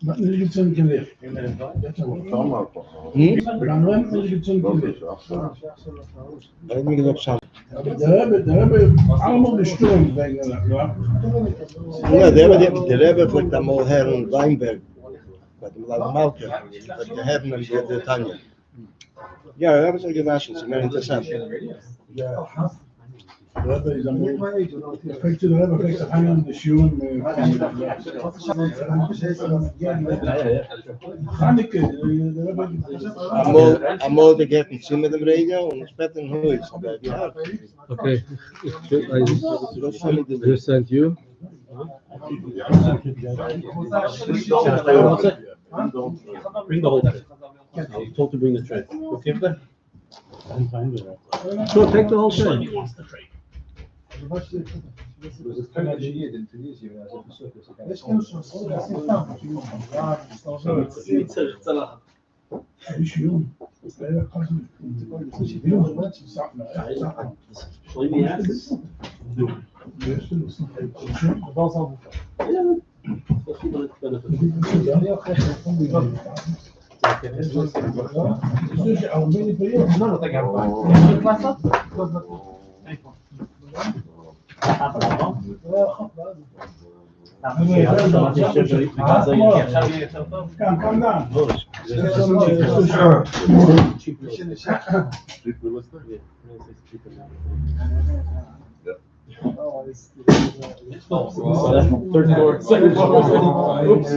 Maar nu is het een keer. Daar hebben allemaal bestormd. Ja, de Rebbe fliegt einmal her in Weinberg. Bei dem Laden Malke. Bei der Herren und der Tanja. Ja, da haben sie gewaschen, sie sind interessant. Ja. Rabbi is allemaal. Kijk de Rabbi, kijk de hangen in de schoen. Hanneke, de Rabbi. Einmal der geht nicht mit dem Radio und später in Huis. Okay. I sent you. Bring the whole thing. I was told to bring the tray. Okay with that? I'm fine with that. Sure, take the whole thing. Come down. Third floor, second floor. Oops.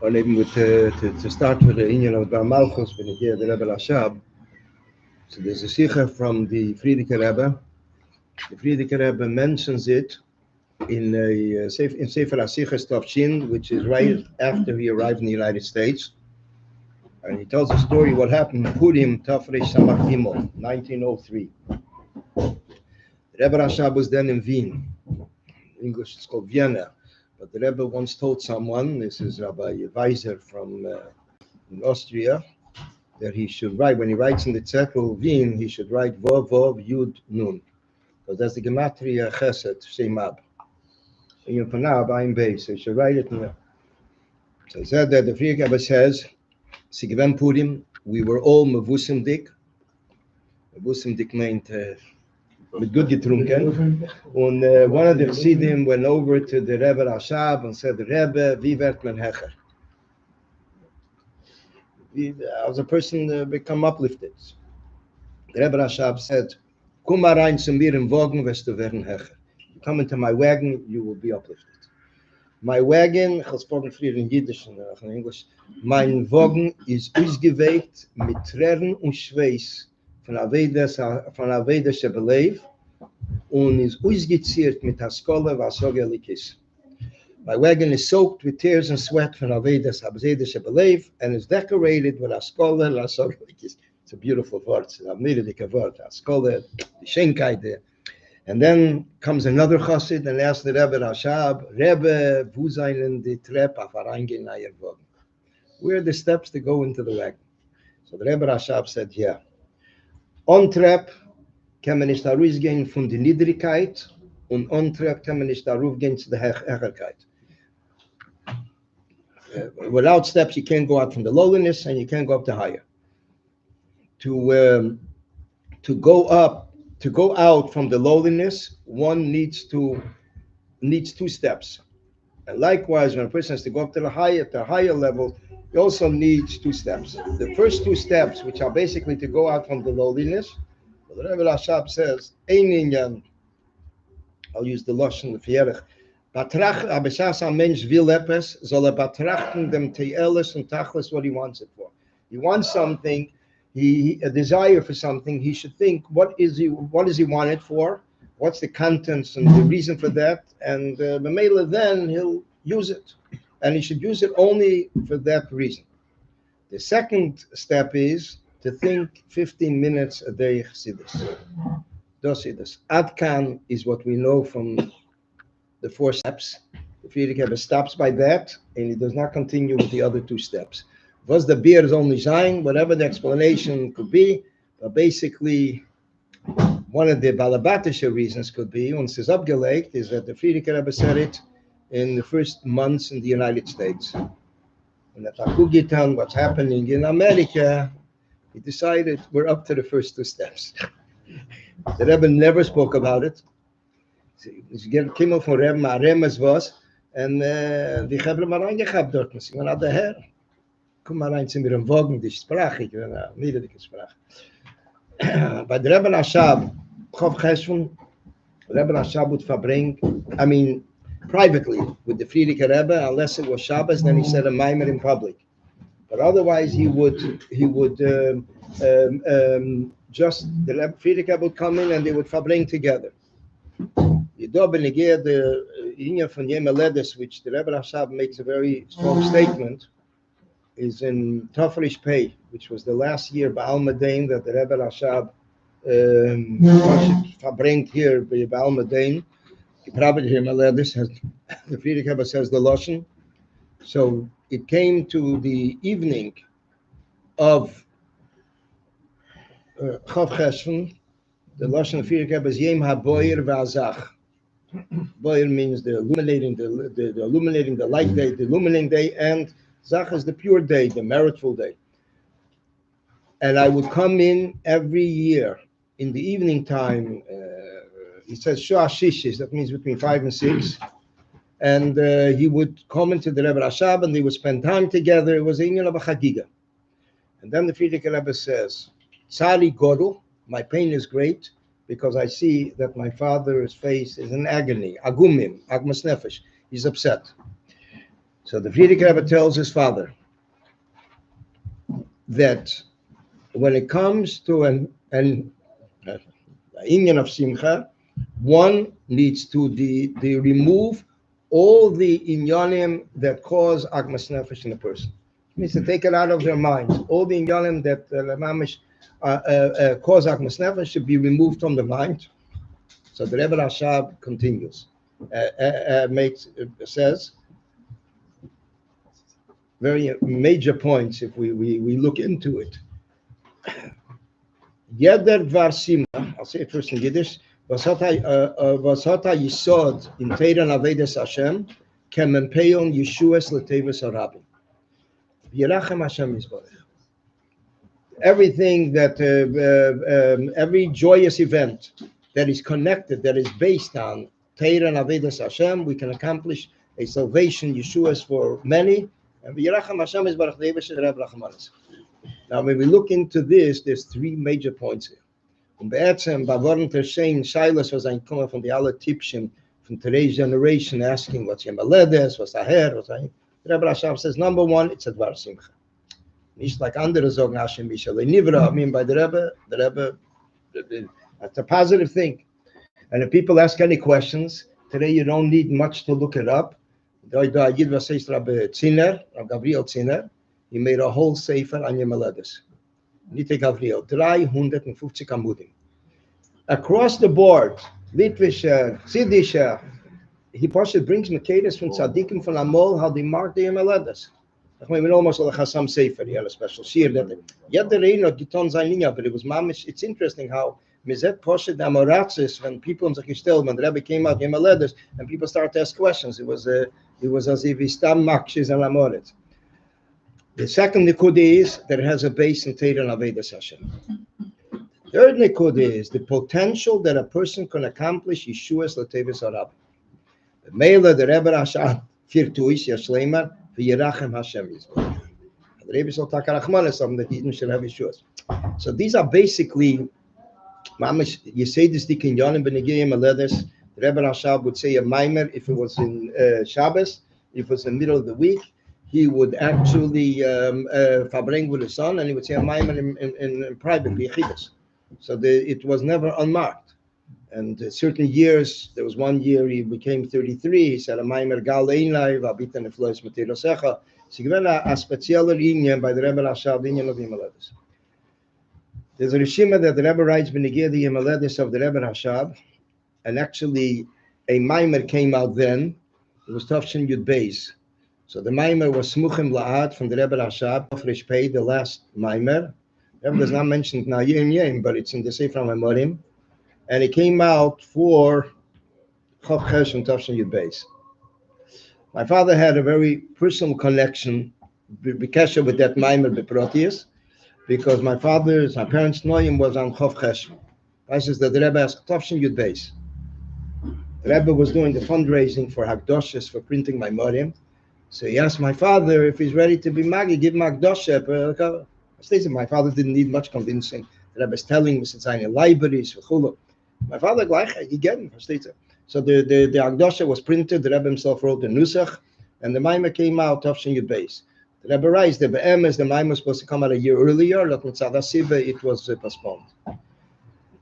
Or even with to start with the Union of Bar Malchus, when you hear the Rebbe Rashab. So there's a sikha from the Frierdiker Rebbe. The Frierdiker Rebbe mentions it in Sefer HaSichas Tavshin, which is right after he arrived in the United States. And he tells a story what happened in Purim Tafresh Samach Gimel, 1903. Rebbe Rashab was then in Wien. In English it's called Vienna. But the Rebbe once told someone, this is Rabbi Weiser from in Austria, that he should write, when he writes in the Zettel Wien, he should write Vov Vov Yud Nun. Because that's the Gematria Chesed Shemab. And you Panab Ein Beis. So you should write it in there. So he said that the Frierdiker Rebbe says, Sigven Purim, we were all Mevusim Dik. Mevusim Dik meant with good getrunken. And one of the Chassidim went over to the Rebbe Rashab and said, Rebbe, wie wird man hecher? As a person become uplifted. The Rebbe Rashab said, Komm mal rein zu mir im Wagen, wirst du werden hecher. You come into my wagon, you will be uplifted. My wagon, ich habe spoken früher in Yiddish und in English, mein Wagen ist ausgewegt mit Tränen und Schweiß von Aveda Shebelev und ist ausgeziert mit Haskola Vasoga Likis. My wagon is soaked with tears and sweat from Aveda Shebelev and is decorated with Haskola Vasoga Likis. It's a beautiful word. It's a melodic word. Haskola, the Schenkeit there. And then comes another chassid and asks the Rebbe Rashab, Rebbe, wo seien die Treppe auf Farbrengen nach ihr Wagen? Where are the steps to go into the wagon? So the Rebbe Rashab said, yeah. On Treppe kann man nicht herausgehen von der Niedrigkeit und on Treppe kann man nicht heraufgehen zu der Herrlichkeit. Without steps, you can't go out from the lowliness and you can't go up to higher. To go out from the lowliness, one needs two steps. And likewise, when a person has to go up to the higher level, he also needs two steps. The first two steps, which are basically to go out from the lowliness, the Rebbe Rashab says, I'll use the Lashon of Fierich, Abeshas Mensch will epes, soll betrachten dem Teeles und Tachlis what he wants it for. He wants something, a desire for something, he should think, what does he want it for? What's the contents and the reason for that? And then he'll use it. And he should use it only for that reason. The second step is to think 15 minutes a day Chassidus. Dosidus. Adkan is what we know from the 4 steps. The Frierdiker Rebbe stops by that, and he does not continue with the other 2 steps. Was the beer is only sign, whatever the explanation could be, but basically one of the Balabatische reasons could be, once it's abgelegt, is that the Frierdiker Rebbe said it in the first months in the United States. When at Akugitan, what's happening in America, he decided we're up to the first 2 steps. The Rebbe never spoke about it. He came up from Rebbe, Aremes was, and die hebben maar aangehabt dort. Ik ben aan de her. Kom maar eens in een Wagen, die Sprache, ik ben een niedelijke Sprache. Bei der Rebbe Rashab, Chof Chesvon, Rebbe Rashab would Farbrengen, I mean, privately, with the Frierdiker Rebbe, unless it was Shabbos, then he said a mimer in public. But otherwise, he would just, the Frierdiker Rebbe would come in and they would Farbrengen together. You do benegir the Inyan from melodies, which the Rebbe Rashab makes a very strong statement, is in Tafresh Pei, which was the last year Baal Medain that the Rebbe Rashab Farbrengt here by Baal Medain. The Rabbi here melodies has the Frierdiker Rebbe says the Lashon. So it came to the evening of Chof Chesvon. The Lashon of Frierdiker Rebbe is Yem HaBoyer VaZach. Boyer means the illuminating the light day, the illuminating day, and Zach is the pure day, the meritful day. And I would come in every year in the evening time, he says Shua Shishis, that means between 5 and 6. And he would come into the Rebbe Rashab and they would spend time together. It was a union of a chagiga. And then the Frierdiker Rebbe says, Tzari Goru, my pain is great because I see that my father's face is in agony, agumim, agmas nefesh. He's upset. So the Frierdiker Rebbe tells his father that when it comes to an union of simcha, one needs to remove all the inyanim that cause agmas nefesh in a person. It means to take it out of their minds. All the inyanim that cause agmas nefesh should be removed from the mind. So the Rebbe Rashab continues, says very major points if we look into it. Yeder dvar simcha, I'll say it first in Yiddish. Was hat Yisod in Teiran Avedes Hashem kemempeon Yeshuas leteves Rabbi. Yerachem Hashem Yisborech. Everything that every joyous event that is connected, that is based on Teiran Avedes Hashem, we can accomplish a salvation Yeshuas for many. And Yerachem Hashem Yisborech Devesh Reb Rachmanis. Now, when we look into this, there's 3 major points here. Und beätzem, bei Worten Terschein, Silas was ein Kommen von die alle Tippchen from today's generation asking what's your melodies, what's the hair, what's the... Rebbe Rashab says, number 1, it's a dvar simcha. Nicht like andere sagen, Hashem Bishal Nivra. I mean, by the Rebbe, that's a positive thing. And if people ask any questions, today you don't need much to look it up. Da Yidva says Rabbi Zinner, Rabbi Gabriel Zinner, he made a whole sefer on your melodies. Nite Gabriel, 350 amudim. Across the board, Litvischer, Ziddischer, he partially brings Makedas from Tzadikim from Amol, how they mark the melodies. I mean, almost like Hassam Sefer, he had a special shir that yet the Reino Giton Zainiya, but it was mamish. It's interesting how Mizet Poshet Amoratzis, when people in Zakistel, when the Rebbe came out, Yemaledes, and people started to ask questions, it was as if he stam makshis and amoret. The second nikud is that it has a base in Teira and Avedas Hashem. Third nikud is the potential that a person can accomplish Yeshua's Latevis Arab. The Mela, the Rebbe Rashab, Firtuis, Yashleimar, V'yirachem Hashem Yisrael. The Rebbe Sol Takarachman is something that Yidden should have Yeshua's. So these are basically, Mamish, you say this, the Kinyanim Benegiyim Aledes, the Rebbe Rashab would say a Maimer if it was in Shabbos, if it was in the middle of the week. He would actually Farbrengen with his son, and he would say a Maimer in private, Yechidus. So it was never unmarked. And certain years, there was one year he became 33, he said a Maimer Gal Einlai, Vabitan Eflois Materosecha. So given a special inyan by the Rebbe Rashab, the inyan of Yemaledes. There's a Rishima that the Rebbe writes, Benegir the Yemaledes of the Rebbe Rashab, and actually a Maimer came out then, it was Tafshin Yud Beis. So the Maimer was Smuchim La'at from the Rebbe Rashab, Fresh Pei, the last Maimer. The Rebbe does not mention it now Yem, but it's in the Sefer Memorim. And it came out for Chof Chesvon Tafshin Yud Beis. My father had a very personal connection with that Maimer Beprotius, because my parents' Noyim was on Chof Chesvon. I says that the Rebbe asked Tafshin Yud Beis. The Rebbe was doing the fundraising for Hagdoshes for printing my Morim. So he asked my father if he's ready to be Magi, give him Hagdoshe. My father didn't need much convincing. The Rebbe was telling him it's in libraries. My father, he get him. So the Hagdoshe was printed. The Rebbe himself wrote the Nusach, and the Maimer came out Tafshin Yud Beis. The Rebbe writes the Be'emes, the Maimer was supposed to come out a year earlier. It was postponed.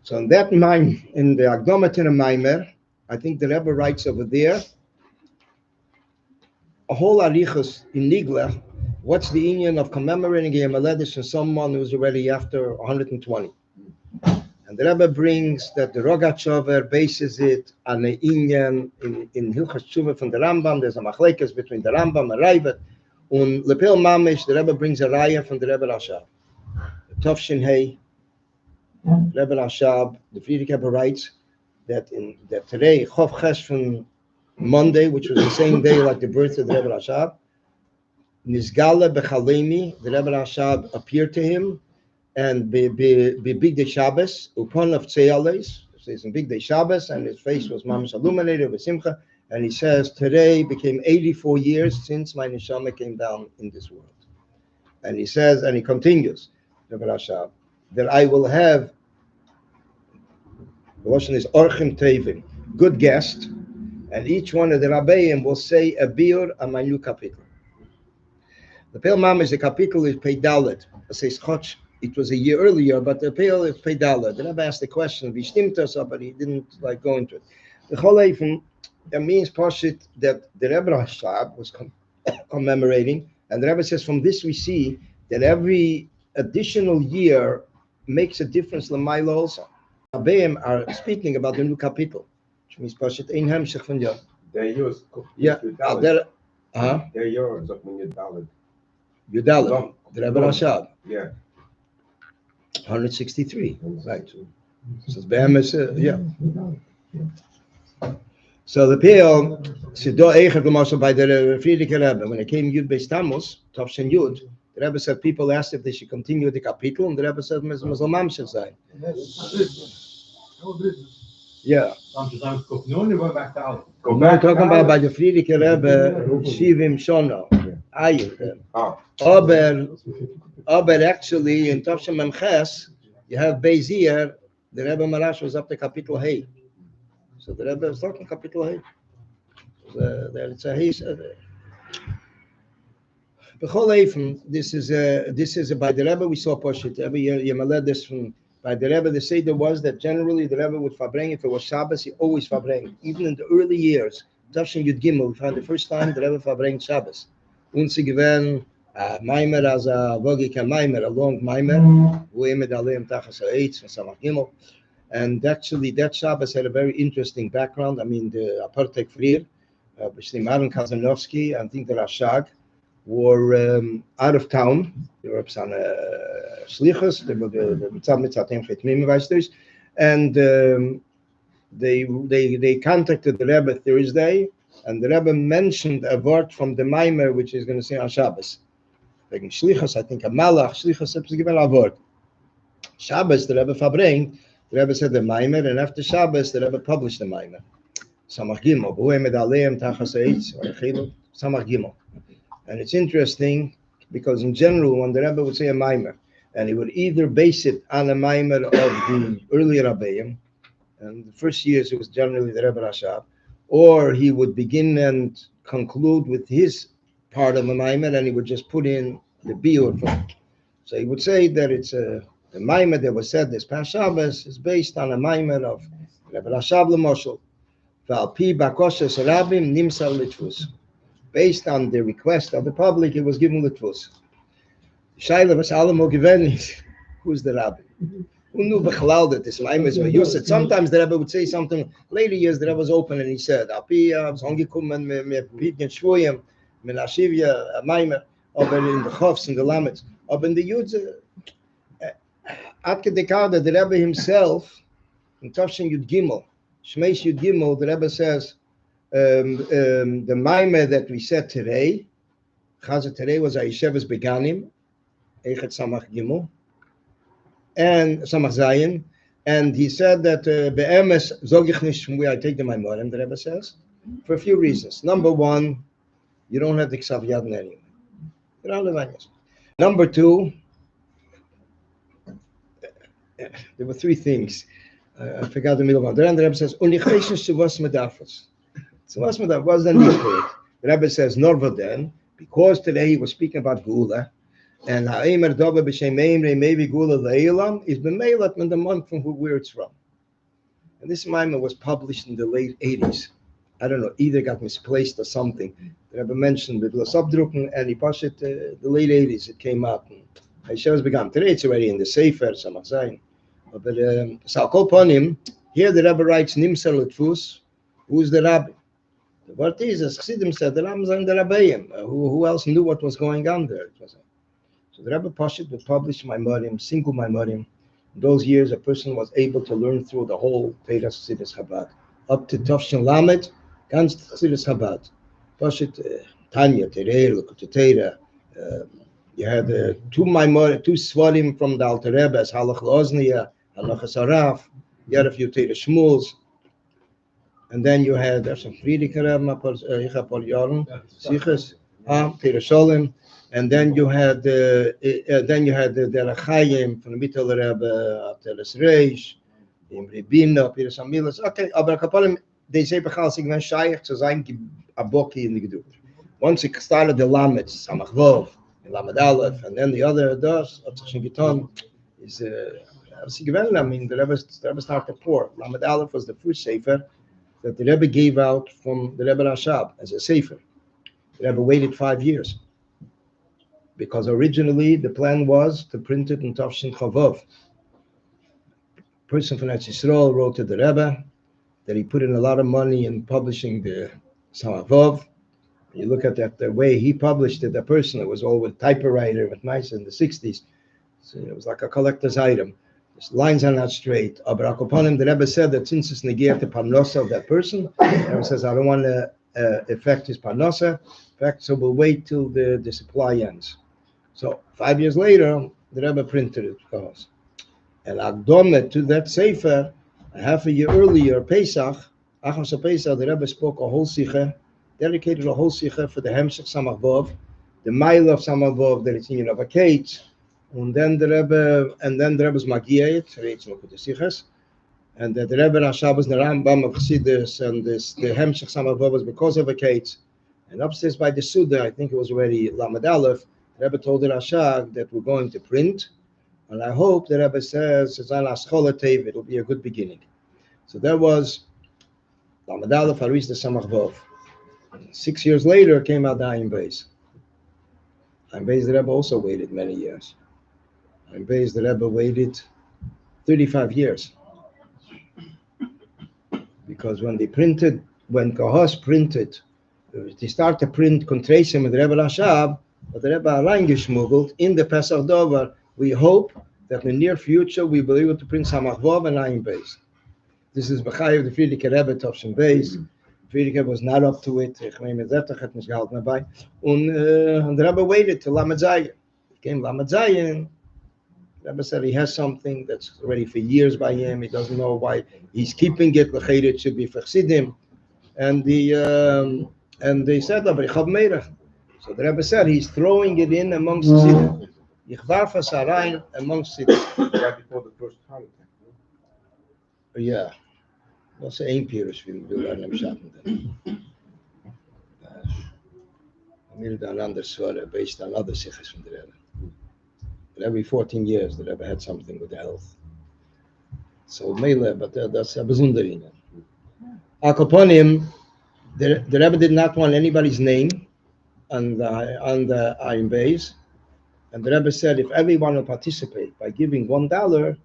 So in that Maimer, in the Agdomatin Maimer, I think the Rebbe writes over there a whole arichos in Nigla. What's the union of commemorating a Yemaledes from someone who's already after 120? And the Rebbe brings that the Rogatchover bases it on a union in Hilchas Tshuva from the Rambam. There's a machlekes between the Rambam and Raivet. And Lepil Mamish, the Rebbe brings a raya from the Rebbe Rashab. Tofshin Hey, Rebbe Rashab, the Frierdiker Rebbe writes that today, Chof Chesvon Monday, which was the same day like the birth of the Rebbe Rashab, Nizgala Bechalemi, the Rebbe Rashab appeared to him, and be big day Shabbos, upon of Tzeales, says in big day Shabbos, and his face was mamish illuminated with simcha, and he says, today became 84 years since my neshama came down in this world. And he says, and he continues, that I will have, the Lashon is orchim tevim, good guest, and each one of the Rabbeim will say a biur on my new capital. The Peil Mamish, the capital is Peidalet. It says Choch. It was a year earlier, but the Peil is Peidalet. The Rebbe asked the question, but he didn't go into it. The Choleifen, it means Pashit that the Rebbe Rashab was commemorating, and the Rebbe says from this we see that every additional year makes a difference. L'mayla also. Rabbeim are speaking about the new capital, which means Pashit Ein Hemshech von Yod. They're yours. Yeah. They're yours. Yudalit, the Rebbe Rashab. Yeah. 163. Right. So it's yeah. So the Peil, Sido Eichert L'Mashal by the Friedrich Rebbe, when it came Yud Beis Tammuz, Tavshin Yud, the Rebbe said people asked if they should continue the capital, and the Rebbe said Mazal Mamshel sein. Yeah. We're talking about by the Friedrich Rebbe, Shivim Shono, Ayur. Aber actually in Tavshin Memches, you have Beizir, the Rebbe Marash was up to capital Hay. So the Rebbe is talking capital Hay. It's a Hay. This is by the Rebbe we saw Poshit. Every year you this from by the Rebbe. The Seder was that generally the Rebbe would Farbrengen. If it was Shabbos, he always Farbrengen. Even in the early years, Tavshin Yud Gimel, we found the first time the Rebbe Farbrengen Shabbos. Unsi given Maimer as a Vogik and Maimer, a long Maimer, Uemed Aleim Tachas Ha'etz from Samach Gimel. And actually, that Shabbos had a very interesting background. I mean, the Apartek Frier, Bishlim Kazanovsky, I think the Rashag, were out of town. They were on Shlichus, they were the Mitzatem Chetmim Weisters, and they contacted the Rebbe Thursday, and the Rebbe mentioned a word from the Maimer, which is going to say on Shabbos. Like in Shlichus, I think a Malach, Shlichus is given a word. Shabbos, the Rebbe Farbrengen, the Rebbe said the Maimer, and after Shabbos, the Rebbe published the Maimer. Samach Gimel, Uemed Aleim Tachas Ha'etz, Samach Gimel. And it's interesting because in general, when the Rebbe would say a Maimer, and he would either base it on a Maimer of the earlier Rabbeim, and the first years it was generally the Rebbe Rashab, or he would begin and conclude with his part of the Maimer, and he would just put in the biur for it. So he would say that it's the Maimer that was said this past Shabbos is based on a Maimer of Rebbe Rashab L'Moshel, Val Pi Bakoshes Rabim Nimsal Litvus. Based on the request of the public, it was given Litvus. Shaila was Alamo Givenis. Who's the Rabbi? Who knew Bechlal that this Maimer was used? Sometimes the Rebbe would say something. Later years, the Rebbe was open and he said, Api, Zongikum and Pidgen Shvoyim, Menashivya, Maimer, aber in the Chofs and the Lamets, aber in the Yuds, Atke Dekada, the Rebbe himself, in Tavshin Yud Gimel, Shmeish Yud Gimel, the Rebbe says, the Maimer that we said today, Chazak today was Ayishevas Beganim, Eichet Samach Gimel, and Samach Zayin, and he said that Be'emes Zog ich nicht from where I take the Maimerim, the Rebbe says, for a few reasons. Number one, you don't have the Ksav Yadin anyway. You don't have the Number two, there were three things. I forgot the middle one. The Rebbe says, Unichveshens to was medafos. So what's medafos? What's the need for it? The Rebbe says, Norvaden, because today he was speaking about Gula, and Ha'emer Doba B'Shem Eimrei maybe Gula Le'ilam is B'Meilat in the month from where it's from. And this Maimer was published in the late 80s. I don't know, either got misplaced or something. The Rebbe mentioned it was Abdrucken, and he pushed it the late 80s. It came out. And Hashem began. Today it's already in the Sefer, Samach Zayin. But Salkol Ponim, here the Rebbe writes Nimsal L'Tfus. Who's the Rabbi? The word is, as Chassidim said, the Rambam and the Rabbeim. Who else knew what was going on there? So the Rebbe Pashit would publish Maimerim, single Maimerim. In those years, a person was able to learn through the whole Peiras Chassidus Chabad, up to Tavshin Lamed, ganz Chassidus Chabad. Pashit, Tanya, Tereir, Lekutei Teira, You had two Svarim from the Alter Rebbe, as Halach Loznia, Halachas Araf. You had a few Teire Shmuels. And then you had some Friedrich Rebbe, Sichas, Teire Sholem. And then you had the Derachayim from the Mittel Rebbe, Teres Reish, Imri Bina, Pires Amilas. Okay, aber Kapalim, they say Bechal Sigman Shaykh to sein Aboki in the Gedut. Once it started the Lamed, Samach Vov, Lamed Aleph, and then the other does, Giton, is I mean, the Rebbe started poor. Lamed Aleph was the first Sefer that the Rebbe gave out from the Rebbe Rashab as a Sefer. The Rebbe waited 5 years because originally the plan was to print it in Tafshin Chavov. A person from Eretz Yisrael wrote to the Rebbe that he put in a lot of money in publishing the Samach Vov. You look at that, the way he published it, the person, it was all with typewriter, with nice in the 60s. So it was like a collector's item. The lines are not straight. But upon him, the Rebbe said that since it's negate the parnosa of that person, the Rebbe says, I don't want to affect his parnosa. In fact, so we'll wait till the supply ends. So 5 years later, the Rebbe printed it for us. And Agdome to that Sefer, a half a year earlier, Pesach, Achos Pesach, the Rebbe spoke a whole Sikha, dedicated a whole Sikha for the Hemshech Samach Vov, the mile of Samach Vov, the Ritzin of a Kate, and then the Rebbe's Magiyet, Reitz Mokut Sichas, and the Rebbe Rashabas, the Rambam of Chassidus, and the Hemshech Samach Vov was because of a Kate. And upstairs by the Suda, I think it was already Lamed Aleph, the Rebbe told the Rashag that we're going to print, and I hope the Rebbe says, it'll be a good beginning. So that was Lamed Aleph, Haris the Samach Vov. 6 years later came out the Ayin Beis. Ayin Beis, the Rebbe also waited many years. Ayin Beis, the Rebbe waited 35 years. Because when Kahos printed, they started to print Kontresim with the Rebbe Rashab, but the Rebbe reingeschmuggelt in the Pesach Dover. We hope that in the near future we will be able to print Samach Vov and Ayin Beis. This is B'chayev the Friedrich Rebbe Tofshin Beis. Friedrich was not up to it. And the Rebbe waited till Lamed Zayin. It came Lamed Zayin. The Rebbe said he has something that's already for years by him. He doesn't know why he's keeping it. It should be for Chassidim. And they said, so the Rebbe said he's throwing it in amongst Chassidim. Amongst Chassidim. Right before the first Hanukkah. Yeah. Was één Pirish we do aan hem schatten. Meer dan anders zware based on other sichas from the Rebbe. But every 14 years the Rebbe had something with the health. So Mele, but that's a bezundering. Akoponim, the Rebbe did not want anybody's name on the Ayin Beis, and the Rebbe said if everyone will participate by giving $1.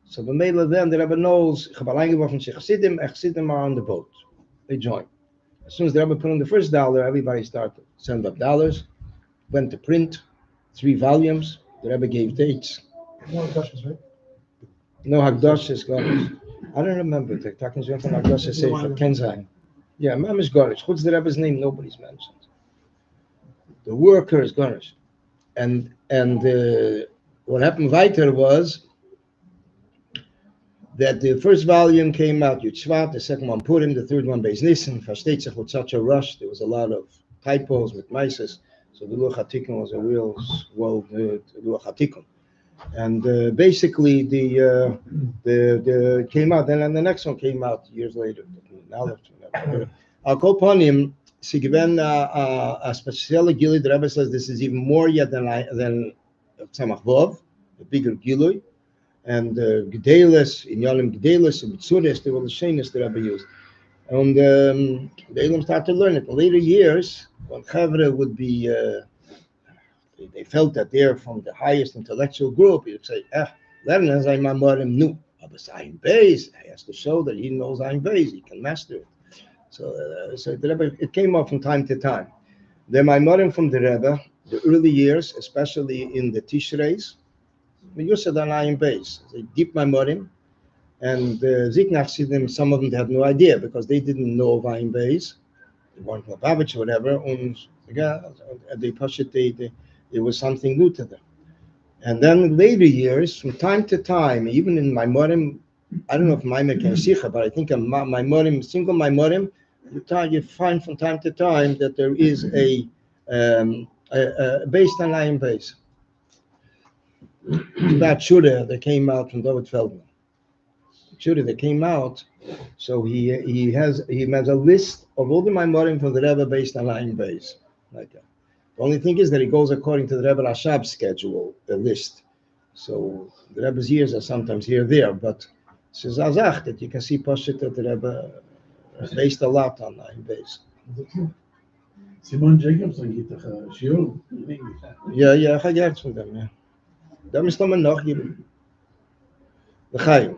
So the Mele then the Rebbe knows Chassidim are on the boat. They join. As soon as the Rebbe put in the first $1, everybody started send up dollars. Went to print, 3 volumes. The Rebbe gave dates. No Hagdashas, right? No Hagdashas, Gorish. I don't remember. The Takins went from Hagdashas Sefer Kenzai. Yeah, Mamish Gorish. What's the Rebbe's name? Nobody's mentioned. The worker is Gorish. And what happened weiter was that the first volume came out Yud Shvat, the second one Purim, the third one Beis Nissen. Versteht sich with such a rush. There was a lot of typos with mices. So the Luach HaTikun was a real well-made Luach HaTikun. And basically the came out, and then the next one came out years later. I'll go upon him. Sie given a special Gilui. The Rebbe says this is even more yet than Samach Vov, a bigger Gilui. And Gedelis, in Yolim Gedelis, and Mitzuris, they were the Shenis the Rebbe used. And the Elam started to learn it. In later years, when Chevre would be, they felt that they're from the highest intellectual group, you'd say, learn as I'm Amorim Nu. But Ayin Beis, he has to show that he knows Ayin Beis, he can master it. So the Rebbe, it came up from time to time. The Maimorim from the Rebbe, the early years, especially in the Tishreis, we used to on Ayin Beis. They deep Maimorim, and Ziknach, some of them had no idea because they didn't know of Ayin Beis. They weren't Lubavitch or whatever. And they push it, It was something new to them. And then in later years, from time to time, even in Maimorim, I don't know if Maimon can Sicha, but I think a Maimorim, single Maimorim, you find from time to time that there is a based on iron base. That Shura that came out from David Feldman. Shura that came out, so he has a list of all the Maimorim for the Rebbe based on iron base. Like that. The only thing is that it goes according to the Rebbe Rashab's schedule, the list. So the Rebbe's years are sometimes here or there, but it's a zazach that you can see Pashit that the Rebbe based a lot on iron base. Simon Jacobson gibt doch Shiur in English. Ja, ich habe gehört von dem, ja. Da müssen wir noch geben. L'chaim.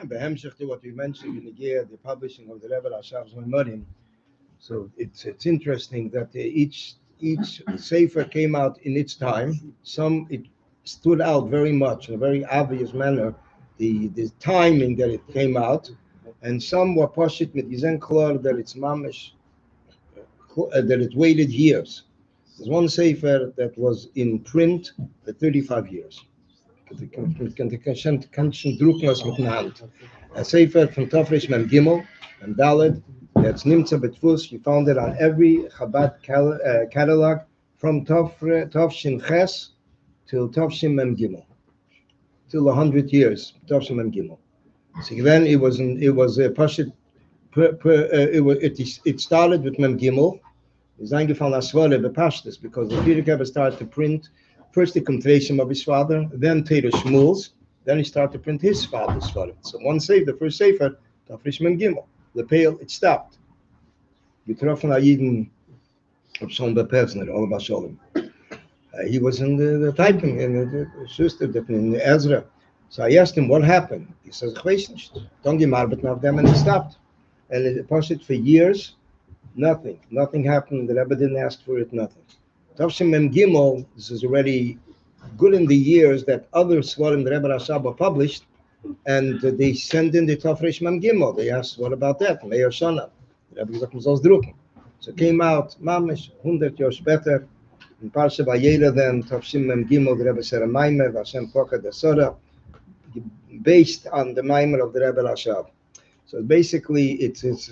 Behemshich to what we mentioned in the year, the publishing of the Rebbe Rashav's Memorim. So it's interesting that each sefer came out in its time. Some it stood out very much in a very obvious manner, the timing that it came out, and some were poshit mit diesen klar that it's mamish, that it waited years. There's one sefer that was in print for 35 years. A sefer from Tafresh Mem Gimel and Daled, that's Nimtza Betfus. You found it on every Chabad catalog from Tafshin Ches till Tafshin Mem Gimel, till 100 years Tafshin Mem Gimel. So then it was a Pashit It started with Mem Gimel. It's eingefallen as Swale bepashtis because the Frierdiker started to print first the commemoration of his father, then Teir Shmuel's, then he started to print his father's Swale. So one sefer, the first sefer, Tafresh Mem Gimel. The pale, it stopped. Getroffen Ayiden of Son Bepesner, all about Sholem. He was in the typing in the sister in Ezra. So I asked him what happened. He says, "Ich weiß nicht. Don't give arbeit of them," and it stopped. And it posted for years. Nothing happened. The Rebbe didn't ask for it. Nothing. Tavshim Mem Gimel. This is already good in the years that other Svarim the Rebbe Rashab published, and they sent in the Tafresh Mem Gimel. They asked, "What about that?" Meir Shana. The Rebbe gesagt, "Man soll's drucken." So it came out, Mamish, 100 years später. In Parsha Vayera, then Tavshim Mem Gimel, the Rebbe said a Maimer, Vashem Poka de Sora, based on the Maimer of the Rebbe Rashab. So basically, it's as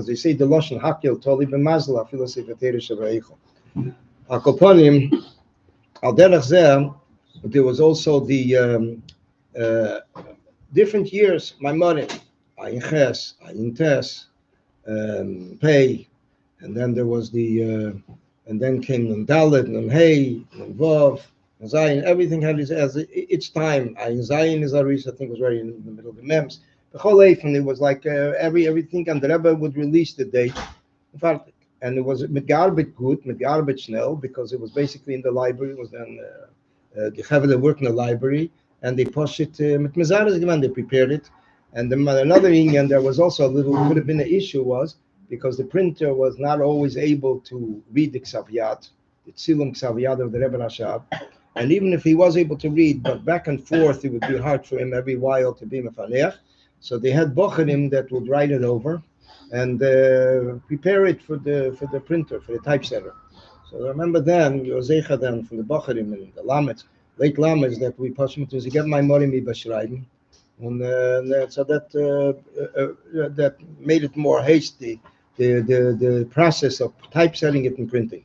they say, the Lashon Hakel Toli b'Mazla Philosophy Terish Avreichel. Akoponim al derech zeh, there was also the different years. My money, Ayin Ches, Ayin Tes, Pei, and then there was the and then came Nun Dalet, Nun Hey, Nun Vav, Nun Zayin. Everything had its time. Ayin Zayin is Arish, I think, was right in the middle of the Mems. The whole Eifen, it was like everything, and the Rebbe would release the date, and it was mit gearbeit good, mit gearbeit schnell, because it was basically in the library. It was then the Chevle worked in the library, and they pushed it mit mezares gemein. They prepared it, and then another thing, and there was also a little could have been an issue was because the printer was not always able to read the Ksaviyat, the Tzilum Ksaviyat of the Rebbe Rashab. And even if he was able to read, but back and forth, it would be hard for him every while to be mefanech. So they had bocherim that would write it over and prepare it for the printer, for the typesetter. So I remember then, Yosecha then from the bocherim and the lamets, late lamets that we pushed to get my morim b'shreiben, and so that made it more hasty, the process of typesetting it and printing.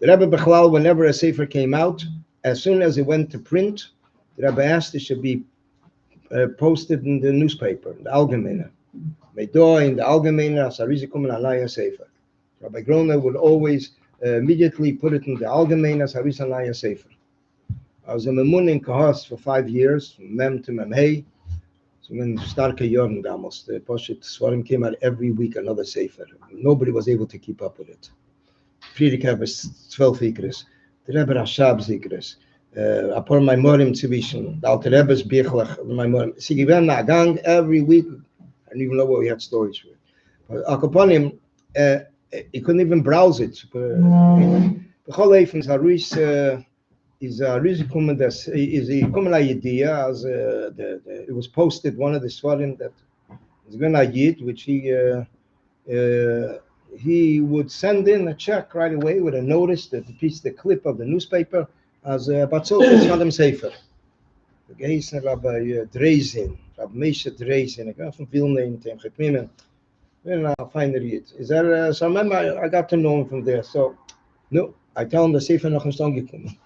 The Rebbe Bechlal, whenever a sefer came out, as soon as it went to print, the Rebbe asked it should be posted in the newspaper, the Allgemeine. Meido in the Allgemeine, as a Risikomen Alaya Sefer. Rabbi Groner would always immediately put it in the Allgemeine as a Risanaya Sefer. I was a Memun in Kahas for 5 years, from Mem to Mem Hey. So when Starke Jorn Damos, the Poshet Svarim came out every week, another Sefer. Nobody was able to keep up with it. Friedrich was 12 Ikris, the Rebbe Rashab Ikris. Upon my morim tzivishon, the Alter Rebbe's bichlach, my morim. See, he went a gang every week. I didn't even know what we had stories for. But upon him, he couldn't even browse it. The whole life is a risikomen is a common idea as it was posted one of the svarim that is going to yid, which he would send in a check right away with a notice that the clip of the newspaper as Batzol Adam Sefer. The guys Rabbi Dreizin, Rabbi Meisha Dreizin, I got from Vilna in Tem Chekmimen. Then I'll find it. Is there so I got to know him from there. So no, I tell him the Sefer noch nicht angekommen.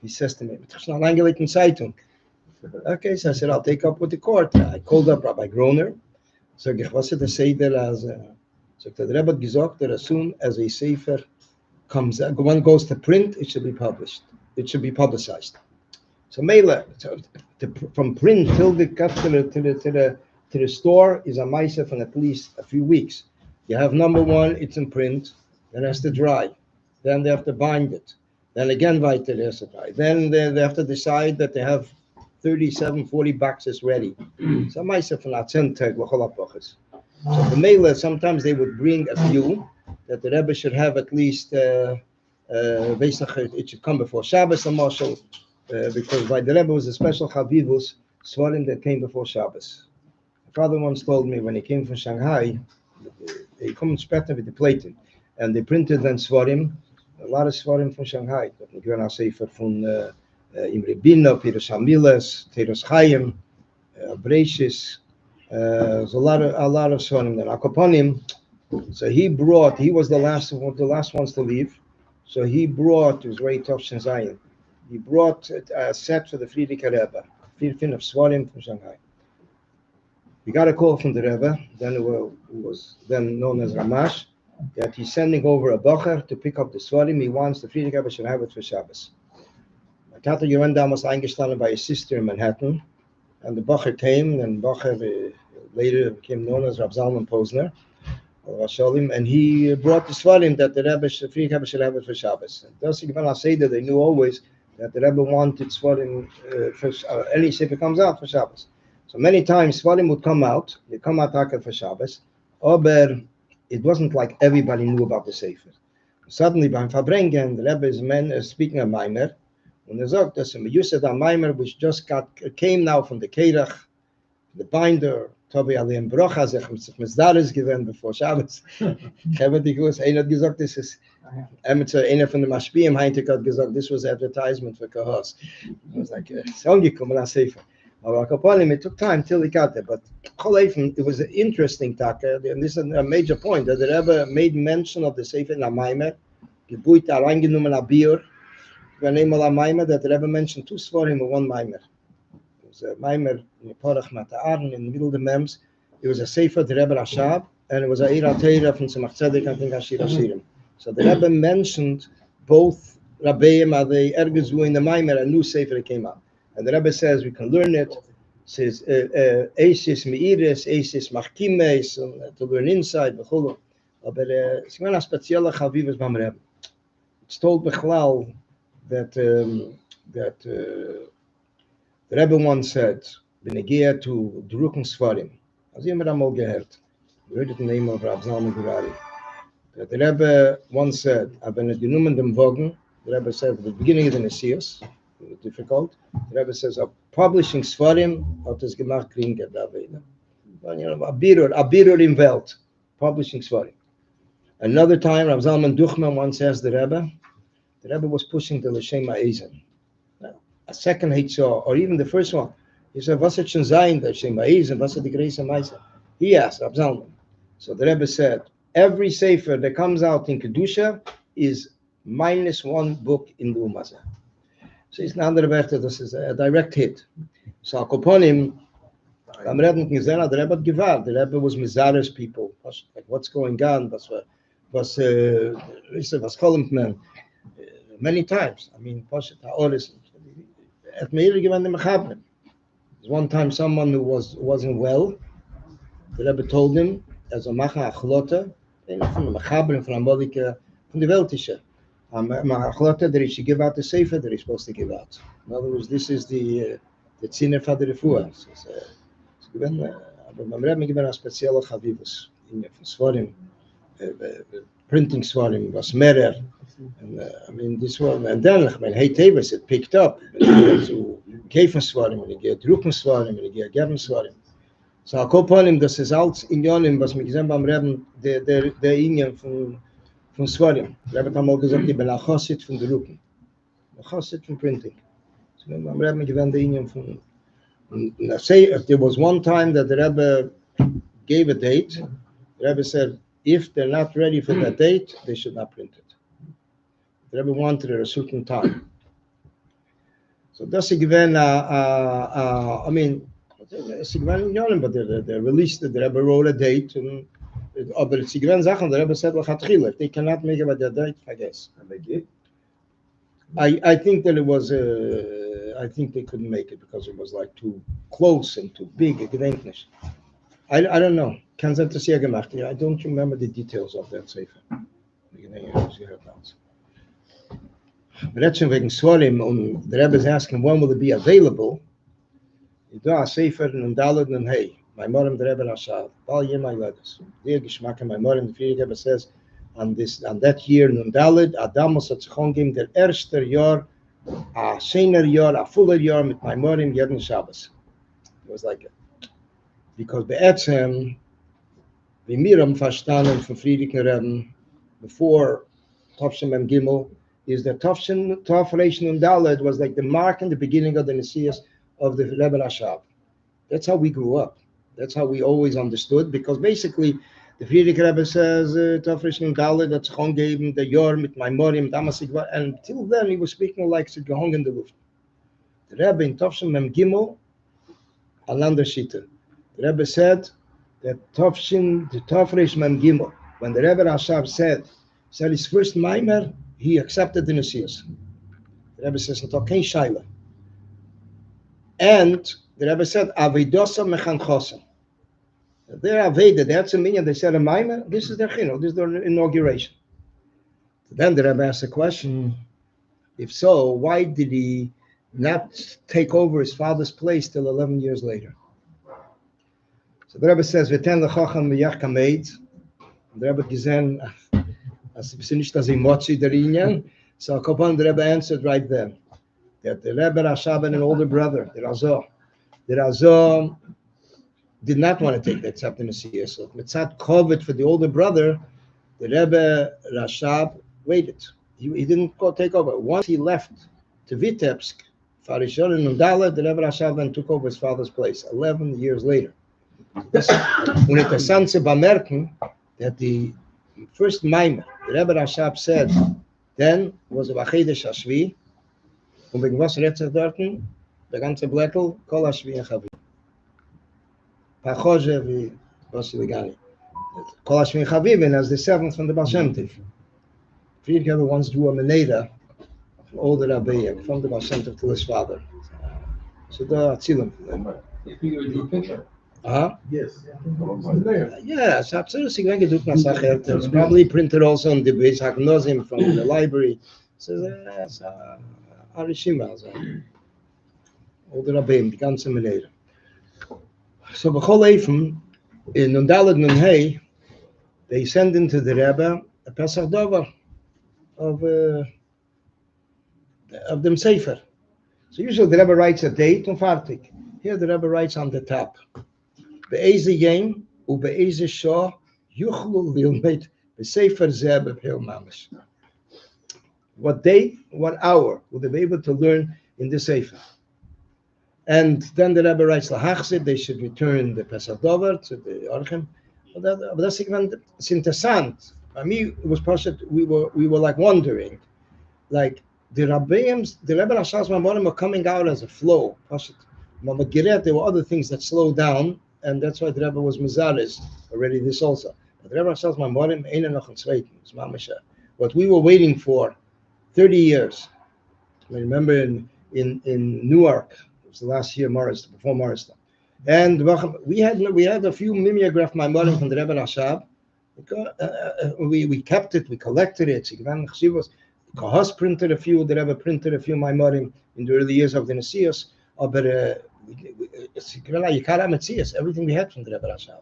He says to me, "It's not angelegt in Zeitung." Okay, so I said, "I'll take up with the court." I called up Rabbi Groner. So ich was it the Seder as so the Rebbe gesagt that as soon as a Sefer comes, one goes to print, it should be published. It should be publicized. So Mela, from print till they got to the store is a maisa for at least a few weeks. You have number one, it's in print, then it has to dry, then they have to bind it, then again weiter it has to dry, then they have to decide that they have 40 boxes ready. So maisa for not tag lacholapachas. So the Mela, sometimes they would bring a few that the Rebbe should have at least. It should come before Shabbos and Marshall, because by the Rebbe was a special Chavivus Svarim that came before Shabbos. My father once told me when he came from Shanghai, they come better with the plating, and they printed then Svarim, a lot of Svarim from Shanghai. We can now say from Imre Bino, Piros Hamilas, Teros Chaim, Breishis. There's a lot of Svarim there. Akoponim. So he was the last ones to leave. So he brought, it was very tough Zion. He brought a set for the Friedrich Rebbe, 15 of Svarim from Shanghai. We got a call from the Rebbe, then it was then known as Ramash, that he's sending over a Bocher to pick up the Svarim. He wants the Friedrich Rebbe should have it for Shabbos. My Tata Yerendam was eingestanden by his sister in Manhattan, and the Bocher came, and Bocher later became known as Rav Zalman Posner, and he brought the Svarim that the Friedrich Rebbe should have it for Shabbos. And thus, I say that they knew always that the Rebbe wanted Svarim for any sefer comes out for Shabbos. So many times Svarim would come out, they come out for Shabbos, but it wasn't like everybody knew about the sefer. Suddenly, by Farbrengen, the Rebbe is speaking of Maimer, and sagt, dass Yusuf Maimer, which just came now from the Kerach, the binder, Tobi Alim Brocha, sich Mizdaris given before Shabbos. Ich habe die gewusst, einer hat gesagt, das ist, einer von den Maschpiyim, Heintig hat gesagt, this was advertisement for Kahos. I was like, it's angekommen an Sefer. It took time till he got there, but it was an interesting talk, and this is a major point, that the Rebbe made mention of the Sefer Maimer, gebuit reingenommen a Bier, when einmal a Maimer, that the Rebbe mentioned 2 Svarim and 1 Maimer. It was a Maimer in the Porach Mata'arn, in the middle of the Mems. It was a Sefer, the Rebbe Rashab, and it was a Eira Teira from Tzemach Tzedek, I think Ashir Ashirim. So the Rebbe mentioned both Rabbeim, they ergezu in the Maimer, a new Sefer that came out. And the Rebbe says we can learn it. It says Eisis Meiris, Eisis Machkimes, to learn inside. But it's a special chavivus beim Rebbe. It's told Bechlal that the Rebbe once said, when he came to drucken Svarim, as you might have gehört, you heard it in the name of Rav Zalman Gurari, that the Rebbe once said, when it genommen dem Wogen, the Rebbe said at the beginning of the Messias, difficult. The Rebbe says, publishing Svarim hat es gemacht kriegen da weiter. A birur in Welt, publishing Svarim. Another time, Rav Zalman Duchman once asked the Rebbe was pushing the L'Shem Ha'ezen. A second Hitzah, or even the first one, he said, was it schon sein, the L'Shem Ha'ezen, was it the Grace Meise? He asked Rav Zalman. So the Rebbe said, every Sefer that comes out in Kedusha is -1 book in the Ummah. So it's not andere Werte, this is a direct hit. So Akoponim, am Rebbe gesehen, the Rebbe hat gewahrt, the Rebbe was Mizares people, like what's going on, was kommt man, many times. I mean, Pashat HaOris, at Meir given the Mechabrim. One time someone who wasn't well, the Rebbe told him, as a Macha Achlota, from the Mechabrim, from Amalika, from the Weltische, that he should give out the Sefer that he's supposed to give out. In other words, this is the Tziner for the Refuah. Aber beim Rebbe given a special Chavivus in Svarim, printing Svarim was merer. And I mean, this one, and then when Hey Tevis, it picked up. So Chesvon Svarim, and he get drucken Svarim, and he get geben Svarim. So Akoponim, das ist alles in Yonim, was wir gesehen beim Rebbe, der Ingen von Svarim. Der Rebbe hat einmal gesagt, ich bin ein Chassid von der Drucken. Ein Chassid von Printing. So beim Rebbe gewinnt der Ingen von... And I say, there was one time that the Rebbe gave a date. The Rebbe said, if they're not ready for that date, they should not print it. The Rebbe wanted it at a certain time. So that's a given, I mean, it's a given in but they released it, the Rebbe wrote a date, and but it's a given Sachen, the Rebbe said, if they cannot make it by that date, I guess. I think that it was, I think they couldn't make it because it was like too close and too big a Gedenknis. I don't know. I don't remember the details of that Sefer. But that's wegen Svarim, and the Rebbe is asking when will it be available. You do a Sefer and Daled and Hey, my Morim the Rebbe Rashab, all year my letters. Dear Geschmack and my Morim, the Friedrich Rebbe says, on that year, Nun Daled, Adamos hat sich angegeben, der erste Jahr, a schöner Jahr, a fuller Jahr mit my Morim, jeden Shabbos. It was like it. Because be'etzem, wie mir am verstanden von Friedrich Rebbe, before Tavshin Mem Gimel, is that Tavshin and Daled was like the mark in the beginning of the Messias of the Rebbe Rashab. That's how we grew up. That's how we always understood, because basically the Friedrich Rebbe says Tavshin and Daled, that's geben the Yor mit Maimorim, Damasik, and until then he was speaking like it's gehung in the Luft. The Rebbe in Tavshin Mem Gimel, Alander Shita. The Rebbe said that Tovshin, the Tofresh Mem Gimel, when the Rebbe Rashab said his first Maimer, he accepted the Nesius. The Rebbe says, "Kein Shaila." And the Rebbe said, "Avidosa mechan chosen." They're Aveda, that's a meaning. They said a Maimer. This is their chino. This is their inauguration. Then the Rebbe asked the question: if so, why did he not take over his father's place till 11 years later? So the Rebbe says, "V'ten lechacham miyach kameid." The Rebbe gesehen, as wir nicht as emoji der Inyan. So Kopan, the Rebbe answered right then that the Rebbe Rashab and an older brother, the Razor did not want to take the accept in the Nesiya. So mitzat kovet for the older brother, the Rebbe Rashab waited. He didn't go take over. Once he left to Vitebsk, Farishon and Nundala, the Rebbe Rashab then took over his father's place 11 years later. Und interessant zu bemerken that the first Maimer, the Rebbe Rashab said, then was a Vachedesh Hashvi, und wegen was redet sich dort? Der ganze Blättel, Kol Hashvi and Chavi. Pachoje vi Vasiligani. Kol Hashvi and Chavi, and as the seventh from the Baal Shem Tov. Friedrich once drew a Meneda, an older Rabbi, from the Baal Shem Tov to his father. So the Atzilim. You think you drew a picture? Yes. Yes, absolutely. It's probably printed also on the Beis Hagnozim from the library. So that's Arishima. Older Rabbeim, the ganze Meneda. So B'chol Eifem, in Nundalad Nunhei, they send into the Rebbe a Pesach Dover of them Sefer. So usually the Rebbe writes a date and fartik. Here the Rebbe writes on the top. Be'eze yem u be'eze shah yuchlu lilmet be'sefer zeh b'pil mamish. What day, what hour will they be able to learn in the Sefer? And then the Rebbe writes lahachzit, they should return the Pesach Dover to the Orchem. But that's even, it's interessant. I mean, it was possible, we were like wondering, like the Rabbeim's, the Rebbe Rashab's Mamorim were coming out as a flow. There were other things that slowed down, and that's why the Rebbe was Mizaris already this also. But the Rebbe Rashab's Mamorim ain't noch in Zweiten. What we were waiting for 30 years. I remember in Newark, it was the last year Morris, before Morris. And we had a few mimeographed Maimorim from the Rebbe Rashab. We kept it, we collected it. Kahos printed a few, the Rebbe printed a few Maimorim in the early years of the Nesius. But everything we had from the Rebbe Rashab.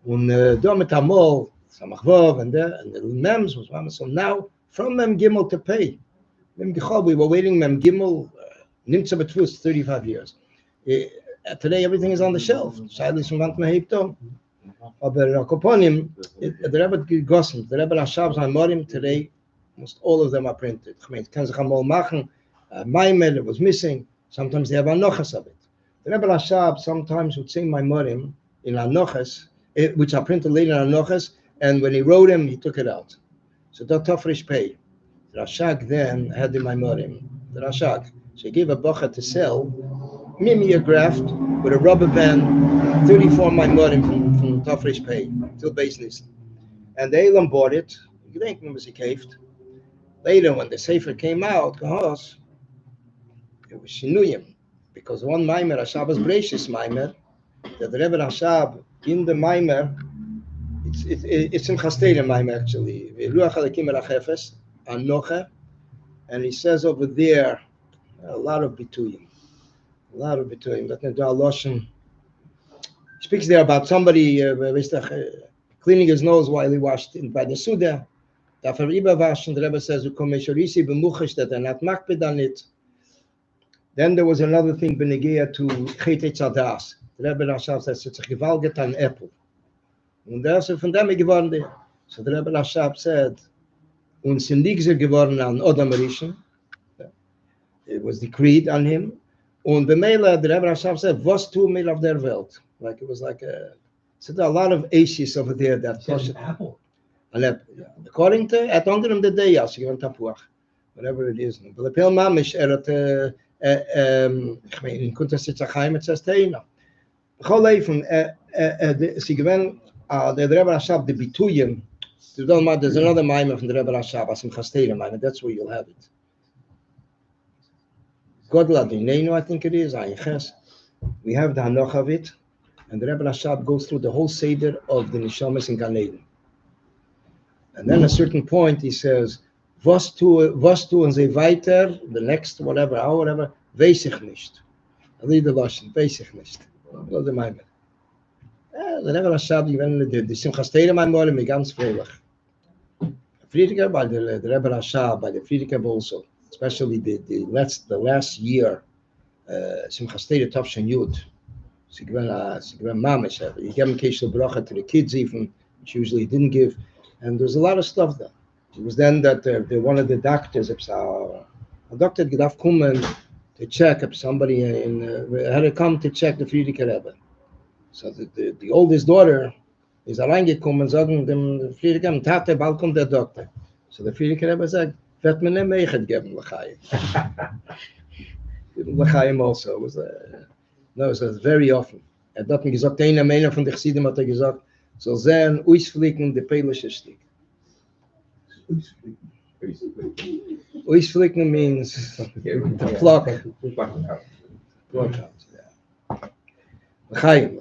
And Domet Amol, Samachvov, and the Mems was one. So now, from Mem Gimel to pay, Mem Gichol, we were waiting Mem Gimel, Nimtza Betvus, 35 years. Today, everything is on the shelf. Seligson went to Mahipto. But Rakoponim, the Rebbe Gossen, the Rebbe Rashab's Hamorim today, almost all of them are printed. I mean, Kenzachamol Machen, Maimel, it was missing. Sometimes they have anochas of it. The Rebbe Rashab sometimes would sing Maimorim in anochas, which are printed later in anochas, and when he wrote them, he took it out. So that Tofresh Pei. The Rashag then had the Maimorim. The Rashag. So he gave a bocha to sell, mimeographed with a rubber band, 34 Maimorim from Tofresh Pei till Beis Nissen. And the Elam bought it. You think it was a caved. Later, when the Sefer came out, Kahos, it was Shinuyim, because one Maimer, Rashab was Breishis Maimer, that the Rebbe Rashab in the Maimer, it's in Chasteirim Maimer actually, Ruach Halakim Elachefes, Anocha, and he says over there a lot of bituyim. That Loshen speaks there about somebody cleaning his nose while he washed by the Suda. After Iba waschen, the Rebbe says, that they're not makpid on it. Then there was another thing, Benegia to Chet Tzadas. The Rebbe Rashab says, it's a gewalget an apple. And there's a von dem geworden there. So the Rebbe Rashab said, und sind nigzer geworden an Odom Rishon. It was decreed on him. Und Bemela, the Rebbe Rashab said, was tu mil of der Welt. Like it was like so there are a lot of ashes over there that An apple. An apple. According to, at under him the day, whatever it is. But the Pil Mamish, in Kuntas Tzachayim, it says Teina. Choleifen, sie gewinnen, der Rebbe Rashab, the Bituyim, there's another mimer from the Rebbe Rashab, as in Chastera mimer, that's where you'll have it. Godla Dinenu, I think it is, Ayin Ches. We have the Hanoch of it, and the Rebbe Rashab goes through the whole Seder of the Neshamas in Gan Eden. And then at a certain point he says, was tun sie weiter, the next whatever, hour, whatever, weiß ich nicht. I read the Lashon, weiß ich nicht. What the mimer? The Rebbe Rashab, even the Simchas Torah mimer, me ganz fröhlich. Friedrich, by the Rebbe Rashab, by the Friedrich also, especially the last year, Simchas Torah Tavshan Yud, sie given mamish. He gave him Keshel Bracha to the kids even, which usually he didn't give, and there's a lot of stuff there. It was then that one of the doctors, a doctor had come to check if somebody had to come to check the Friedrich Rebbe. So the oldest daughter is reingekommen und sagen dem Friedrich am Tate, bald kommt der Doktor. So der Friedrich Rebbe sagt, wird mir nicht Meichet geben, L'chaim. L'chaim also. It was very often. Hat mir gesagt, einer von den Chassidim hat gesagt, soll sein, ausfliegen, der Peilische Stieg. Ausfliegen means to pluck. Pluck out, yeah. L'chaim.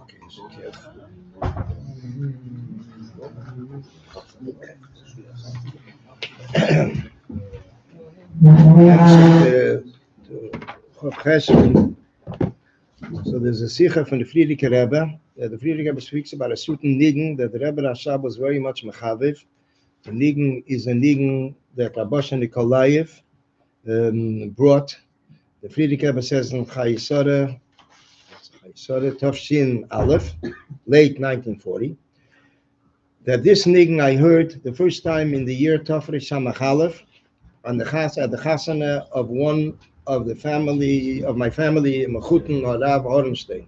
Okay, so careful. Chof Chesvon. So there's a sikha from the Friedrich Rebbe. The Friedrich Rebbe speaks about a certain nigun that the Rebbe Rashab was very much mechaviv. The nigun is a nigun that Rabbi Nikolaev brought. The Friedrich Rebbe says in Chayisore Tofshin Aleph, late 1940, that this nigun I heard the first time in the year Tofre Shamach Aleph on the chasana of one of the family of my family, Mechuten Rav Orenstein.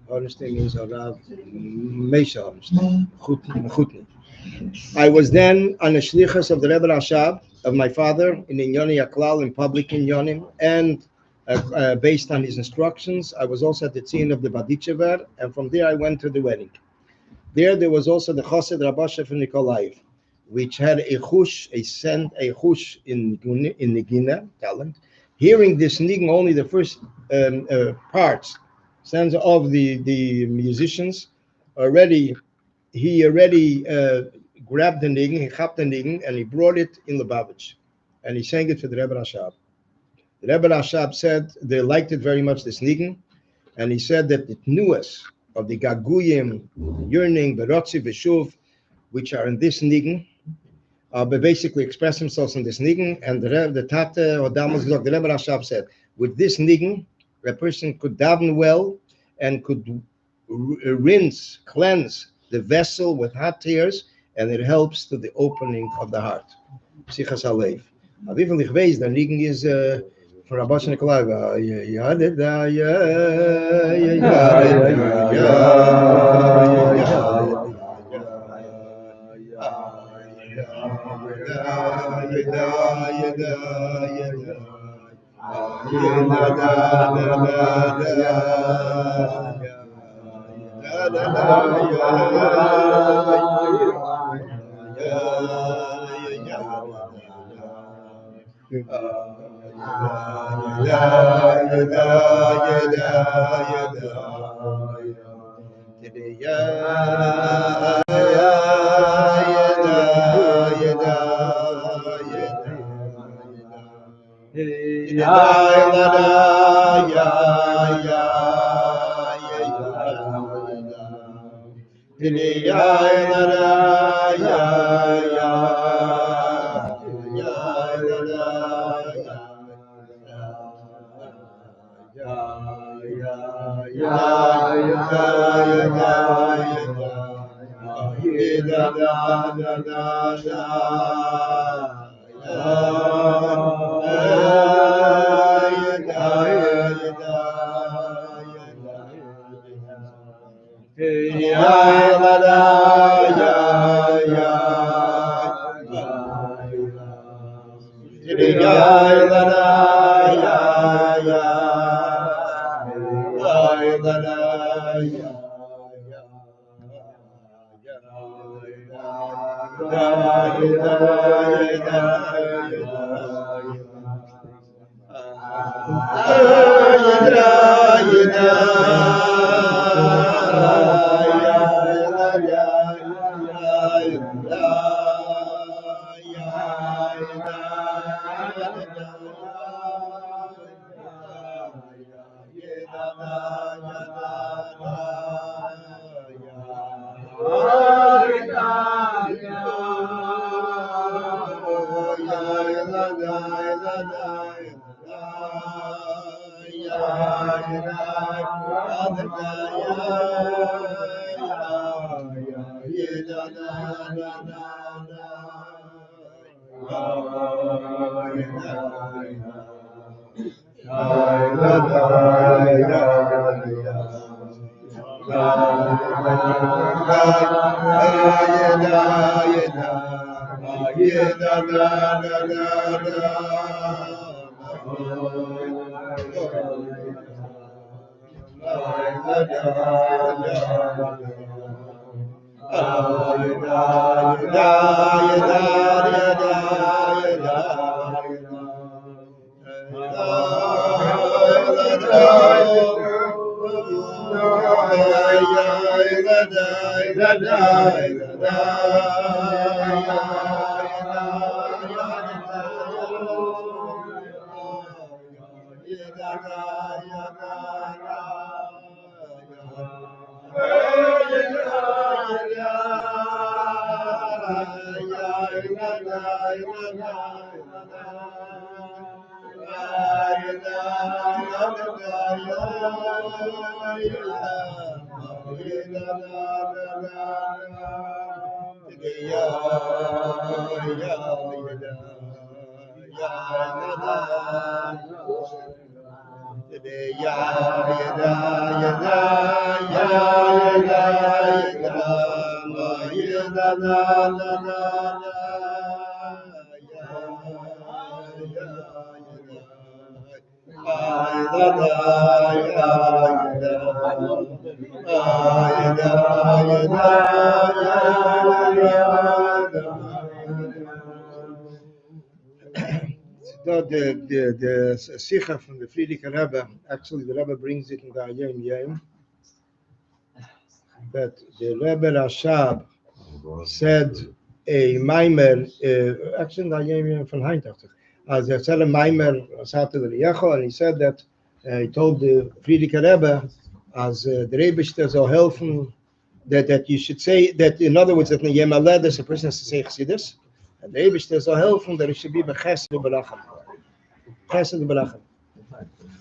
Orenstein means Rav Mesha Orenstein. Mechuten. I was then on the shlichus of the Rebbe Rashab of my father in Inyoni Aklal in public Inyonim, and based on his instructions, I was also at the tzin of the Baditchever, and from there I went to the wedding. There was also the Chassid Rabbi from Nikolaev, which had a chush in Negina talent. Hearing this nigun, only the first parts, stands of the musicians, he already grabbed the nigun, he chapped the nigun, and he brought it in Lubavitch, and he sang it for the Rebbe Rashab. The Rebbe Rashab said they liked it very much, this nigun, and he said that the tnuas of the gaguyim, yearning, berotzi, veshuv, which are in this nigun, but basically express themselves in this nigun, and the Tate or Damas, the Rebbe Rashab said, with this nigun, a person could daven well and could cleanse the vessel with hot tears, and it helps to the opening of the heart. Psichas Alev. Aviv Lichveis, the nigun is for Rabbi Nikolai. The Sikha from the Frierdiker Rebbe, actually the Rebbe brings it in the Ayim Yom, that the Rebbe Rashab said a Maimer, actually in the Ayim Yom from Heintachtig, as he said a Maimer, and he said that he told the Frierdiker Rebbe, as the Rebbe will help that you should say that, in other words, that in Yom HaLedes a person has to say Chassidus, and the Rebbe will help that it should be B'Chesed U'Baracham. Chesed U'Baracham.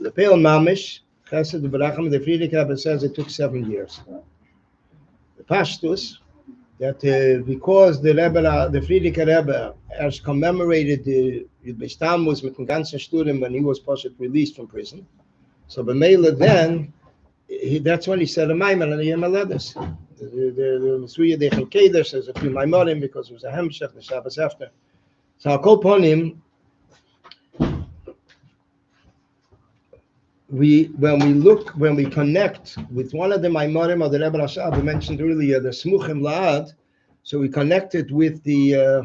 The Peil Mamish, Chesed U'Baracham, the Frierdiker Rebbe says it took 7 years. The Pashtus, that because the Frierdiker Rebbe has commemorated the Beistamus with the ganzen Studim when he was released from prison, so B'Meila then, that's when he said a Maimer and a Yom HaLedes. The Misuya Dechem Keder says a few Maimarim because it was a Hemshech, the Shabbos after. So I'll call upon him. When we connect with one of the Maimarim of the Rebbe Rashab, we mentioned earlier the Smuchim La'ad, so we connected with the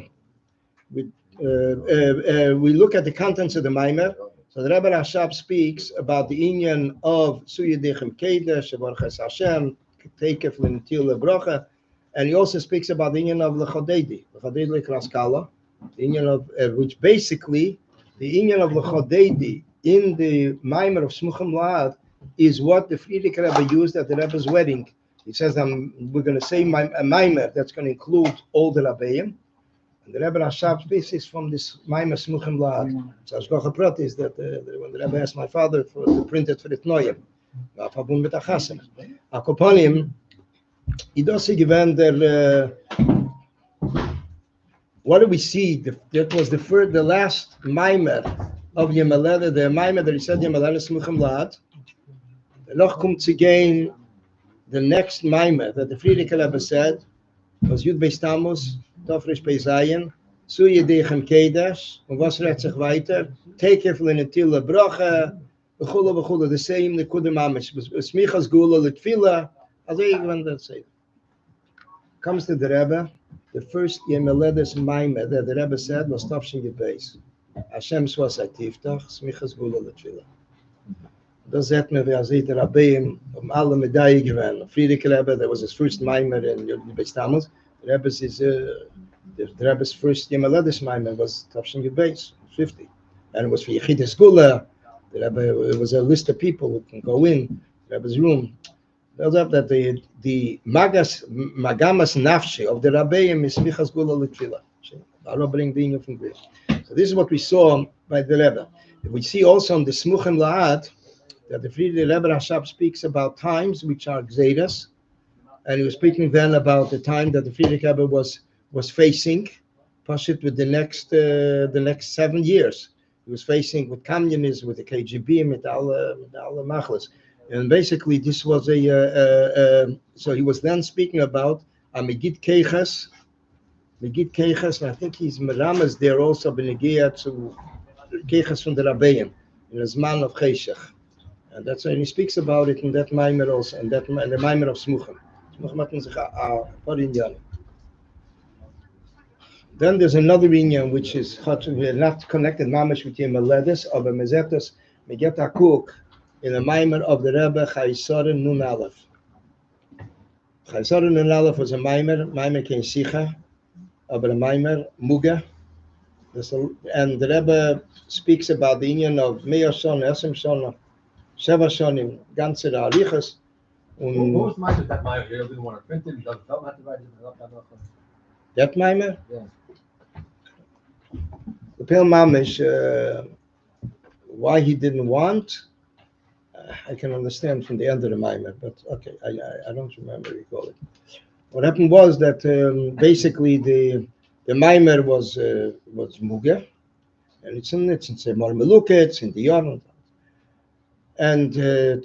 we look at the contents of the Maimer. So the Rebbe Rashab speaks about the inyan of Suya Dechem Keder, Shevarches Hashem, Tekef L'Netil Lebracha, and he also speaks about the inyan of L'Chodedi, L'Chodedi L'Kraskala, the inyan of which basically the inyan of L'Chodedi in the Maimer of Smuchim La'ad is what the Frierdiker Rebbe used at the Rebbe's wedding. He says, we're going to say a Maimer that's going to include all the Rabbeim. And the Rebbe Rashab speaks from this Maimer Smuchim La'ad. So Ashkocha Prat is that when the Rebbe asked my father to print it for the Tnoyim, mit Achasim. Akoponim, he doesn't give their. What do we see? That was the last Maimer of Yom HaLedes, the Maimer that he said Yom HaLedes Smuchim La'ad. Noch kommt again the next Maimer that the Frierdiker Rebbe said was Yud Beis Tammuz, Tofresh Beis Zayin, Suya Dechem Kedesh, und was redt sich weiter? Tekef L'Netil Lebracha, B'chula, the same Nekudim Amish, Smichas Gula L'Tfila, as even that say. Comes to the Rebbe, the first Yom HaLedes Maimer that the Rebbe said was Tofshin Gebeis. Hashem Swasai Tiftach, Smichas Gula L'Tfila. Das sagt mir, wer sieht, der Rabbi alle Medaille gewinnen. Frierdiker Rebbe, that was his first Maimer in Beis Tammuz. The Rebbe's first Yom HaLedes Maimer was Tafshin Gebeis, 50. And it was for Yechidus Gula. The Rebbe, it was a list of people who can go in the Rebbe's room. Tells up that the Magamas Nafshi of the Rabbeim is Smichas Gula L'Tfila. I'll bring the from this. So this is what we saw by the Rebbe. We see also on the Smuchim La'ad that the Frierdiker Rebbe Rashab speaks about times which are Gzeiras, And he was speaking then about the time that the Friedrich Rebbe was facing, Pashut, with the next 7 years. He was facing with communism, with the KGB, with all the machlas. And basically, this was so he was then speaking about Megid Keches, and I think he's Meramas there also, Benegia to Keches from the Rabbeim, in the Zman of Cheshech. And that's when he speaks about it in that Maimer also, and the Maimer of Smuchim. Then there's another inyan which is not connected mamish with your melodies, but mezetos meget hakuk in the Maimer of the Rebbe Chaysoren Nun Aleph. Chaysoren Nun Aleph was a Maimer kein Sicha, but a Maimer Muga. And the Rebbe speaks about the inyan of Meir Shon, Esem Shon, Sheva Shonim, ganze Arichas. What was mine with that Maimer? You didn't want to print it, you don't have to write it. That Maimer? Yeah. The Pale Mamish, why he didn't want, I can understand from the end of the Maimer, but okay, I don't remember recall it. What happened was that basically the Maimer was Muga, and it's in Semor Meluke, it's in the Yon. And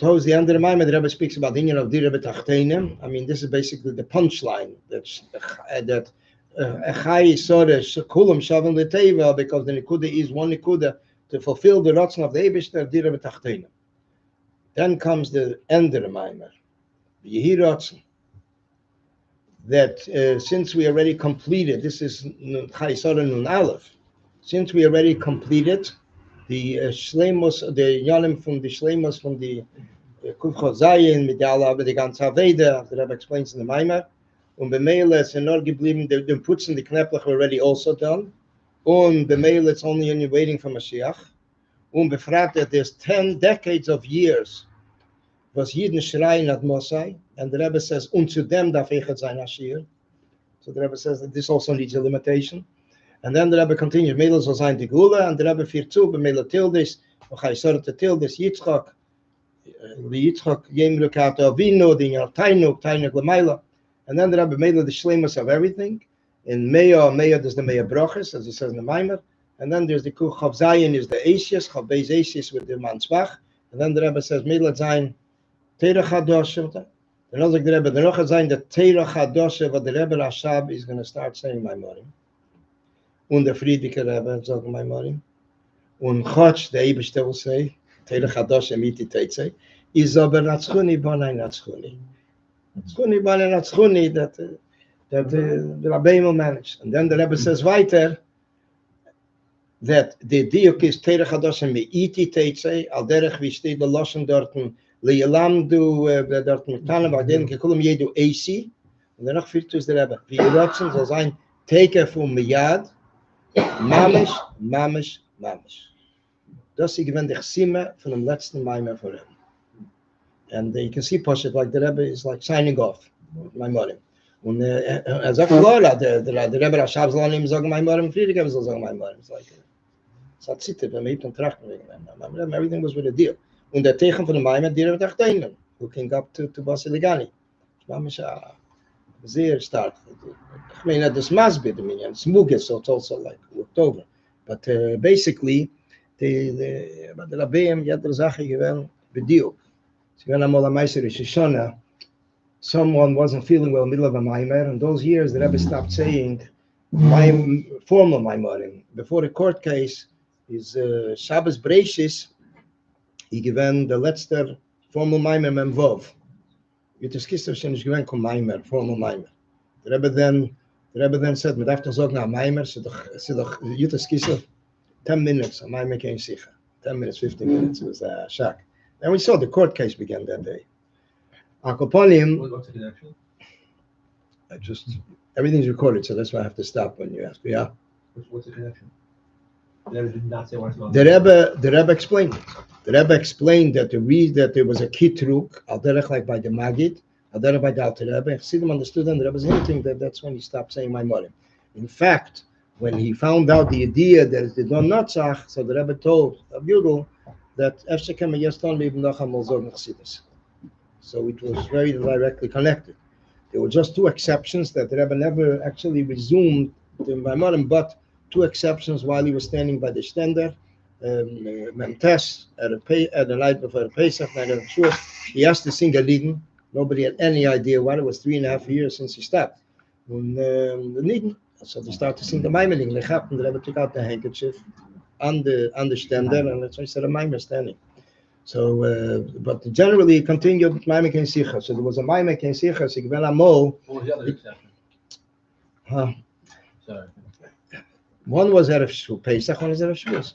towards the end of the Maimer, the Rebbe speaks about the Inyan of Direh B'Tachtenim. I mean, this is basically the punchline that Echai Soresh Kulam Shavan L'Teva, because the Nikuda is one Nikuda to fulfill the Ratzon of the Eibishter Direh B'Tachtenim. Then comes the end of the Maimer, Yehi Ratzon, that since we already completed, this is Chai Soren Nun Aleph, since we already completed the Shleimus, the Yonim from the Shleimus from the Kufcha Zayin, Medala, the ganze Aveda, the Rebbe explains in the Maimer, Bemeile, it's not geblieben, the puts in the Kneplech were already also done, Bemeile, it's only waiting for Mashiach, Befragt that there's 10 decades of years was Yidden schreien at Mosai, and the Rebbe says, zu dem darf ich et sein Ashir. So the Rebbe says that this also needs a limitation. And then the Rebbe continues, Meila soll sein die Gula, and the Rebbe führt zu, Bemeila Tildis, Ochai Sorte Tildis, Yitzchak, Yem Lukato Avinu, Dinyan Tainuk Lamaila. And then the Rebbe made the shlemus of everything. In Meah, there's the Meah Broches, as he says in the Maimer. And then there's the Kuch Chav Zayin is the Asius, Chav Beis Asius with the Mansbach. And then the Rebbe says, Meila Zayin, Teira Chadosh. And also the Rebbe, the Rocha Zayin, the Teira Chadosh, but the Rebbe Rashab is going to start saying my morning. Und der Friedrich Rebbe sagt my morning. Und Chotsch, the Eibishter will say, Teira Chadosh, Emiti Teitze, is aber Natschuni, Bonai Natschuni. Natschuni, Bonai Natschuni, that the Rabbi will manage. And then the Rebbe says weiter, that the diuk is Teira Chadosh Meiti Teitze, al derech wie steht der Loschen dorten, Leyalamdu, dort mit Tannen, bei denen gekulum jedu AC, und danach führt es der Rebbe. Wie Rotzen soll sein, Teker von Miyad, Mamish. Das ist gewinnt die Chsime von dem letzten Maimer for him. And you can see Poshet, like the Rebbe is like signing off, my morning. Und sagt Lola, der Rebbe Rashab soll ihm sagen, my morning, Friedrich soll sagen, my morning. It's like, it's a zitter, wenn man eben trachten wegen them. Everything was with a deal. Und der Tegen von dem Maimer, Direh B'Tachtenim, who came up to Basiligani. Mamish sehr stark. Ich meine, das Masbid, it's Muges, so it's also like October. But basically, the Rabbeim, die andere Sache gewesen, Bediuk. Sie werden einmal am Meister Shishona, someone wasn't feeling well in the middle of a Maimer, and those years the Rebbe stopped saying formal Maimerim. Before the court case, is Shabbos Breishis, he given the letzter formal Maimer Memvov. Yitzchak Kisser is given kom Maimer, formal Maimer. The Rebbe then said, "Mit after zog na Maimer, so doch Yitzchak Kisser 10 minutes. A Maimer came sicher. 10 minutes, 15 minutes. It was a shock." And we saw the court case began that day. Akoponim. What's the connection? Everything's recorded, so that's why I have to stop when you ask me. Yeah. What's the connection? The Rebbe did not say what's going on. The Rebbe explained it. The Rebbe explained that the reason that there was a kitruk, al derech like by the Magid, al derech by the Alter Rebbe. Chassidim understood, and the Rebbe was hinting that that's when he stopped saying my morim. In fact, when he found out the idea that it did not natzach, so the Rebbe told Abudul that so it was very directly connected. There were just two exceptions that the Rebbe never actually resumed the Maimonim, but two exceptions while he was standing by the stender. Memtes at the night before the Pesach, night of Shavuos, he asked to sing a lied. Nobody had any idea what. It was 3.5 years since he stopped. And the lied, so they started to sing the Maimonim. They happened. The Rebbe took out the handkerchief on the stender, and that's why he said a Maimon standing. So, but generally he continued with Maimon Kein Sicha. So there was a Maimon Kein Sicha. So Gvel Amol. What was the other exception? Sorry. One was Erev Shavuos, Pesach, one was Erev Shavuos.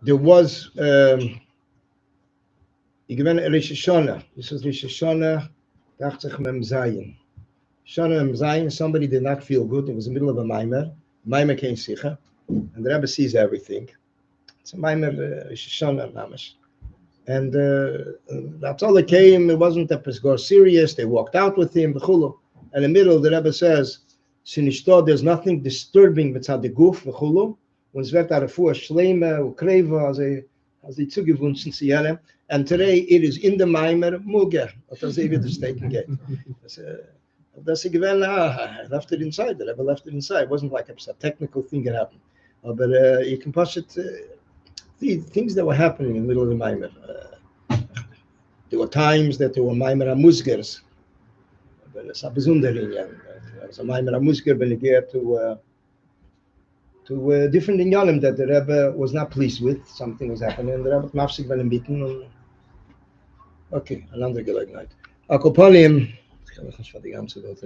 There was Rosh Hashanah. This was Rosh Hashanah, Dachtach Mem Zayin. Shana Mem Zayin, somebody did not feel good. It was in the middle of a Maimer Kein Sicha, and the Rebbe sees everything. It's a Maimer Rosh Hashanah Mamash. And that's all that came. It wasn't that it was serious. They walked out with him, v'chulu. And in the middle, the Rebbe says, Sinishto, there's nothing disturbing mitzad the guf, v'chulu. Und es wird eine Refuah Schleime und Kreva, als die zugewünschen zu jedem. And today it is in the Maimer Muger, as they wird es taken geht. That's again, I left it inside. The Rebbe left it inside. It wasn't like a technical thing that happened. But you can push it, the things that were happening in the middle of the Maimer. There were times that there were Maimer HaMusgers. But it's a besondere Inyan. It's a Maimer HaMusger when you get to different inyanim that the Rebbe was not pleased with. Something was happening, and the Rebbe mafsik ben bitten. Okay, another Gelegenheit. Akoponim, ich kann nicht die ganze Welt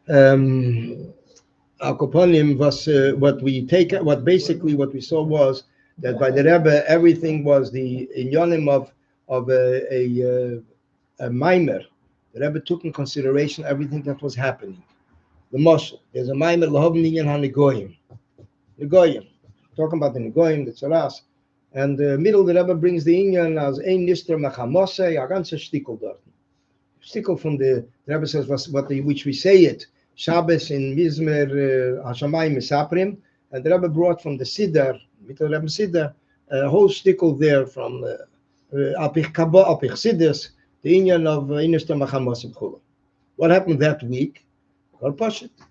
reden. Akoponim was what we saw was that by the Rebbe everything was the inyanim of a maimer. The Rebbe took in consideration everything that was happening. The Moshe, there's a maimer lahavni yan hanigoyim. Negoyim, talking about the Negoyim, the Tzaras, and the middle the Rebbe brings the Inyan as ein Nister Machamose, a ganze Stickel dort. Stickel from the Rebbe says which we say it, Shabbos in Mizmer Hashamayim Misaprim, and the Rebbe brought from the Siddur, Mittel Rebbe Siddur, a whole Stickel there from Apich Sidders, the Inyan of ein Nister Machamose B'chulu. What happened that week? Well,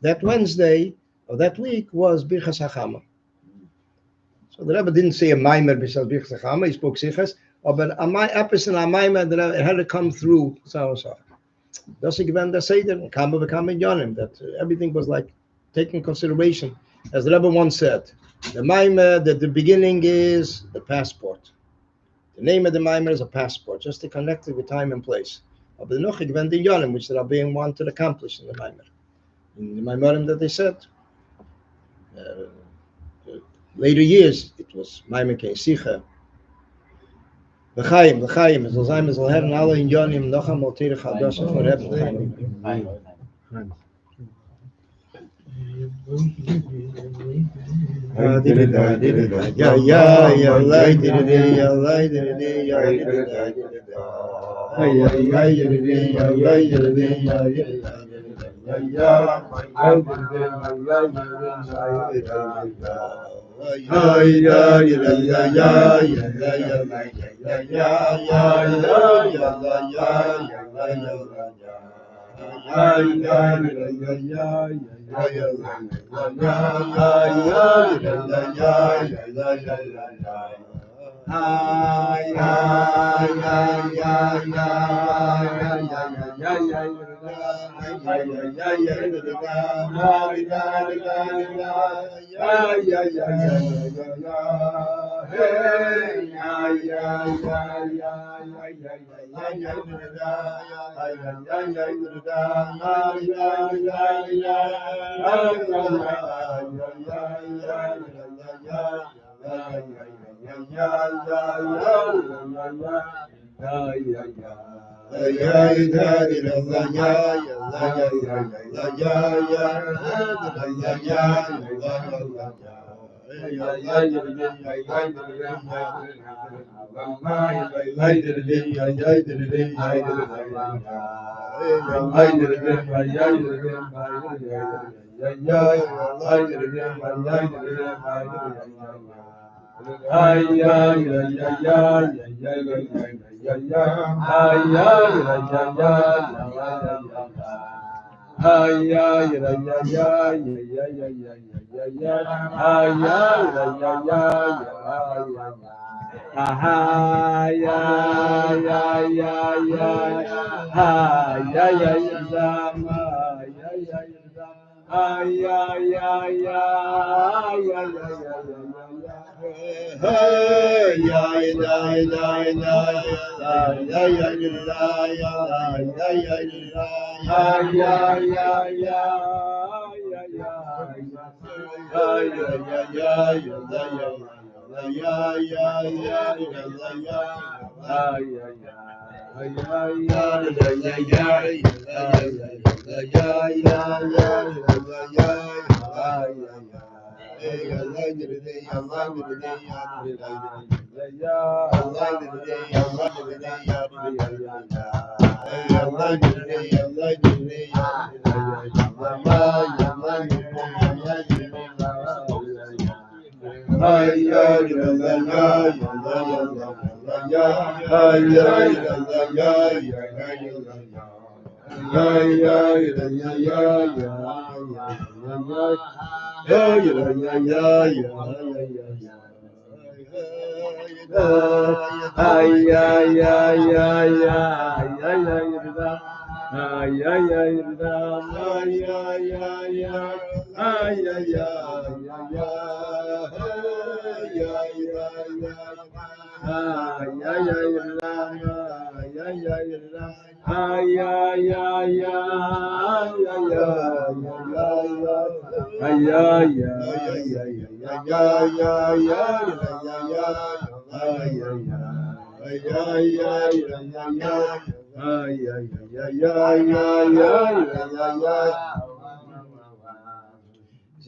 that Wednesday, of that week was Birchas Hachama. So the Rebbe didn't say a Maimer besides Birchas Hachama, he spoke Sichas, but a person, a Maimer, it had to come through so. That's again the Seder, Kama becoming Yonim, that everything was like taken consideration. As the Rebbe once said, the Maimer, that the beginning is the passport. The name of the Maimer is a passport, just to connect it with time and place. But the Nochig went in Yonim, which the Rabbi wanted to accomplish in the Maimer. In the Maimerim that they said. Later years, it was Maimer Kein Sicha. L'chaim, es soll sein, es soll herren alle in Yonim noch einmal Terech Hadasha von Rebbe L'chaim.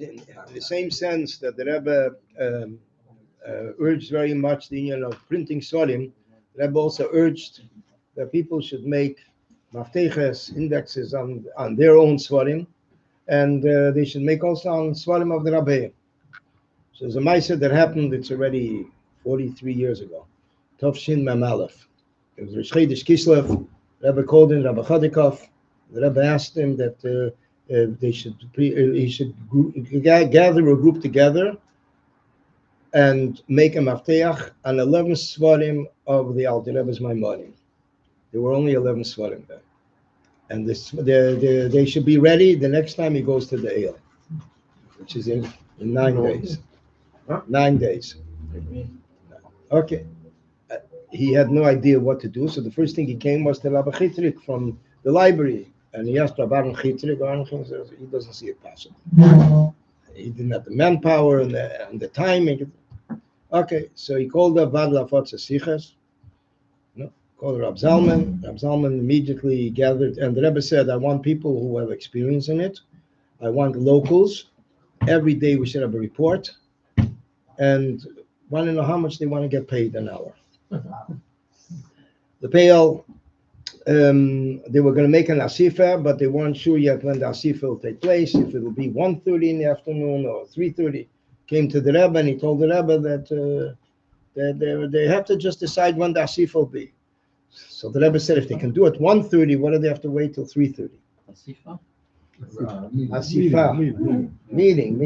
In the same sense that the Rebbe urged very much the union of printing Solim, the Rebbe also urged that people should make mafteches, indexes on their own Solim, and they should make also on Solim of the Rabbi. So there's a Maisa that happened, it's already 43 years ago. Tov Shin Mem Aleph. It was Rosh Chodesh Kislev. Rebbe called in Rabbi Chodikov. The Rebbe asked him that he should gather a group together and make a mafteach on 11 svarim of the Alter Rebbe's Maimonim. There were only 11 svarim there. And they should be ready the next time he goes to the Eil, which is in 9 days. 9 days. Okay. He had no idea what to do, so the first thing he came was to Rabbi Chitrik from the library. And he asked Rabbi Chitrik, he doesn't see it possible. He didn't have the manpower and the timing. Okay, so he called up Vad Lafot Sichas, called Rab Zalman. Rab Zalman immediately gathered, and the Rebbe said, I want people who have experience in it. I want locals. Every day we should have a report. And want to know how much they want to get paid an hour. The Pale, they were going to make an asifa, but they weren't sure yet when the asifa will take place, if it will be 1:30 in the afternoon or 3:30. Came to the Rebbe and he told the Rebbe that they have to just decide when the asifa will be. So the Rebbe said, if they can do it 1:30, why do they have to wait till 3:30? Asifa? Asifa. Meeting.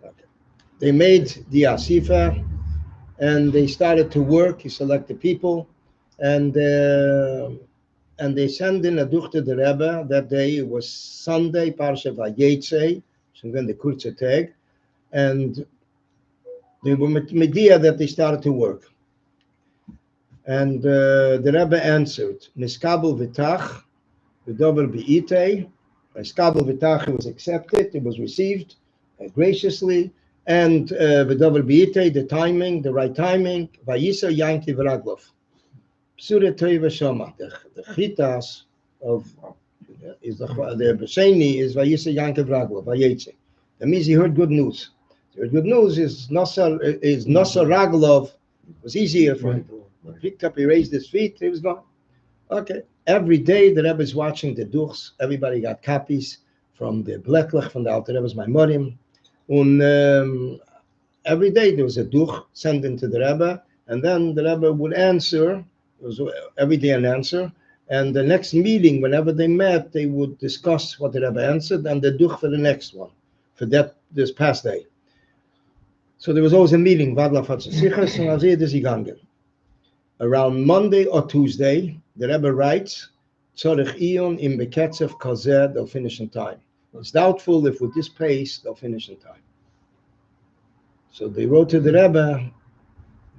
Okay. They made the asifa and they started to work. He selected people and they sent in a duch to the Rebbe that day. It was Sunday, Parsha Vayetze, so then the kurze tag, and they were media that they started to work. And the Rebbe answered, Niskabel v'tach, v'dover b'itei. Niskabel v'tach, it was accepted, it was received graciously, and v'dover b'itei, the right timing, v'yisa yanki v'raglov. Psura Teiva Shama, the chitas of is the Besheni is Vayisa Yankev Raglo, Vayetze. That means he heard good news. The good news is Nosar Raglov. It was easier for him. He picked up, he raised his feet, he was gone. Okay. Every day the Rebbe is watching the duchs. Everybody got copies from the Blacklech, from the Alter Rebbe's Maimorim. And every day there was a duch sent into the Rebbe, and then the Rebbe would answer. It was every day an answer. And the next meeting, whenever they met, they would discuss what the Rebbe answered and the duch for the next one, for this past day. So there was always a meeting. Around Monday or Tuesday, the Rebbe writes, Tzorich Ion im Beketzev Kazeh, they'll finish in time. It's doubtful if with this pace, they'll finish in time. So they wrote to the Rebbe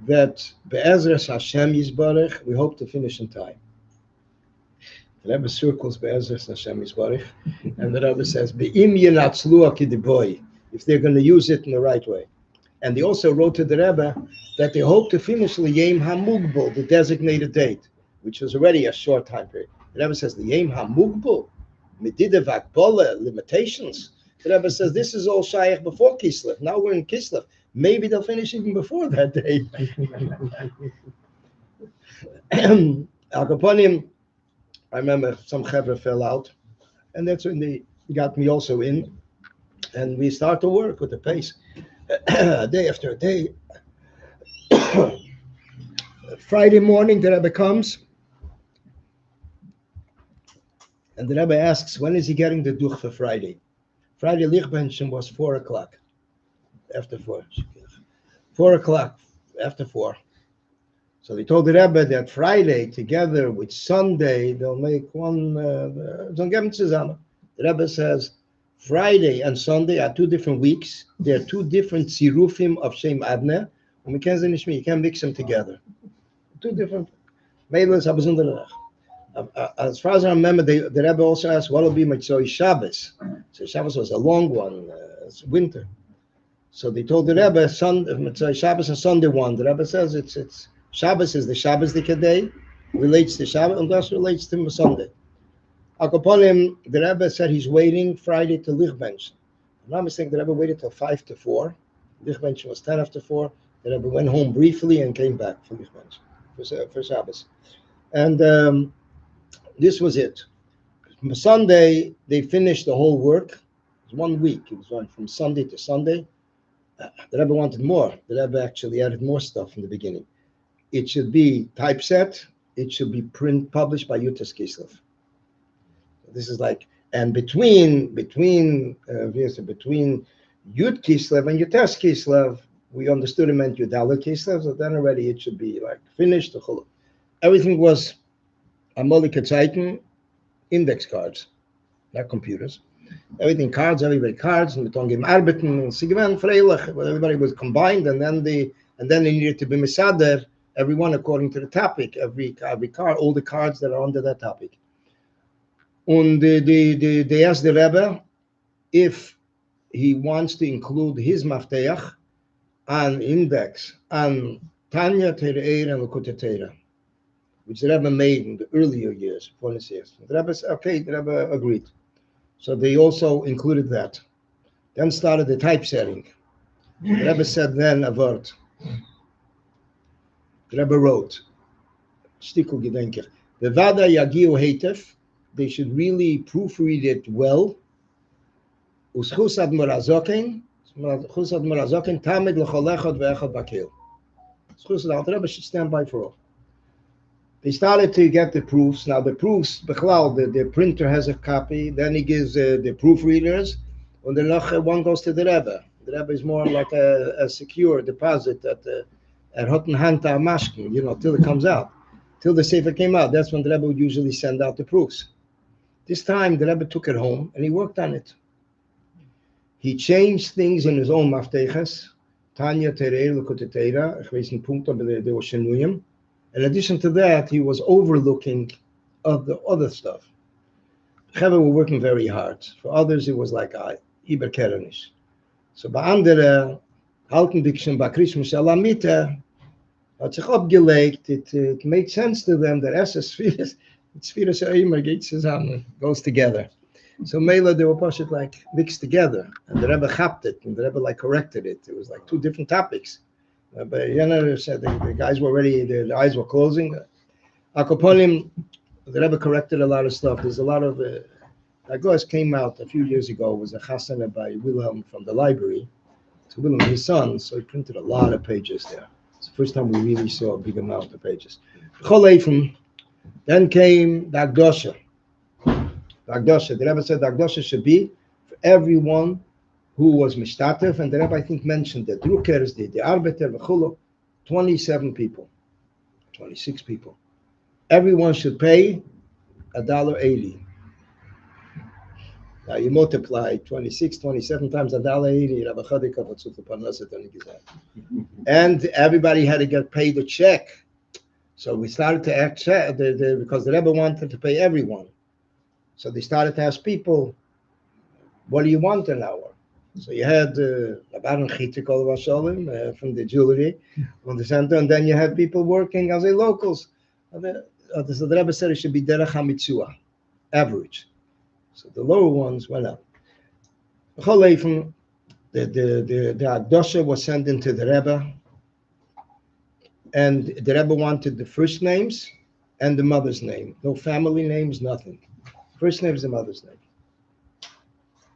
that Be'ezras Hashem Yisbarech, we hope to finish in time. The Rebbe circles Be'ezras Hashem Yisbarech, and the Rebbe says, Be'im yenatzlu akidiboy, if they're going to use it in the right way. And they also wrote to the Rebbe that they hope to finish L'Yem HaMugbal, the designated date, which was already a short time period. The Rebbe says, L'Yem HaMugbal, Medidav Akbola, limitations. The Rebbe says, this is all Shaykh before Kislev. Now we're in Kislev. Maybe they'll finish even before that day. Al Kaponim, I remember some Chevra fell out, and that's when they got me also in, and we start to work with the pace, day after day. Friday morning, the Rebbe comes, and the Rebbe asks, when is he getting the duch for Friday? Friday Lichbenchen was 4 o'clock, after 4. 4 o'clock, after 4. So they told the Rebbe that Friday, together with Sunday, they'll make one, the Rebbe says, Friday and Sunday are 2 different weeks. They're 2 different zirufim of Shem Adner. And you can't mix them together. 2 different. As far as I remember, the Rebbe also asked, what will be Mitzvah Shabbos? So Shabbos was a long one, it's winter. So they told the Rebbe, Mitzvah Shabbos and Sunday one. The Rebbe says it's Shabbos is the Shabbos day, relates to Shabbos, and thus relates to Sunday. Akapolim, the Rebbe said he's waiting Friday to Lichbench. I'm not mistaken, the Rebbe waited till 5 to 4. Lichbench was 10 after 4. The Rebbe went home briefly and came back for Lichbench, for Shabbos. And this was it. Sunday, they finished the whole work. It was 1 week. It was from Sunday to Sunday. The Rebbe wanted more. The Rebbe actually added more stuff in the beginning. It should be typeset. It should be published by Yutas Kislev. This is like, and between Yud Kislev and Yutas Kislev, we understood it meant Yudala Kislev, so then already it should be like finished. Everything was Amolik Zeiten, index cards, not computers. Everything cards, everybody cards, and everybody was combined, and then they needed to be misader, everyone according to the topic, every card, all the cards that are under that topic. And they asked the Rebbe if he wants to include his mafteach and index and Tanya Tereir and Lakota Teira, which the Rebbe made in the earlier years, 40 years. The Rebbe said, okay, the Rebbe agreed. So they also included that. Then started the typesetting. The Rebbe said then a word. The Rebbe wrote, Stikul Gedenker, the Vada Yagiu Heitef, they should really proofread it well. Uschus ad Morazokin, Tamid L'cholechot Ve'echot Bakil. The Rebbe should stand by for all. They started to get the proofs. Now the proofs, the printer has a copy, then he gives the proofreaders, and then one goes to the Rebbe. The Rebbe is more like a secure deposit at Hotten Hanta Mashkin, till it comes out. Till the Sefer came out, that's when the Rebbe would usually send out the proofs. This time the Rebbe took it home and he worked on it. He changed things in his own mafteches. Tanya Tereir L'Kutei Teira, ich weiß nicht Punkt, aber there was Shenuyim. In addition to that, he was overlooking of the other stuff. Chevra were working very hard. For others, it was like Iberkerenish. So bei anderen, halten dich schon bei Krishma Shalamita, hat sich abgelegt. It made sense to them that Sfiras Sha'imar geht zusammen, goes together. So Mela, they were pushed like mixed together. And the Rebbe chapped it, and the Rebbe like corrected it. It was like 2 different topics. But Yenner said the guys were ready, the eyes were closing. Akoponim, the Rebbe corrected a lot of stuff. There's a lot of, Agos came out a few years ago, was a chasana by Wilhelm from the library. to Willem, his son, so he printed a lot of pages there. It's the first time we really saw a big amount of pages. Then came the Agdosha. The Agdosha, the Rebbe said the Agdosha should be for everyone who was Mishtatev, and the Rebbe, I think, mentioned the Druckers, the Arbeiter, the Chulu, 27 people, 26 people. Everyone should pay $1.80. Now you multiply 26, 27 times $1.80, and everybody had to get paid a check. So we started to act because the Rebbe wanted to pay everyone. So they started to ask people, what do you want an hour? So you had Baron Chitik from the jewelry on the center, and then you had people working as a locals. So the Rebbe said it should be Derech HaMitzua, average. So the lower ones went up. The Agdosha was sent into the Rebbe, and the Rebbe wanted the first names and the mother's name. No family names, nothing. First name is the mother's name.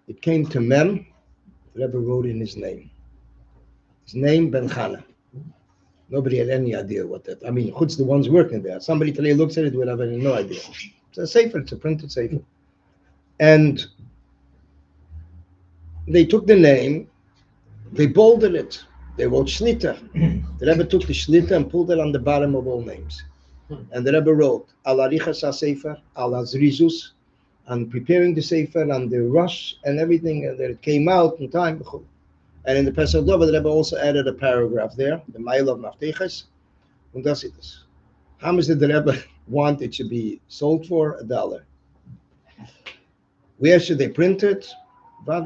It came to Mem, the Rebbe wrote in his name. His name, Ben Chana. Nobody had any idea what that, I mean, Chutz the ones working there. Somebody today looks at it would have no idea. It's a sefer, it's a printed sefer. And they took the name, they bolded it. They wrote Shlita. The Rebbe took the Shlita and pulled it on the bottom of all names. And the Rebbe wrote, Al Arichas HaSefer, Al Azrizus, and preparing the Sefer, and the rush and everything that it came out in time. And in the Pesach Dova, the Rebbe also added a paragraph there, the Mile of Mafteches. And that's it. How much did the Rebbe want it should be sold for? $1. Where should they print it? They're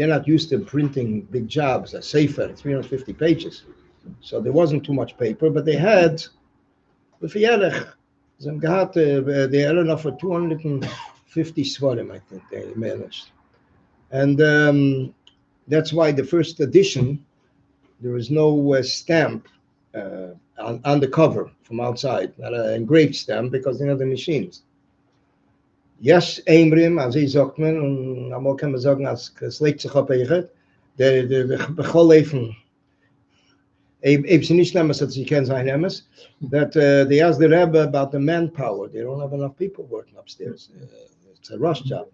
not used to printing big jobs, a sefer, 350 pages. So there wasn't too much paper, but they had, they had enough for 250 svarim, I think they managed. And that's why the first edition, there was no stamp on the cover from outside, not an engraved stamp, because they had the machines. Yes, Eimrim, als ich sagt man, und einmal kann man sagen, als es legt sich auf Eichet, der Bechol Eifen, nicht Nemes, that you can say Nemes, that they asked the Rebbe about the manpower. They don't have enough people working upstairs. It's a rush job.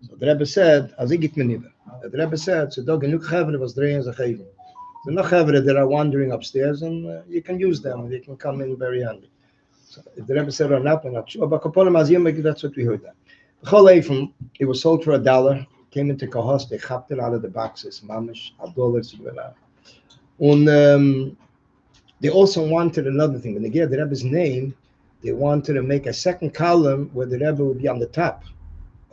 So the Rebbe said, als ich get me niver. The Rebbe said, so dog genug Chevre was drehen sich even. So no Chevre that are wandering upstairs, and you can use them, they can come in very handy. So the Rebbe said, I'm not sure, but that's what we heard that. It was sold for $1. Came into Kahos, they chopped it out of the boxes, mamish, $1. And they also wanted another thing. When they gave the Rebbe's name, they wanted to make a second column where the Rebbe would be on the top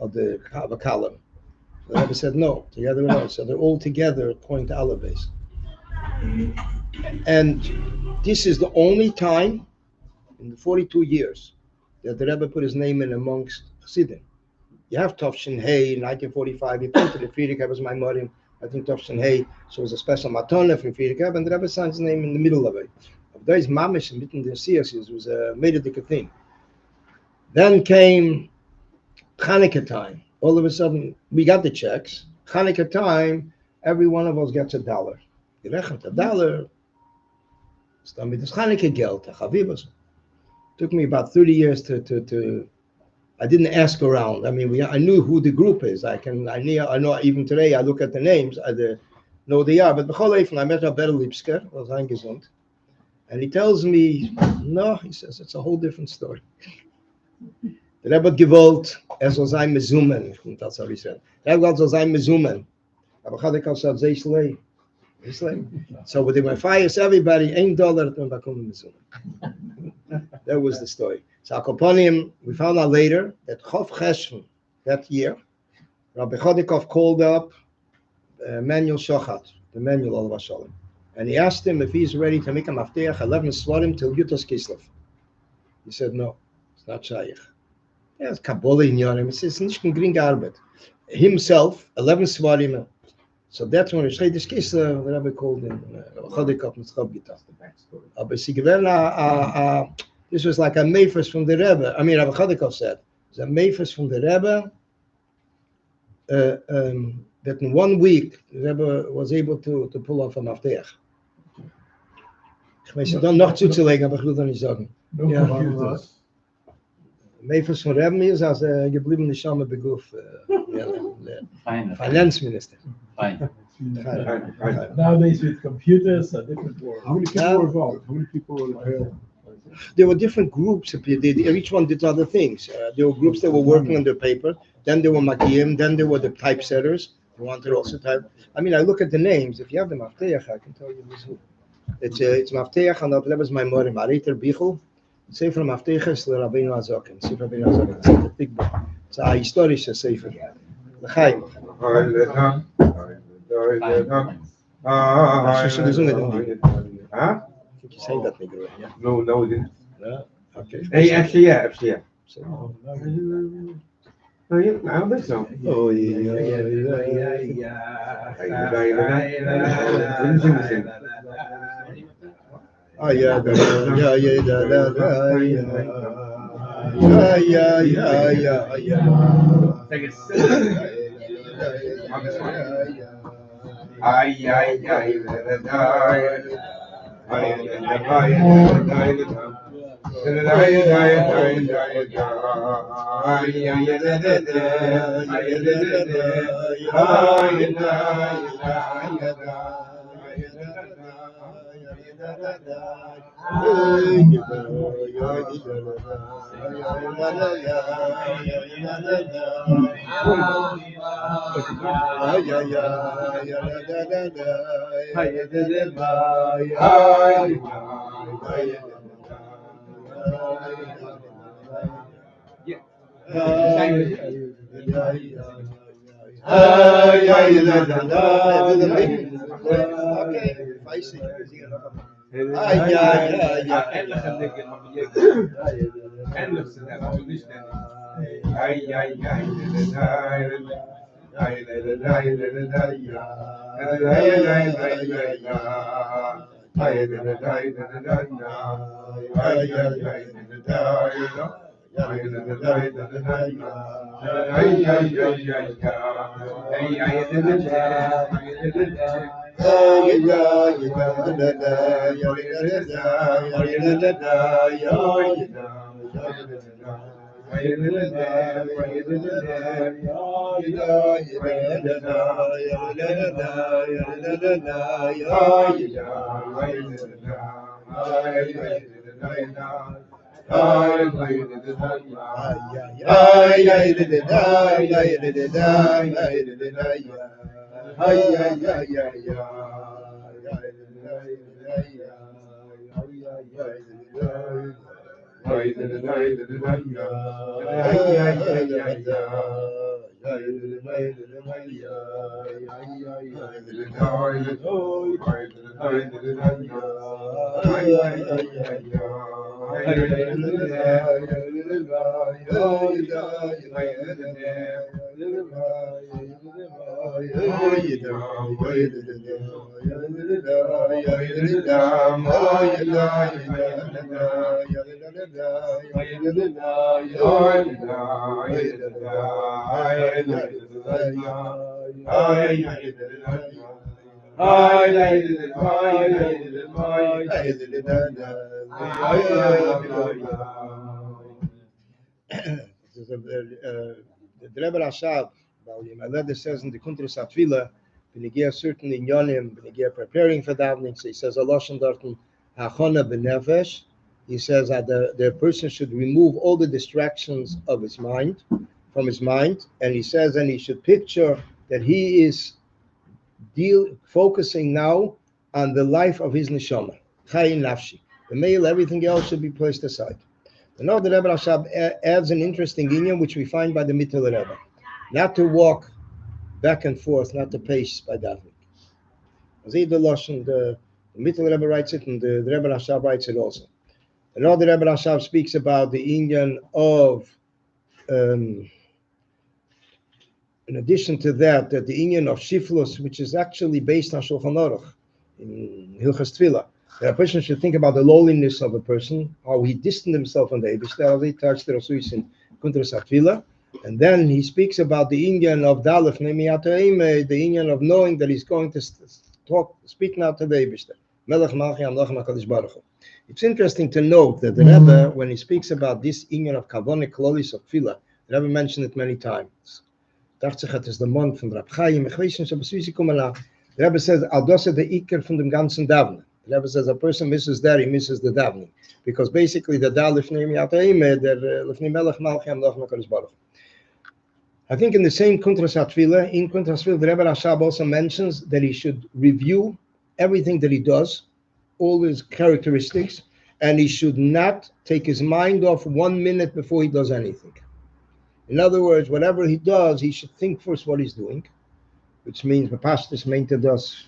of a column. So the Rebbe said no, together with us. So they're all together according to Alabase. And this is the only time in the 42 years that the Rebbe put his name in amongst Chassidim. You have Tovshin Hay in 1945. He printed it. Friedrich was my mother. I think Tovshin Hay. So it was a special matana for Friedrich, and the Rebbe signed his name in the middle of it. Of those mamish and mitten the seers was a made a thing. Then came Hanukkah time. All of a sudden, we got the checks. Hanukkah time, every one of us gets $1. Gerechnet $1. It's done with this Hanukkah geld. Took me about 30 years to I didn't ask around. I mean, I knew who the group is. I know even today. I look at the names. I know they are. But I met Rabbi Lipsker, was eingesund, and he tells me, no. He says it's a whole different story. The Rebbe gewollt, soll sein mezumen. That's how he said. The Rebbe soll sein mezumen. Aber Chadikal said zeishlei. So when they were fires, everybody $1 to become mezumen. That was the story. So Akoponim, we found out later that Chof Chesvon, that year, Rabbi Chodikov called up Manuel Shochat, the Manuel Olav Shalom, and he asked him if he's ready to make a mafteach 11 svarim till Yutas Kislev. He said no, it's not shaykh. Yeah, it's Kabbalah in Yonim. It's nicht ein geringe Arbeit. Himself, 11 svarim. So that's when Shleidish Kislev, the Rabbi called him Chodikov Mitzchab Gitach. Aber sie gewähren this was like a meifus from the Rebbe. I mean, Rabbi Chodikov said, it's a meifus from the Rebbe, that in 1 week, the Rebbe was able to pull off a Mafteach. Ich weiß dann noch zuzulegen, aber ich will das nicht sagen. No Ja. computers. Meifers von Rebbe ist, als gebliebene Schame begriff, Fine. Finanzminister. Fine. Nowadays with computers, a different world. How many people were involved? How many people were involved? There were different groups. Each one did other things. There were groups that were working on their paper. Then there were Magiyim. Then there were the typesetters who wanted also type. I mean, I look at the names. If you have the Mafteach, I can tell you this who. It's Mafteach, and that Rebbe's Maimorim. Ariter Bichel. Sefer Mafteach is the Rabbeinu Azokin. Sefer Rabbeinu Azokin. It's a big book. It's a historic sefer. L'chaim. Hast du schon gesungen? Huh? I think you sang that nigga, right? Yeah. No, we didn't. No? Okay. Hey, actually, yeah. So- No, yeah, I don't think so. Oh, yeah. Ah, yeah, yeah, The Rebbe Rashab, my letter says in the Kuntras Atfila, when you get certain inyanim, when you get preparing for davening, so he says a lashon dorten hachana benefesh. He says that the person should remove all the distractions of his mind, from his mind, and he says, and he should picture that he is focusing now on the life of his neshama, chayin nafshi. The male, everything else should be placed aside. And now the Rebbe Rashab adds an interesting inyan which we find by the Mittel Rebbe, not to walk back and forth, not to pace by davening. The Mittel Rebbe writes it, and the Rebbe Rashab writes it also. And now the Rebbe Rashab speaks about the inyan of, in addition to that, the inyan of shiflus, which is actually based on Shulchan Aruch in Hilchas Tefillah. A person should think about the lowliness of a person, how he distanced himself from the Eibishter, how he touched the Rasuis in Kuntras Atfila, And then he speaks about the Inyan of Dalef Nemiatoime, the Inyan of knowing that he's going to speak now to the Eibishter. Melech Malchi Amlach HaKadosh Baruch Hu. It's interesting to note that the Rebbe, when he speaks about this Inyan of Kavone Klolis of Tefillah, the Rebbe mentioned it many times. Het is de mond van Rabbi Chaim. Ik weet niet, the Rebbe says, al dosse de iker van dem ganzen davenen. The Rebbe says, a person misses that, he misses the davening. Because basically the da lifnei mi'atayim, the lifnei melech malchi amlach HaKadosh Baruch Hu. I think in the same Kuntras HaTfilah, in Kuntras HaTfilah, the Rebbe Rashab also mentions that he should review everything that he does, all his characteristics, and he should not take his mind off 1 minute before he does anything. In other words, whatever he does, he should think first what he's doing, which means the pastor does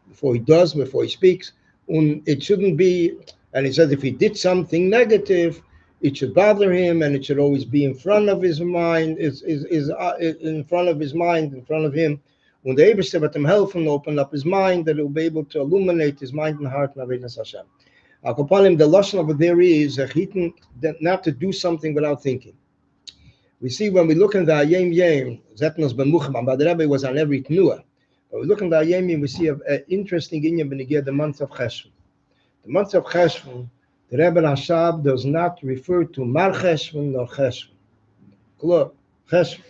before he speaks. And it shouldn't be, and he says if he did something negative, it should bother him, and it should always be in front of his mind, in front of his mind, in front of him. When the Eibishter wird him helfen, open up his mind, that he'll be able to illuminate his mind and heart in Avodas Hashem. The lesson over there is not to do something without thinking. We see when we look in the Ayem Yem, Zetnos Ben Muchman, but the Rebbe was on every Tnuah. But we look in the Ayem Yem, we see an interesting inyan when you get the month of Chesvon. The month of Chesvon, the Rebbe Rashab does not refer to Mar Chesvon nor Chesvon. Klar, Chesvon.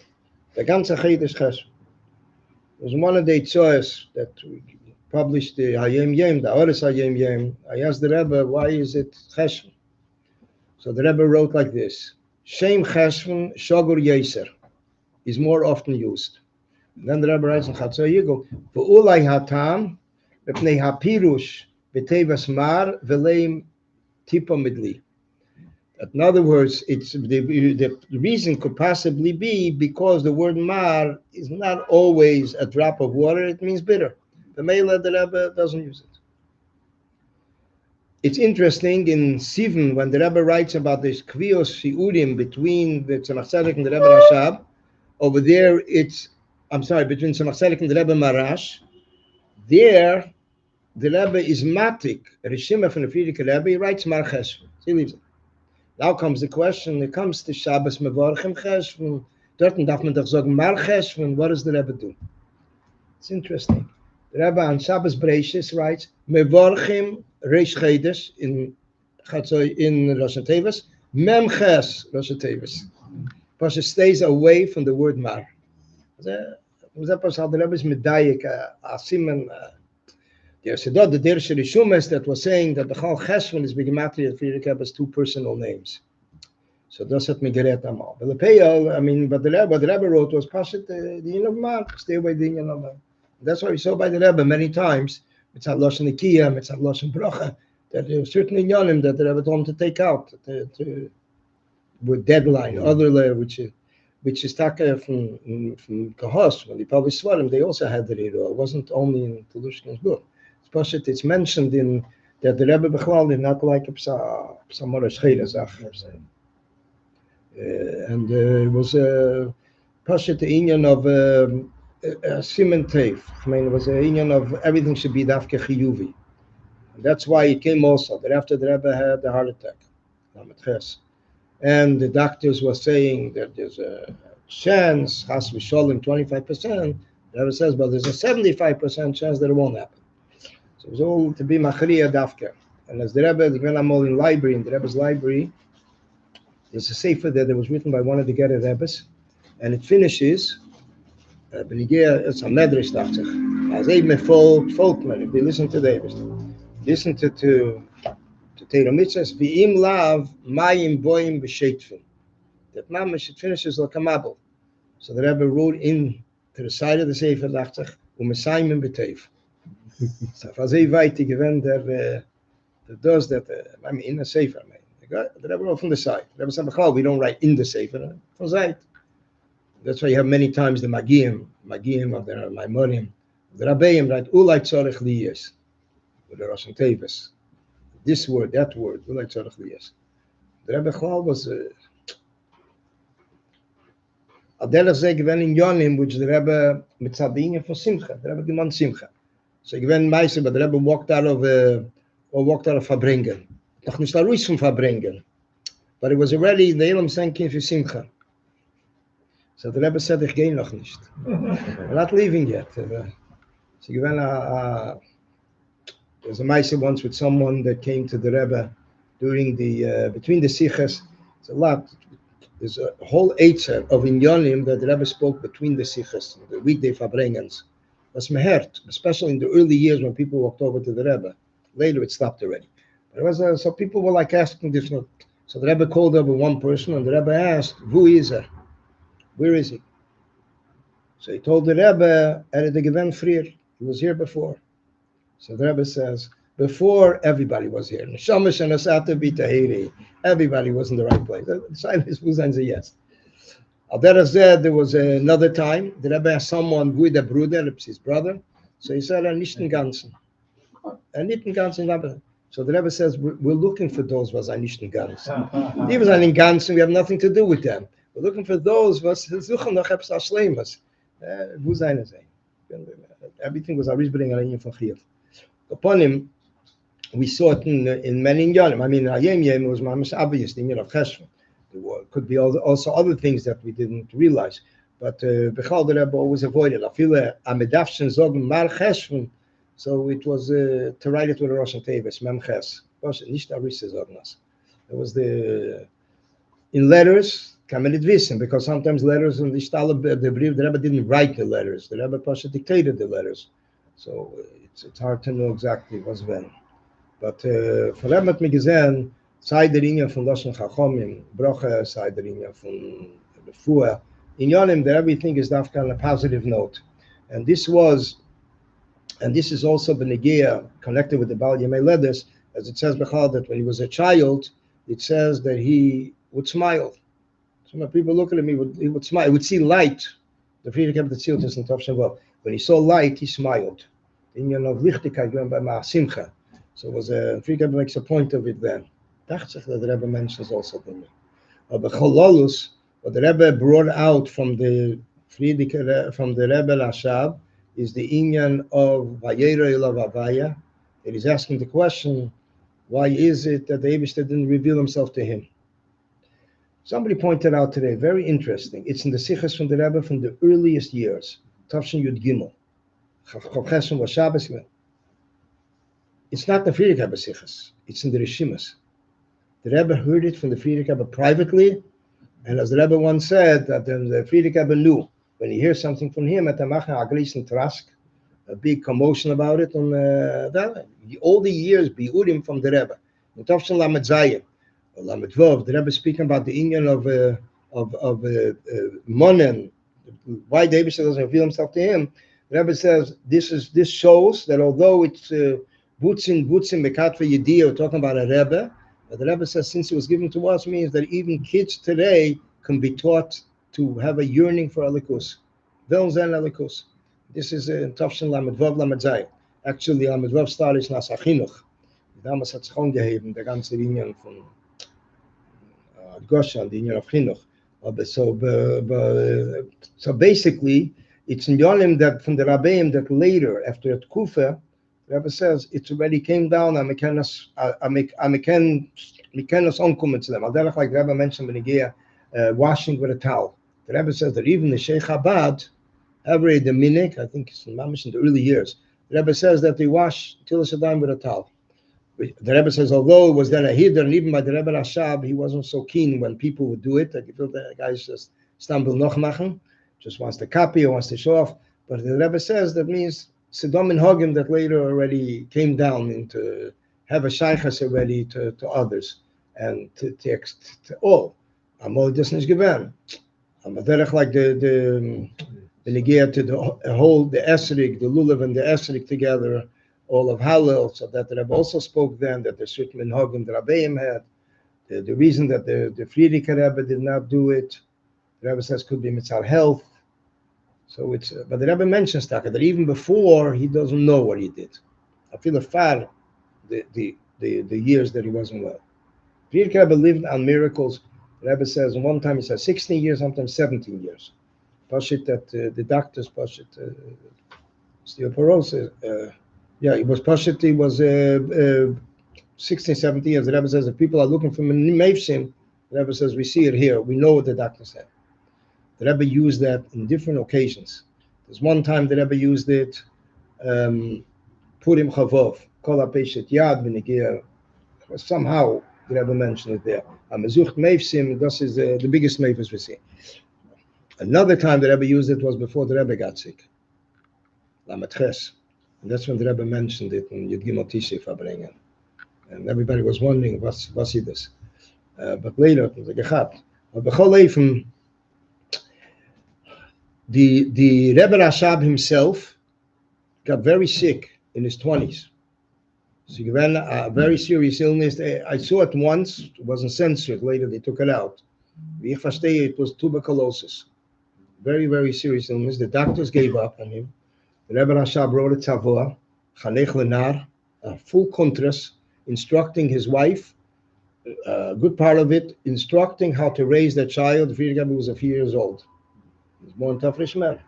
The ganze Chet is Chesvon. It was one of the Tzoyas that we published the Hayem Yem, the Oris Hayem Yem. I asked the Rebbe, why is it Chesvon? So the Rebbe wrote like this: Shem Chesvon Shogur Yeser is more often used. And then the Rebbe writes in Chatzah Yigul, V'ulai hatam b'pnei hapirush b'tevas mar v'leim tipo midli. In other words, it's the reason could possibly be because the word mar is not always a drop of water, it means bitter. The Mela, the Rebbe doesn't use it. It's interesting in Sivan, when the Rebbe writes about this Kvios Shiurim between the Tzemach Tzedek and the Rebbe Rashab, over there between Tzemach Tzedek and the Rebbe Marash, there the Rebbe is matik, Rishima from the Friedrich Rebbe, he writes Mar Chesvon. He leaves it. Now comes the question, it comes to Shabbos Mevorchim Chesvon, dort darf man doch sagen Mar Chesvon, what does the Rebbe do? It's interesting. The Rebbe on Shabbos Breishis writes Mevorchim Reish Chedesh in Rosh Hashanah, Mem Ches Rosh Hashanah. Pasha stays away from the word Mar. Was how the Rebbe is medayik asimen. There's a dot the Dersh Rishumes that was saying that the Chal Chesvon is begematria for the Rebbe's two personal names. So that's what me geret amal. But the Peyal, but the Rebbe wrote was Pasha the Yin of Mar, stay away the Yin of Mar. That's why we saw by the Rebbe many times. It's a lashon Ikiyah, it's a lashon Bracha. That there are certain inyanim that the Rebbe told him to take out with deadline. Other layer which is taka from Kahos when he published Svarim, they also had the Riro. It wasn't only in Telushkin's book. It's mentioned in that the Rebbe Bechlal did not like Psamora Shchira. And it was Pashat the inyan of Simen Teif. It was an inyan of everything should be Dafke Chiyuvi. And that's why it came also that after the Rebbe had the heart attack. And the doctors were saying that there's a chance, has we show them 25%, the Rebbe says, but there's a 75% chance that it won't happen. So it was all to be Machriya Dafka. And as the Rebbe, the Grenamol in library, in the Rebbe's library, there's a sefer there that was written by one of the Gerer Rebbes, and it finishes, it's a medrash, dacht zich. As even folkman, if they listen to David, listen to Teira Mitzvahs, v'im lav mayim boim b'sheitfin. That mamash, it finishes like a mabel. So the Rebbe wrote in to the side of the sefer, dacht zich, mesayim b'teif. So as he weit, he gewinnt that does that, in a sefer, the Rebbe wrote from the side. The Rebbe said, we don't write in the sefer, from the side. That's why you have many times the Magiyim of the Maimonim. The Rabbeim write, Ulai Tzorech Liyes, with the Rosh Tevis. This word, that word, Ulai Tzorech Liyes. The Rebbe Chol was Adelach Zeh given in Yonim, which the Rebbe mitzadinge for Simcha. The Rebbe demand Simcha. So given Meise, but the Rebbe walked out of Farbrengen. Noch nicht Ruiz from Farbrengen. But it was already, the Elam Senkin for Simcha. So the Rebbe said, ich gehe noch nicht. We're not leaving yet. So there's a Maisa once with someone that came to the Rebbe during the, between the Sichas. It's a lot. There's a whole Eitzer of Inyanim that the Rebbe spoke between the Sichas, the weekday Farbrengens. Was mehert, especially in the early years when people walked over to the Rebbe. Later it stopped already. But it was, so people were like asking this. So the Rebbe called over one person and the Rebbe asked, who is er? Where is he? So he told the Rebbe, er de gewen frier. He was here before. So the Rebbe says, before everybody was here. Everybody was in the right place. The silence was a yes. Al said there was another time. The Rebbe asked someone, who is the brother, his brother. So he said, nicht in ganzen. Nicht in ganzen. So the Rebbe says, we're looking for those was nicht in ganzen. Die was in ganzen, we have nothing to do with them. We're looking for those was suchen noch etwas Schlimmes. Wo seine sein? Everything was always bringing a union from Chiev. Upon him, we saw it in many Inyanim. I mean, Ayem Yem was mamish obvious, the Inyan of Chesvon. There could be also other things that we didn't realize. But Bechal the Rebbe always avoided. I feel Amedafshen Zogn Mar Chesvon. So it was to write it with a Russian Tevis, Mem Ches. Nicht Arisa Zognas. It was in letters, Kamen Wissen, because sometimes letters in the brief, the Rebbe didn't write the letters. The Rebbe Pasha dictated the letters. So it's hard to know exactly what's when. But for Rebbe hat mir gesehen, sei der Inyan von Lashon Chachomim, Broche, sei der Inyan von Refuah. In Yonim, that everything is dafka on a positive note. And this is also the Negeah connected with the Baal Yemei Ledes, as it says Bechal, that when he was a child, it says that he would smile. So when people look at him, he would smile. He would see light. The Friedrich Rebbe Tziltis in Tov Shavot. When he saw light, he smiled. Inyan of Lichtigkeit going by Ma'asimcha. So it was Friedrich Rebbe makes a point of it then. That the Rebbe mentions also the But Chololus, what the Rebbe brought out from the Rebbe Rashab is the Inyan of Vayera Ilav Avaya. It is asking the question, why is it that the Eibishter didn't reveal himself to him? Somebody pointed out today, very interesting. It's in the Sichas from the Rebbe from the earliest years. Tavshin Yud Gimel. Chesvon was Shabbos. It's not the Friedrich Rebbe Sichas. It's in the Rishimas. The Rebbe heard it from the Friedrich Rebbe privately, and as the Rebbe once said, that the Friedrich Rebbe knew when he hears something from him, at a big commotion about it on all the years biurim from the Rebbe. In Tavshin Lamed Zayin, or Lamed Vov, the Rebbe speaking about the Inyan of Monen, why David doesn't reveal himself to him. The Rebbe says this shows that although it's Butzin Mekatva Yediyah, we're talking about a Rebbe, but the Rebbe says since it was given to us means that even kids today can be taught to have a yearning for Elikus. Velzen Elikus. This is in Tavshin Lamed Vav Lamed Zayin. Actually, Lamed Vav started in Asachinuch. Damals hat sich angeheben, der ganze Linie von Goshen, the Inyan of Chinuch. So basically, it's in Yonim that from the Rabbeim that later, after at Kufa, the Rebbe says it already came down. Mikenas onkommen to them. Alderach, like the Rebbe mentioned in the washing with a towel. The Rebbe says that even the Sheikh Chabad, every the minik, I think it's in the early years, the Rebbe says that they wash till Shaddam with a towel. The Rebbe says, although it was then a hiddur, and even by the Rebbe Rashab, he wasn't so keen when people would do it. Like he felt that the guys just stumble noch machen, just wants to copy or wants to show off. But the Rebbe says that means Sidom and Hogim that later already came down into have a shaychas already to others and to all. Amol das nicht gewähren. Aber derech like the Negeah to the whole, the Esrik, the Lulav and the Esrik together, all of Hallel, so that the Rebbe also spoke then that the certain minhagim the Rabbeim had. The reason that the Friedrich Rebbe did not do it, the Rebbe says could be mitzvah health. So it's, but the Rebbe mentions that even before he doesn't know what he did. I feel far the years that he wasn't well. Friedrich Rebbe lived on miracles. The Rebbe says one time he says 16 years, sometimes 17 years. Pashit that the doctors Pashit osteoporosis. Yeah, it was Pashit. He was 16, 17 years. The Rebbe says if people are looking for Meivsim, the Rebbe says we see it here. We know what the doctor said. The Rebbe used that in different occasions. There's one time the Rebbe used it, Purim Chavov, Kol HaPeshet Yad V'Negiah. Somehow the Rebbe mentioned it there. Amezucht Meifsim, this is the biggest meifus we see. Another time the Rebbe used it was before the Rebbe got sick. Lamed Ches. And that's when the Rebbe mentioned it in Yud Gimel Tishrei Farbrengen. And everybody was wondering, what's he this? But later, it was a gechabt. But B'chol Eifem, the Rebbe Rashab himself got very sick in his 20s. So he ran a very serious illness. I saw it once. It wasn't censored. Later, they took it out. It was tuberculosis. Very, very serious illness. The doctors gave up on him. The Rebbe Rashab wrote a tzavua, Chanech Lenar, a full contrast, instructing his wife, a good part of it, instructing how to raise that child. The Friedrich Rebbe was a few years old. He was born to a frisch man.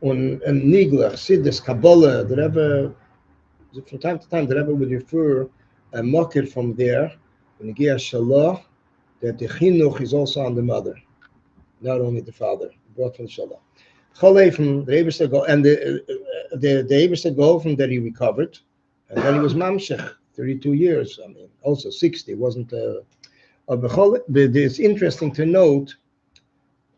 And Nigler, Siddes, Kabbalah, the Rebbe, from time to time, the Rebbe would refer a mocker from there, in Gia Shalah, that the chinuch is also on the mother, not only the father, brought from Shalah. Cholei from the Eberstead go, and the Eberstead go from that he recovered, and then he was mamshech, 32 years. I mean, also 60. Wasn't. It's interesting to note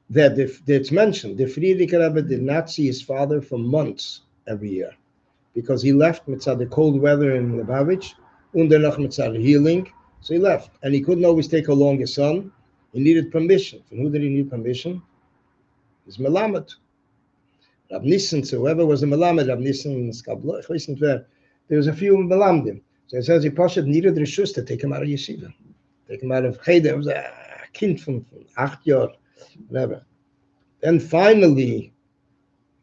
that it's mentioned the Friedrich Rebbe did not see his father for months every year, because he left mitzad the cold weather in Lubavitch, undernach mitzad healing, so he left, and he couldn't always take along his son. He needed permission. From who did he need permission? His melamed. Rab Nissen, so whoever was the melamed, Rab Nissen's kabbalah, there was a few melamdim. So it says he Pashat needed reshus to take him out of yeshiva, take him out of cheder. It was a kind from 8 years, whatever. Then finally,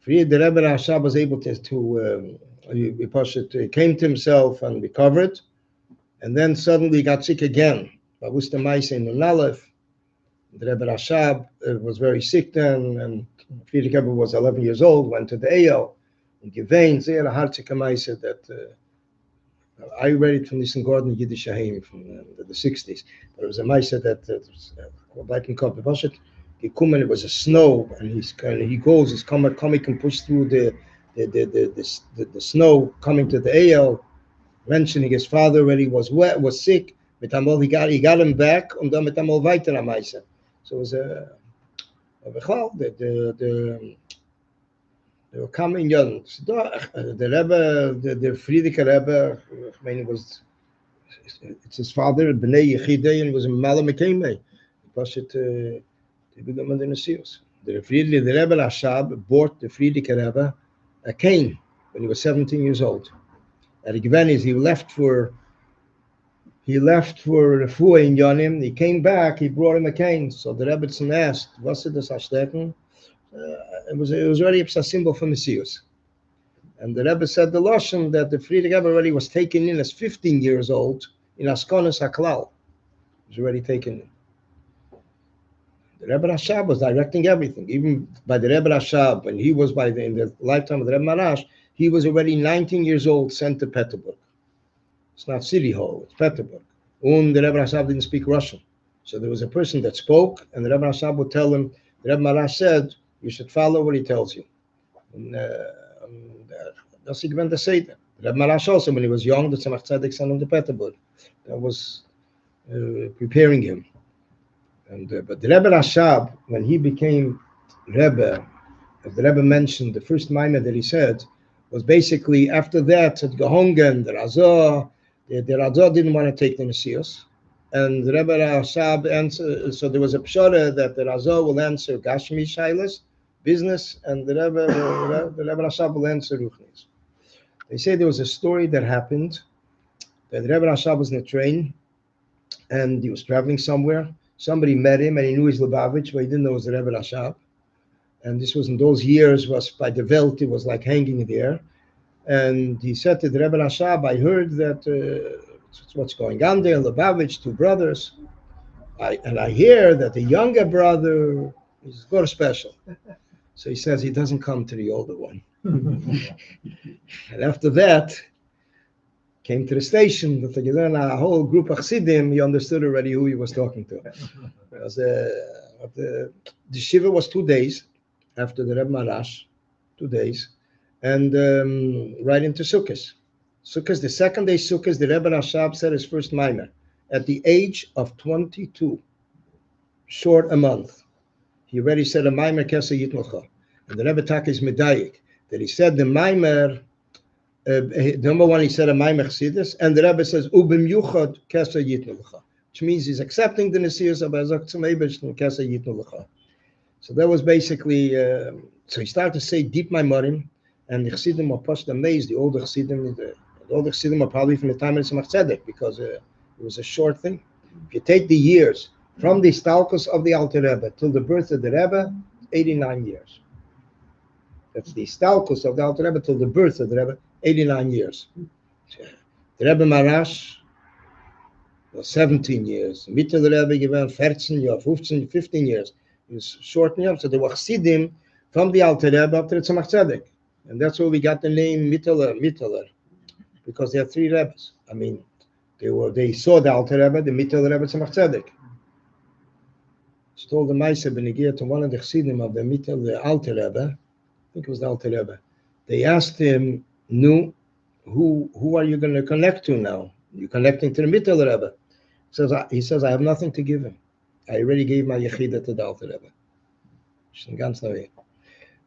the Rebbe Rashab was able to he came to himself and recovered, and then suddenly he got sick again. The Rebbe Rashab was very sick then, and Friedrich Rebbe was 11 years old, went to the AL, and Gewein, sehr hartike Meise that I read it from Nissen Gordon Yiddish Haim from the 60s. But it was a Meise that like in Kopf, it was a snow, and he goes, he's coming and push through the snow coming to the AL, mentioning his father already was sick. Mit amol he got him back, and then mit amol weiter am Meise. So it was they were coming young. The Rebbe, the Friedrich Rebbe, I mean, it's his father, Bnei Yechidei, and he was a Malam Mekemei. The Rebbe Rashab bought the Friedrich Rebbe a cane when he was 17 years old. At Gvenis, he left for refuah in Yonim. He came back. He brought him a cane. So the Rebbetzin asked, "Was it das Ashletten?" It was already a symbol for Messias. And the Rebbe said the lashon that the Friedrich Rebbe already was taken in as 15 years old in Askonas Haklal. He was already taken in. The Rebbe Rashab was directing everything. Even by the Rebbe Rashab, when he was in the lifetime of the Rebbe Marash, he was already 19 years old, sent to Petersburg. It's not City Hall, it's Petersburg. And the Rebbe Rashab didn't speak Russian. So there was a person that spoke, and the Rebbe Rashab would tell him, the Rebbe Marash said, you should follow what he tells you. And that's he went to say that. The Rebbe Marash also, when he was young, the Tzemach Tzedek sent him to Petersburg. That was preparing him. And but the Rebbe Rashab, when he became Rebbe, as the Rebbe mentioned, the first Maimah that he said was basically after that at Gehongen, the Razor didn't want to take the Messias, and the Rebbe Rashab answered. So there was a pshara that the Razor will answer Gashmi Shailas, business, and the Rebbe Rashab will answer Ruchnis. They say there was a story that happened that the Rebbe Rashab was in a train, and he was traveling somewhere. Somebody met him, and he knew his Lubavitch, but he didn't know it was the Rebbe Rashab. And this was in those years, was by the Welt, it was like hanging there. And he said to the Rebbe Rashab, I heard that what's going on there, Lubavitch, 2 brothers. I hear that the younger brother is got a special. So he says he doesn't come to the older one. And after that, came to the station, a whole group of Chassidim, he understood already who he was talking to. It was The shiva was 2 days after the Rebbe Marash, 2 days, and right into Sukkot. Sukkot, the second day Sukkot, the Rebbe Rashab said his first minor at the age of 22, short a month. He already said a mimer kesa yitnocha, and the Rebbe Taka is medayik that he said the mimer. Number one, he said a mimer chassidus, and the Rebbe says ubim yuchad kesa yitnocha, which means he's accepting the nesius of Azak Tzmeibish and kesa yitnocha. So that was basically. So he started to say deep maimarim, and the chassidim were pushed amazed. The older chassidim are probably from the time of the Tzemach Tzedek because it was a short thing. If you take the years from the stalkos of the Alter Rebbe till the birth of the Rebbe, 89 years. That's the stalkos of the Alter Rebbe till the birth of the Rebbe, 89 years. The Rebbe Marash was 17 years. Mitte the Rebbe given 14 years, 15 years. It was short years. So they were chassidim from the Alter Rebbe up to the Tzemach Tzedek. And that's where we got the name Mitteler, because there are 3 Rebbes. I mean, they saw the Alter Rebbe, the Mitteler Rebbe, Tzemach Tzedek. Told the Meiser Benegir to one of the chassidim of the Alter Rebbe, I think it was the Alter Rebbe. They asked him, "No, who are you going to connect to now? You're connecting to the Mitteler Rebbe." He says, "I have nothing to give him. I already gave my Yechida to the Alter Rebbe."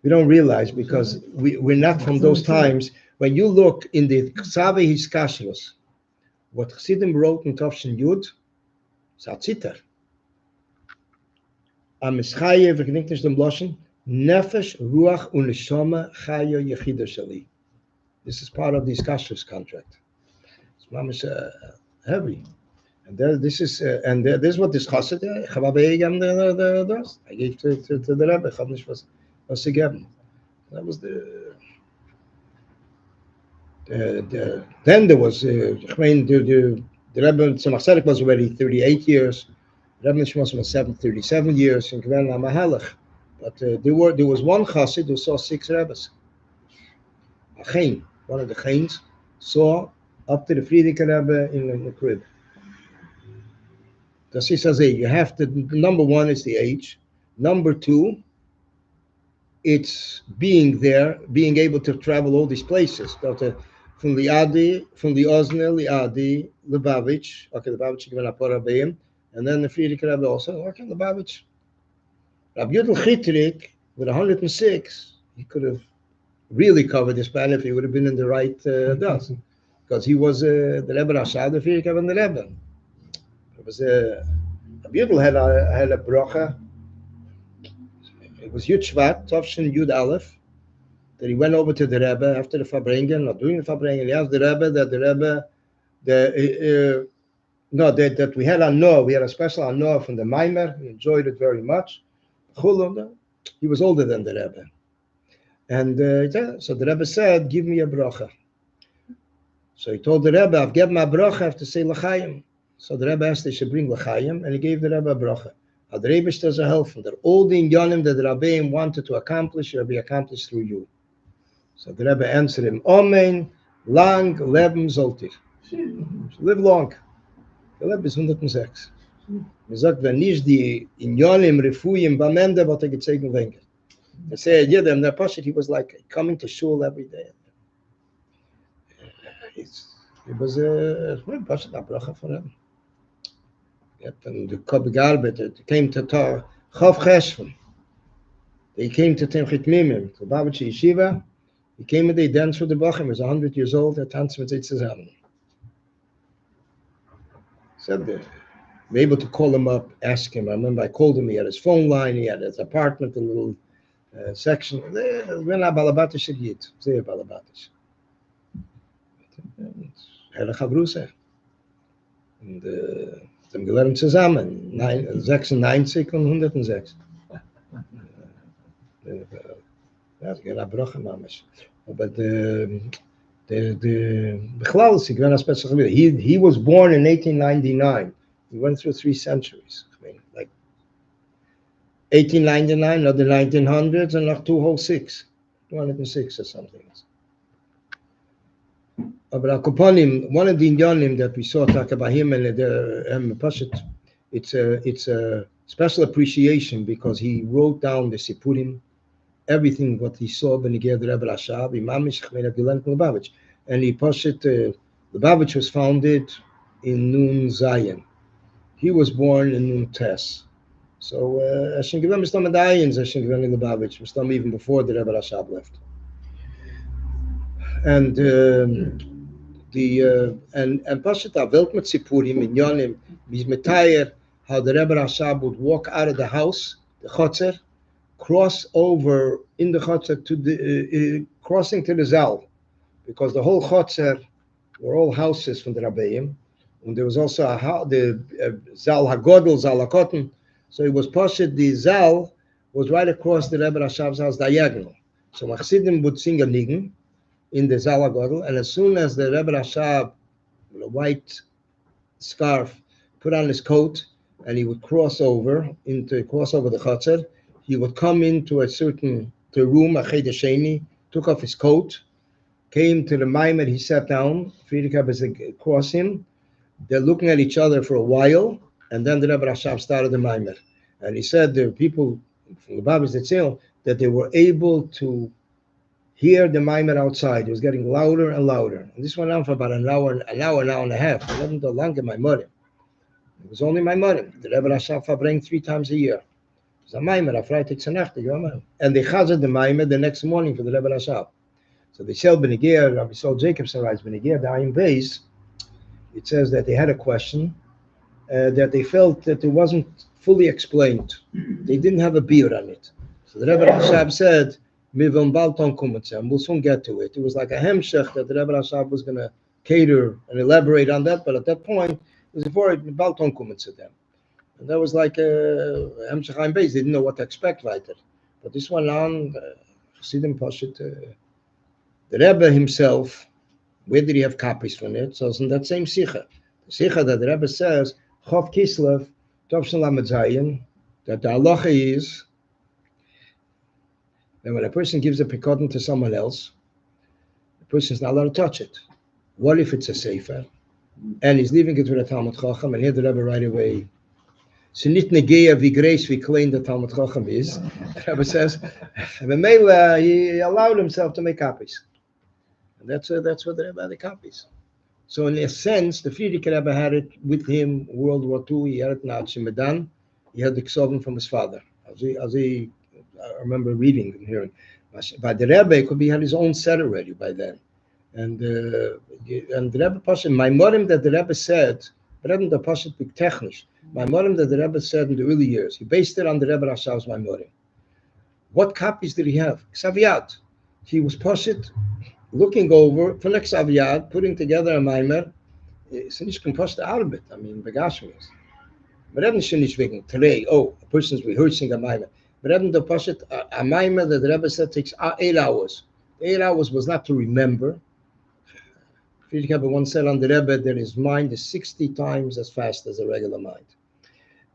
We don't realize because we're not from those times. When you look in the Ksave Hiskashlos, what Chassidim wrote in Tovshin Yud, Satziter. Amischaye, we can nicht dem Bloschen, Nefesh, Ruach, und Neshama, Chaya, Yechida Shali. This is part of the Hiskashlos contract. It's heavy. And this is what this chassid does. I gave to the Rebbe. I nicht was gegeben. That was the then there was the Rebbe Tzemach Tzedek was already 38 years. Rebbe Shmos was 37 years in Gven Mahalach. But there was one chassid who saw 6 Rebbes. A Chain, one of the Chains, saw up to the Friedrich Rebbe in the crib. Das he says, you have to, number one is the age. Number 2, it's being there, being able to travel all these places. From the Adi, from the Oznel, the Adi, Lubavitch. Okay, Lubavitch given up Rabbi, and then the Friedrich Rebbe also. Okay, Lubavitch. Rabbi Yudel Chitrik with 106, he could have really covered this span if he would have been in the right dust, because he was the Rebbe Rashad, the Friedrich Rebbe, and the Rebbe. It was Rabbi Yudel had a bracha. It was Yud Shvat, Tovshin Yud Aleph, that he went over to the Rebbe after the Farbrengen, or during the Farbrengen. He asked the Rebbe that that we had a Noah, we had a special Noah from the Maimer. He enjoyed it very much. He was older than the Rebbe. And so the Rebbe said, give me a bracha. So he told the Rebbe, I've given my bracha, I have to say L'chaim. So the Rebbe asked they should bring L'chaim, and he gave the Rebbe a bracha. The Rebbe does a help that all the inyanim that the Rabbi wanted to accomplish will be accomplished through you. So the Rebbe answered him, Amen, lang leben sollt ich. Live long. The Rebbe is 106. He sagt, wenn nicht die inyanim refuim bamende, what I could say in Wenger. They said, yeah, them the Pashat, he was like coming to shul every day. It was a Pashat bracha for him. And the Kobe came to Chof Chesvon. They came to Temchit Mimim, to Babach Yeshiva. He came and they danced with the Bachim. He was 100 years old. They danced with it zusammen. Said they were able to call him up, ask him. I remember I called him. He had his phone line. He had his apartment, a little section. We're not Balabatish yet. They're Balabatish. Hele Chavrusa. And haben gelernt zusammen, 96 und 106. Das ist eine Brache, Mamesh. Aber he was born in 1899. He went through 3 centuries. I mean, like 1899, not the 1900s, and not 206 or something. But Akoponim, one of the Inyanim that we saw talk about him and the Pashat, it's a special appreciation because he wrote down the Sipurim, everything what he saw when he gave the Rebbe Rashab, and he posted. Lubavitch was founded in Nun Zayin. He was born in Nun Tes. So Hashem gave him Mr. Medallions, Hashem gave him Lubavitch, Mr. even before the Rebbe Rashab left. And Pashita Welt mit Sipurim in Yonim, mis Metayer, how the Rebbe Rashab would walk out of the house, the Chotzer, cross over in the Chotzer to the crossing to the Zal, because the whole Chotzer were all houses from the Rabbeim, and there was also the Zal HaGodel, Zal HaKotten. So it was Pashit, the Zal was right across the Rebbe Rashab's house diagonal. So Chassidim would sing a nigun in the Zal HaGodel, and as soon as the Rebbe Rashab, with a white scarf, put on his coat, and he would cross over the Chotzer, he would come into a certain room, a Cheder Sheni, took off his coat, came to the Maimer, he sat down, Friedrich Rebbe across him, they're looking at each other for a while, and then the Rebbe Rashab started the Maimer. And he said the people from the Babis that they were able to hear the Maimer outside. It was getting louder and louder. And this went on for about an hour and a half. It wasn't no longer my Morim. It was only my Morim. The Rebbe Rashab Farbrengen 3 times a year. It was a Maimer, a Freitag Zanacht, and they chazed the Maimer the next morning for the Rebbe Rashab. So they said Benegir, Rabbi Saul Jacobson writes, Benegir, the Ayin Beis, it says that they had a question that they felt that it wasn't fully explained. They didn't have a beer on it. So the Rebbe Rashab said, we'll soon get to it. It was like a hemshech that the Rebbe Rashab was going to cater and elaborate on that, but at that point, it was before Balton Kumitz them. And that was like a hemshech Ayin Beis. They didn't know what to expect right there. But this went on, Chassidim Pashit, the Rebbe himself, where did he have copies from it? So it's in that same Sikha. The Sikha that the Rebbe says, Chof Kislev, Tovshin Lamed Zayin, that the halacha is that when a person gives a pikotin to someone else, the person is not allowed to touch it. What if it's a sefer, and he's leaving it with a Talmud Chacham, and here the Rebbe right away, so nit negeya vi grace vi claim the Talmud Chacham is. The Rebbe says, he allowed himself to make copies. And that's what the Rebbe had the copies. So in a sense, the Friedrich Rebbe had it with him, World War II, he had it in Medan. He had the Chesvon from his father. I remember reading and hearing. By the Rebbe, he had his own set already by then. And the Rebbe Pasha, my morim that the Rebbe said, Rebbe the Pasha big technisch, my morim that the Rebbe said in the early years, he based it on the Rebbe Rashav's my morim. What copies did he have? Xaviat. He was Pasha looking over, for next Xaviat, putting together a Maimer, so nicht composed out of it. I mean, Begashmias. But Rebbe should nicht wegen today, a person's rehearsing a Maimer. But Rebbe the Pasha, a Maimer that the Rebbe said takes 8 hours. The 8 hours was not to remember. Friedrich Rebbe once said on the Rebbe that his mind is 60 times as fast as a regular mind.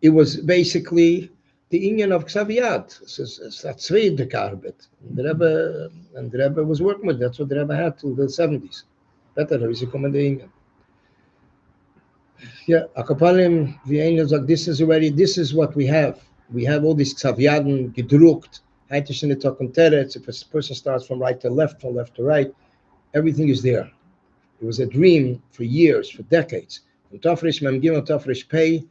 It was basically the Inyan of Xaviat. It's that Tzveid Karbet. The Rebbe was working with it. That's what the Rebbe had till the 70s. Better, is coming the Inyan. Yeah, Akapalim, this is what we have. We have all these Xaviaden gedruckt. If a person starts from right to left, from left to right, everything is there. It was a dream for years, for decades. From Tafresh Mem Gimel, Tafresh Pei,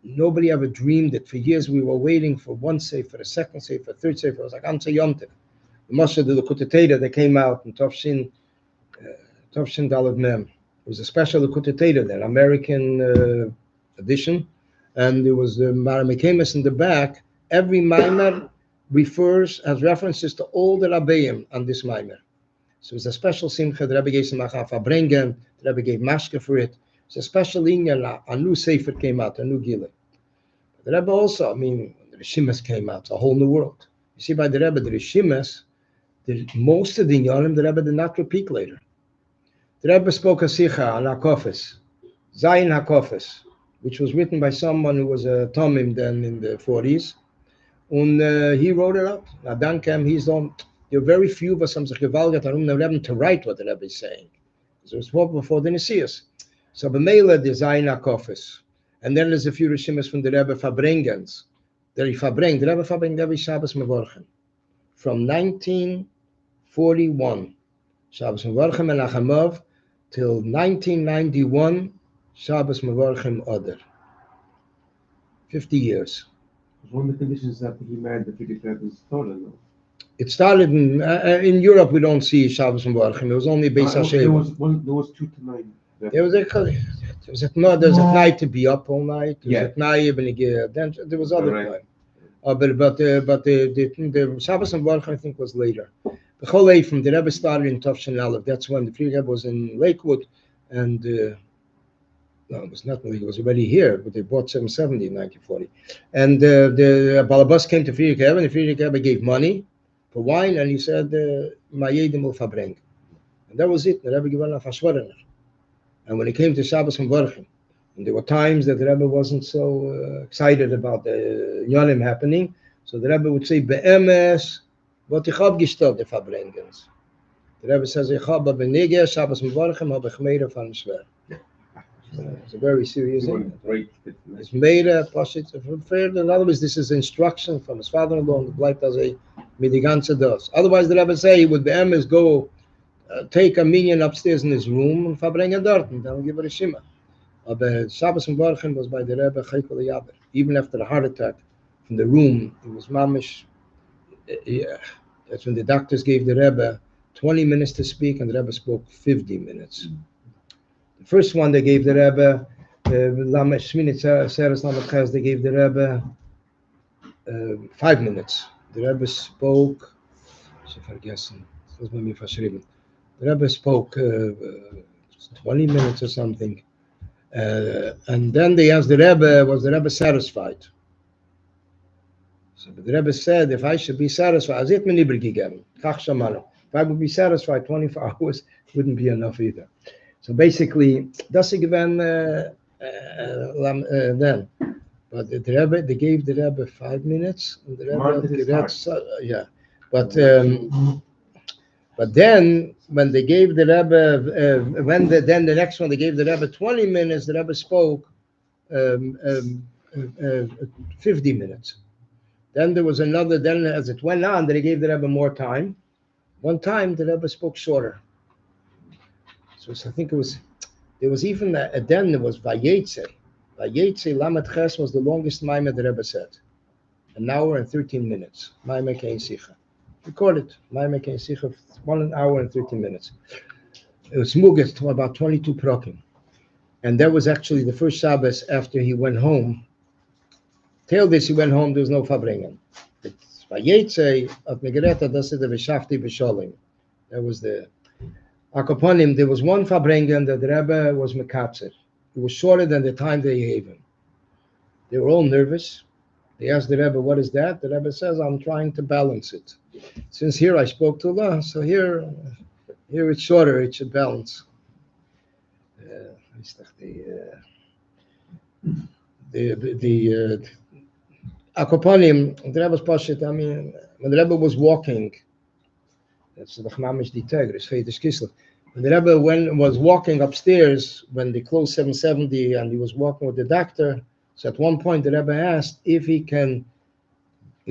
nobody ever dreamed it. For years we were waiting for one sefer, a second sefer, a third sefer. It was like Amsa Yomtev. The Moshe de Likutei Torah that came out in Tafshin Daled Mem. It was a special Likutei Torah there, American edition, and there was the Maramikemis in the back. Every Maimer has references to all the Rabbeim on this Maimer. So it was a special simcha. The Rabbi gave Simcha Farbrengen. The Rabbi gave mashke for it. It's a special inyan. A new sefer came out, a new gila. The Rebbe also, the Rishimas came out. It's a whole new world. You see, by the Rebbe, the Rishimas, most of the inyanim, the Rebbe did not repeat later. The Rebbe spoke a sicha on Hakofes, Zayin Hakofes, which was written by someone who was a Tomim then in the 40s. And he wrote it up. Now, Dankem, there are very few of us who to write what the Rebbe is saying. So it was before the Nisias. So B'meila the Zayin HaKofes. And then there's a few Rishimas from the Rebbe Farbrengens. The Rebbe Farbrengen every Shabbos Mevorchem. From 1941, Shabbos Mevorchem and Achamov, till 1991, Shabbos Mevorchem Oder. 50 years. One of the conditions that he married the Frierdiker Rebbe's daughter, no? It started in Europe. We don't see Shabbos Mevorchem. It was only Beis There Hashem. was 2 to 9. There was a night to be up all night. There was a night then there was other Right. time. But the Shabbos and Baruch I think was later. The whole from the Rebbe started in Tovshin Aleph. That's when the Frierdiker Rebbe was in Lakewood, and no, it was not. He was already here, but they bought 770 in 1940. And the Balabas came to Frierdiker Rebbe, and the Frierdiker Rebbe gave money for wine, and he said, "Ma'yedim will Farbrengen," and that was it. The Rebbe gave a Fashwarener. And when it came to Shabbos and Baruch, and there were times that the Rebbe wasn't so excited about the Yonim happening, so the Rebbe would say, "Be'emes, what ich hab gestellt, the Farbrengens." The Rebbe says, "Ich hab benege Shabbos and Baruch hab ich meira von schwer." It's a very serious thing. It's meira, Pashit, in other words, this is instruction from his father-in-law, and the bleibt as a midiganze dos. Otherwise, the Rebbe say he would be'emes go take a minion upstairs in his room and Farbrengen dort, and then give it a shima. But Shabbos and Baruch was by the Rebbe Chaykel Yaber. Even after the heart attack from the room, it was mamish. That's when the doctors gave the Rebbe 20 minutes to speak, and the Rebbe spoke 50 minutes. The first one they gave the Rebbe, they gave the Rebbe 5 minutes. The Rebbe spoke, the Rebbe spoke 20 minutes or something. And then they asked the Rebbe, was the Rebbe satisfied? So the Rebbe said, if I should be satisfied, if I would be satisfied, 24 hours wouldn't be enough either. So basically, that's given then. But the Rebbe, they gave the Rebbe 5 minutes. And the Rebbe, but then, when they gave the Rebbe, then the next one, they gave the Rebbe 20 minutes, the Rebbe spoke 50 minutes. Then there was another, then as it went on, they gave the Rebbe more time. One time, the Rebbe spoke shorter. So I think it was, there was even, then there was Vayetze. Vayetze, Lamed Ches was the longest Maimah the Rebbe said. 1 hour and 13 minutes. Maimah Kein Sicha. Recorded. Maimah Kein Sicha, 1 hour and 13 minutes. It was Mugas, about 22 prokim. And that was actually the first Shabbos after he went home. Till this, he went home, there was no Farbrengen. Vayetze, at Megereta, das is the Veshafti Vesholim. That was the Akoponim. There was one Farbrengen that the Rebbe was Mekatzer. It was shorter than the time they gave him. They were all nervous. They asked the Rebbe, what is that? The Rebbe says, I'm trying to balance it. Since here I spoke to Allah, so here it's shorter, it should balance. The Akoponim, the Rebbe's Pashit, I mean, when the Rebbe was walking, that's the Chmamish Ditegris, Feidish Kislev. When the Rebbe was walking upstairs, when they closed 770 and he was walking with the doctor, so at one point the Rebbe asked if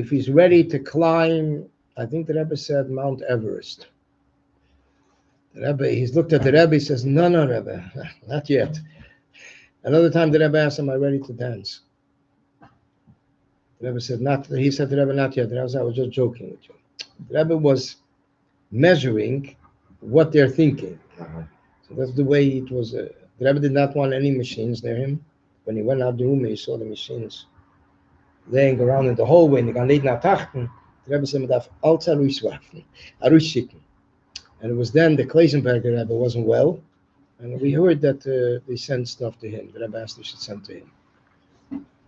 he's ready to climb, I think the Rebbe said Mount Everest. The Rebbe, he's looked at the Rebbe, he says, no, Rebbe, not yet. Another time the Rebbe asked, am I ready to dance? The Rebbe said, not, he said to the Rebbe, not yet. The Rebbe said, I was just joking with you. The Rebbe was measuring what they're thinking. So that's the way it was. The Rebbe did not want any machines near him. When he went out the room, he saw the machines laying around in the hallway. And the Rebbe said, and it was then the Kleisenberger Rebbe wasn't well. And we heard that they sent stuff to him. The Rebbe asked they should send to him.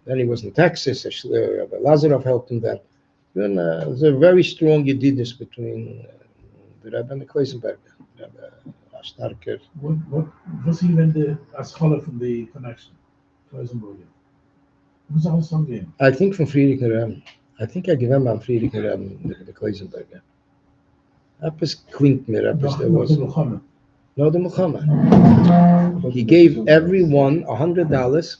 Then he was in Texas. Rabbi Lazarov helped him then. Then there was a very strong Yedidus between the Rebbe and the Kleisenberger. What was even the scholar from the connection? Kleisenberger. Was that some game? I think from Frierdiker Rebbe. I think I give him on Frierdiker Rebbe, the Kleisenberger. Etwas klingt mir, etwas there was. No, the Muhammad. He gave everyone $100,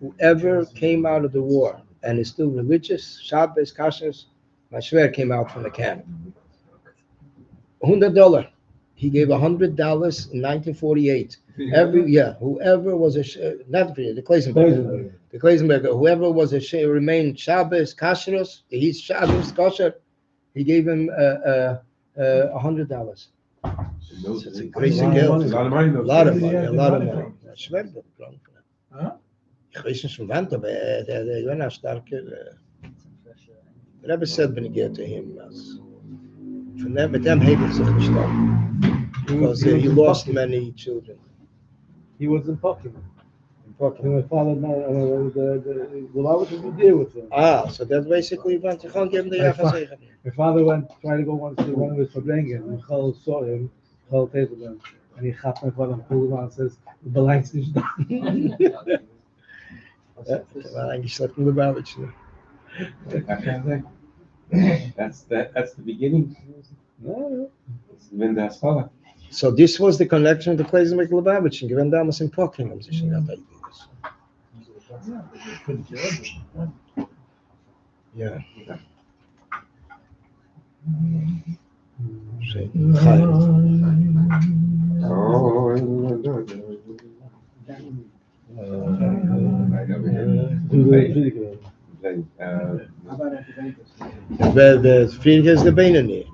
whoever came out of the war and is still religious, Shabbos, Kashrus, my swear came out from the camp. $100. He gave $100 in 1948. Whoever was not the Kleisenberger, whoever was remained Shabbos, Kashrus, he's Shabbos, Kosher, he gave him $100. It's a crazy geld. A lot of money, though. A lot of money. I swear, Huh? ich weiß nicht von wann, aber der war ein starker. The Rebbe said when he gave to him, from them, mit dem heeft sich gestorben. Because he lost many children. He was in Pocky. In Pocky. My father, the law was to deal with him. So that's basically when he can't give him the Yafasegem. My father tried to go once to one of his Farbrengen, and Chol saw him, Chol tasted him, and he got my father and pulled him out and says, the belang's nicht da. Well, eigentlich schlecht in the Babich. That's the beginning. No, When the Asfala. So this was the connection to Kleisenberg Lubavitch, and given damals in Pocky, haben sich gehabt. Yeah. The Friedrich is the Benini.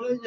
When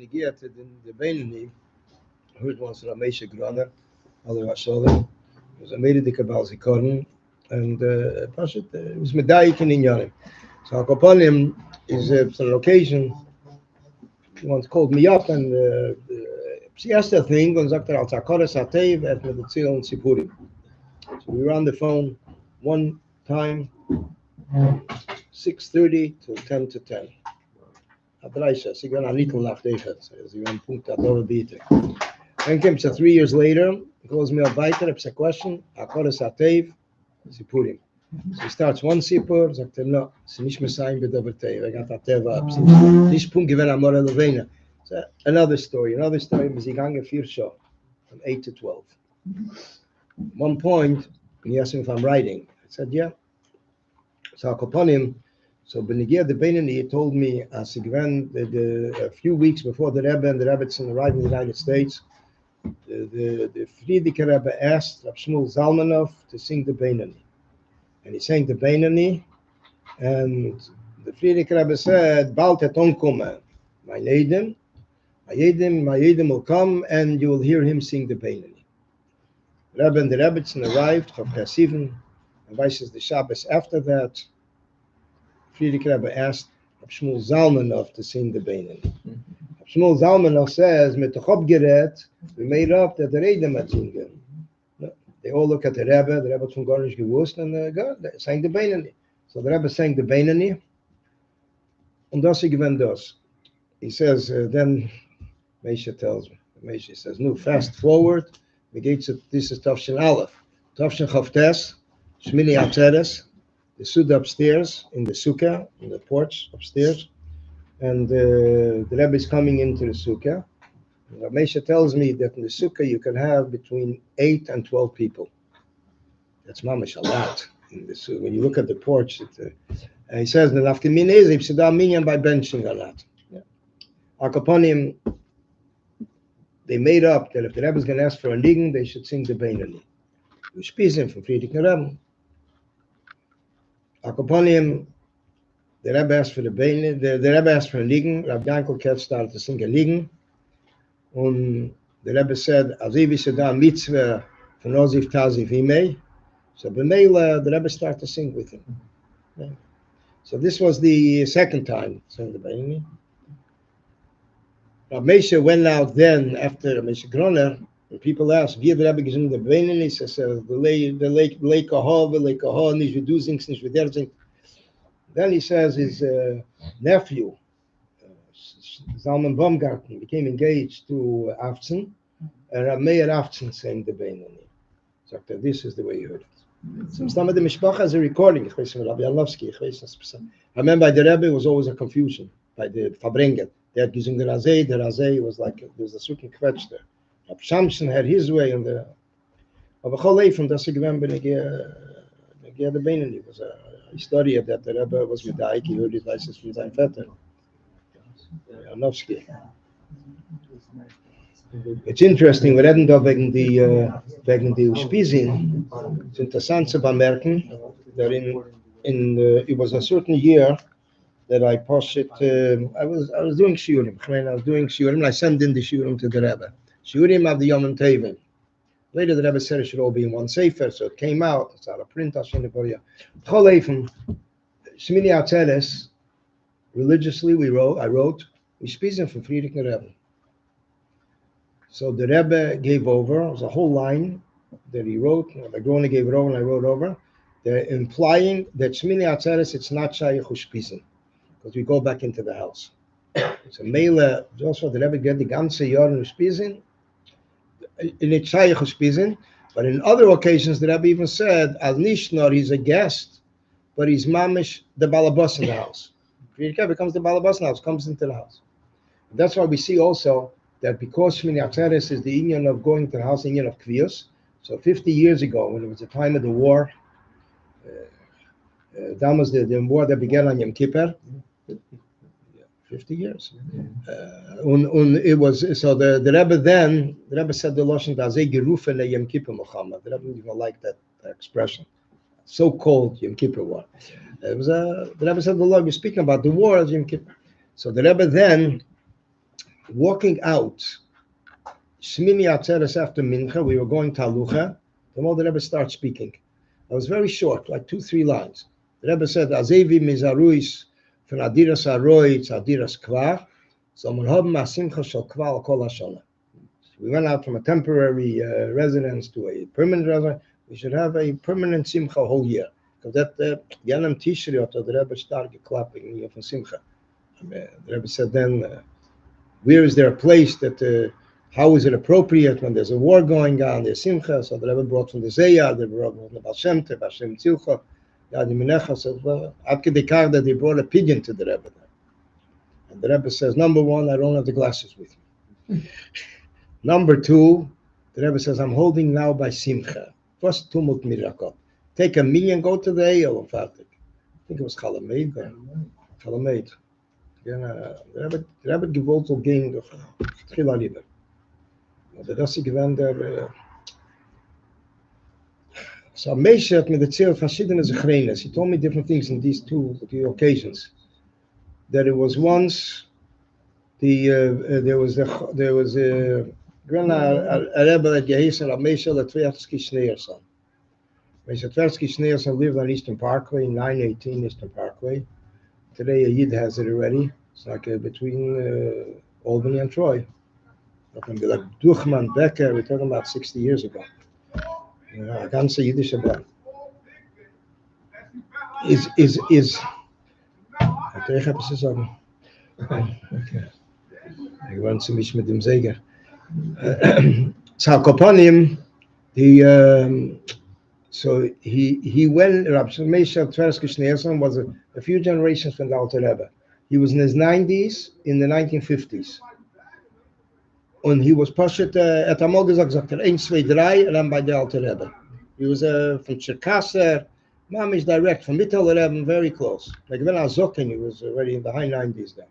you get to the Benini, I heard once from Mesha Grana, other Vasolim, it was a Medidika Balzikorin, and it was Medayik in Inyanim. So Akoponim is on an occasion, he once called me up, and she asked a thing, and sagte als Akoris Hatev, mit der Ziel und Sipurim. So we were on the phone one time, 6:30 till 10 to 10. Adreisa, sie gehen a little nach Dechet, sie gehen Punkt at over bitte. Then comes 3 years later, he calls me up weiter, it's a question, Akoris Hatev, Sipurim. So he starts one Sipur, sagt no, it's nicht mehr sein mit Overtev, got a Teva up. This Punkt given am Mora Levena. So another story was he gange 4 show, from 8 to 12. One point, he asked me if I'm writing. I said, yeah. So Akoponim, so Benigir the Benini, he told me, as he went a few weeks before the Rebbe and the Rebbetzin arrived in the United States, the Friedrich Rebbe asked Rab Shmuel Zalmanov to sing the Benini. And he sang the Benini, and the Friedrich Rebbe said, Bald et onkommen, my Yedim will come, and you will hear him sing the Benini. Rebbe and the Rebbetzin arrived from Chesvon, and vices the Shabbos after that, Friedrich Rebbe asked Rab Shmuel Zalmanov to sing the Benini. Rab Shmuel Zalmanov says, mit the Chobgeret, we made up that the Reidem had singen. They all look at the Rebbe from Gornish gewusst, and they sang the Benini. So the Rebbe sang the Benini, and das ich gewinnt das. He says, then Mesha tells me, Mesha says, no, fast forward, this is Tavshin Aleph. Tavshin Chavtes, Shmini Atzeres, the Suda upstairs, in the Sukkah, in the porch upstairs, and the Rebbe is coming into the Sukkah. Mesha tells me that in the Sukkah you can have between 8 and 12 people. That's mamish a lot. In the Sukkah. When you look at the porch, he says, the Nafkamin is, if Siddha Minyan by benching a lot. Akaponim, they made up that if the Rebbe is going to ask for a nigun, they should sing the Beinani. We spisen from Friedrich Rebbe. Akaponim, the Rebbe asked for the Beinani, the Rebbe asked for a nigun, Rabbi Yankel Ketz started to sing a nigun, and the Rebbe said, Aziv Siddha Mitzvah for Noziv Taziv Imei. So B'meila, the Rebbe started to sing with him. Yeah. So this was the second time sang the Beinani. Rabbi Mesha went out then after Mesha Groner, and people asked, wie der Rebbe gesungen the Beinani? He says, the lake Kahal, nicht wie du singst, nicht wie der singt. Then he says his nephew, Zalman Baumgarten, became engaged to Avtsen, and Rabbi Meir Avtsen sang the Beinani. So this is the way he heard it. So some of the Mishpacha has a recording, Rabbi Alowski, I remember by the Rebbe was always a confusion, by the Farbrengen. They had gesungen the Razeh was like, there's a certain quetch there. Rabbi Shamson had his way, and the Cholei from das Sigven Benegir the Beinani was a story of that the Rebbe was Medaik, he heard his voices from sein Vetter. Alowski. It's interesting, wir reden da wegen die Uspizin. It's interessant zu bemerken, that it was a certain year that I posted, I was doing shiurim. I was doing shiurim, and I sent in the shiurim to the Rebbe. Shiurim of the Yom Tevin. Later the Rebbe said it should all be in one sefer, so it came out. It's out of print. Choleifen, Shmini Atzeres, religiously I wrote, we spizin from Friedrich Rebbe. So the Rebbe gave over, it was a whole line that he wrote, the Grona gave it over and I wrote over. They're implying that Shmini Atzeres, it's not Shayach Ushpizin, because we go back into the house. So Mele, also the Rebbe get the ganze Jahr in Ushpizin, in it's Shayach Ushpizin, But in other occasions, the Rebbe even said, Al Nishnor, he's a guest, but he's mamish the balabas in the house. Friedrich becomes the balabas in the house, comes into the house. And that's why we see also that because Shmini Atzeres is the union of going to the house, union of Kviyos. So 50 years ago, when it was the time of the war, that was the war that began on Yom Kippur. 50 years. It was so the Rebbe said the Lashon Dazeh Gerufen le Yom Kippur Muhammad. The Rebbe didn't even like that expression. So called Yom Kippur war. It was the Rebbe said the Lord, we're speaking about the war of Yom Kippur. So the Rebbe then walking out Shmini Atzeres after Mincha, we were going to Halucha. The more the Rebbe starts speaking. It was very short, like 2-3 lines. The Rebbe said, Azevi Mizaruis von Adiras Aroitz, Adiras Kvar, so man haben a Simcha shel Kvar kol hashana. We went out from a temporary residence to a permanent residence. We should have a permanent Simcha whole year. Because that, Yanam Tishri, the Rebbe started clapping from Simcha. The Rebbe said then, where is there a place that, how is it appropriate when there's a war going on, there's Simcha? So the Rebbe brought from the Zayar, they brought from the Baal Shem Tov, Hashem Tzilcha, Yad Minecha says, well, Adke Dekar that they brought a pigeon to the Rebbe. And the Rebbe says, number one, I don't have the glasses with me. Number two, the Rebbe says, I'm holding now by Simcha. First Tumult Mirakot. Take $1 million, go to the Eyal of Fatik. I think it was Chalameid. Chalameid. The Rebbe gewollt so gehen durch Tchila Liebe. Aber das sie gewähnt der so Meishe hat mir erzählt verschiedene Zechreines. He told me different things in these two occasions. That it was once there was a Rebbe that geheißen Rab Meishe Tversky Schneerson. Meishe Tversky Schneerson lived on Eastern Parkway, 918 Eastern Parkway. Today a Yid has it already. It's like between Albany and Troy. Like Duchman, Becker, we're talking about 60 years ago. Ganze Yiddische Band. Is ich habe es zu sagen. Okay. Ich war ziemlich mit dem Säger. Zakoponim, so he went, Rabbi Meishe Tversky Schneerson was a few generations from the Alter Rebbe. He was in his 90s, in the 1950s. And he was Pashat at einmal gesagt, 1, 2, 3, and then by the Alter Rebbe. He was from Cherkasser, Mamish direct, from Mittel Rebbe, very close. Like when I was Zokin, he was already in the high 90s then.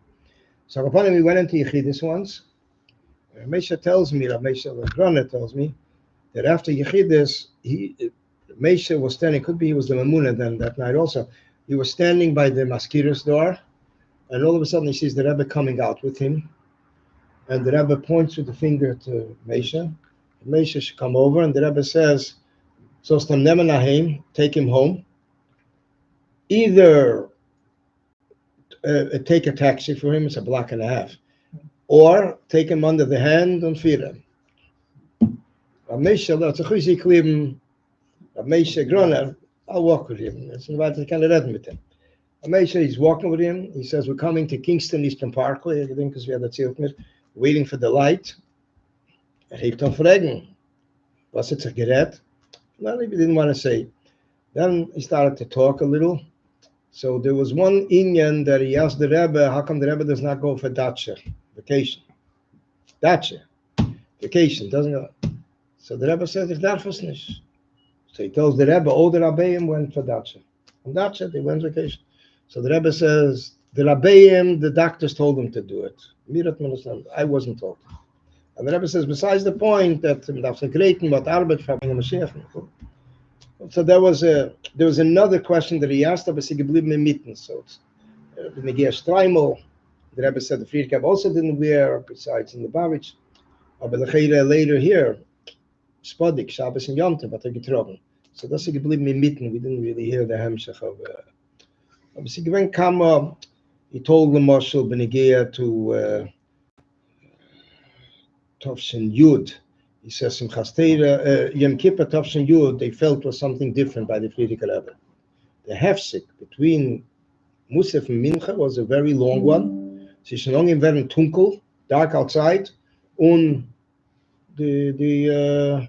So upon him, we went into Yechidus once. Meishe tells me, Meishe Grana tells me, that after Yechidus, Meishe was standing, could be he was the Mamuna then that night also, he was standing by the Maskirus door, and all of a sudden he sees the Rebbe coming out with him. And the Rebbe points with the finger to Meishe. Meishe should come over, and the Rebbe says, so take him home. Either take a taxi for him, it's a block and a half, or take him under the hand and feed him. Meishe, that's a chuzik leben. Meishe Groner, I'll walk with him. It's about the kind of red with him. Meishe, he's walking with him. He says, we're coming to Kingston Eastern Parkway. I think because we had that sealed mit. Waiting for the light. Heeft dan vragen. Was het gerät? Well, he didn't want to say. Then he started to talk a little. So there was one Indian that he asked the Rebbe, how come the Rebbe does not go for dacha, vacation? Dacha, vacation, doesn't go. So the Rebbe says, ich darf es nicht. So he tells the Rebbe, all the Rabbeim went for dacha. On dacha, they went vacation. So the Rebbe says, the Rabbeim, the doctors told them to do it. I wasn't told. And the Rebbe says, besides the point that so there was another question that he asked, so it's the Rebbe said the Friedrich also didn't wear, besides in the Bavich, but the later here, Spodik, Shabbos and Yom Tov, but getroffen. So that's we didn't really hear the Hemshech of he told the Marshal Benegea to Tovshin Yud. He says in Chastera, Yom Kippur Tovshin Yud, they felt was something different by the Friedrich Rebbe. The hefsek between Musaf and Mincha was a very long one. Zwischen long in very tunkel, dark outside, and the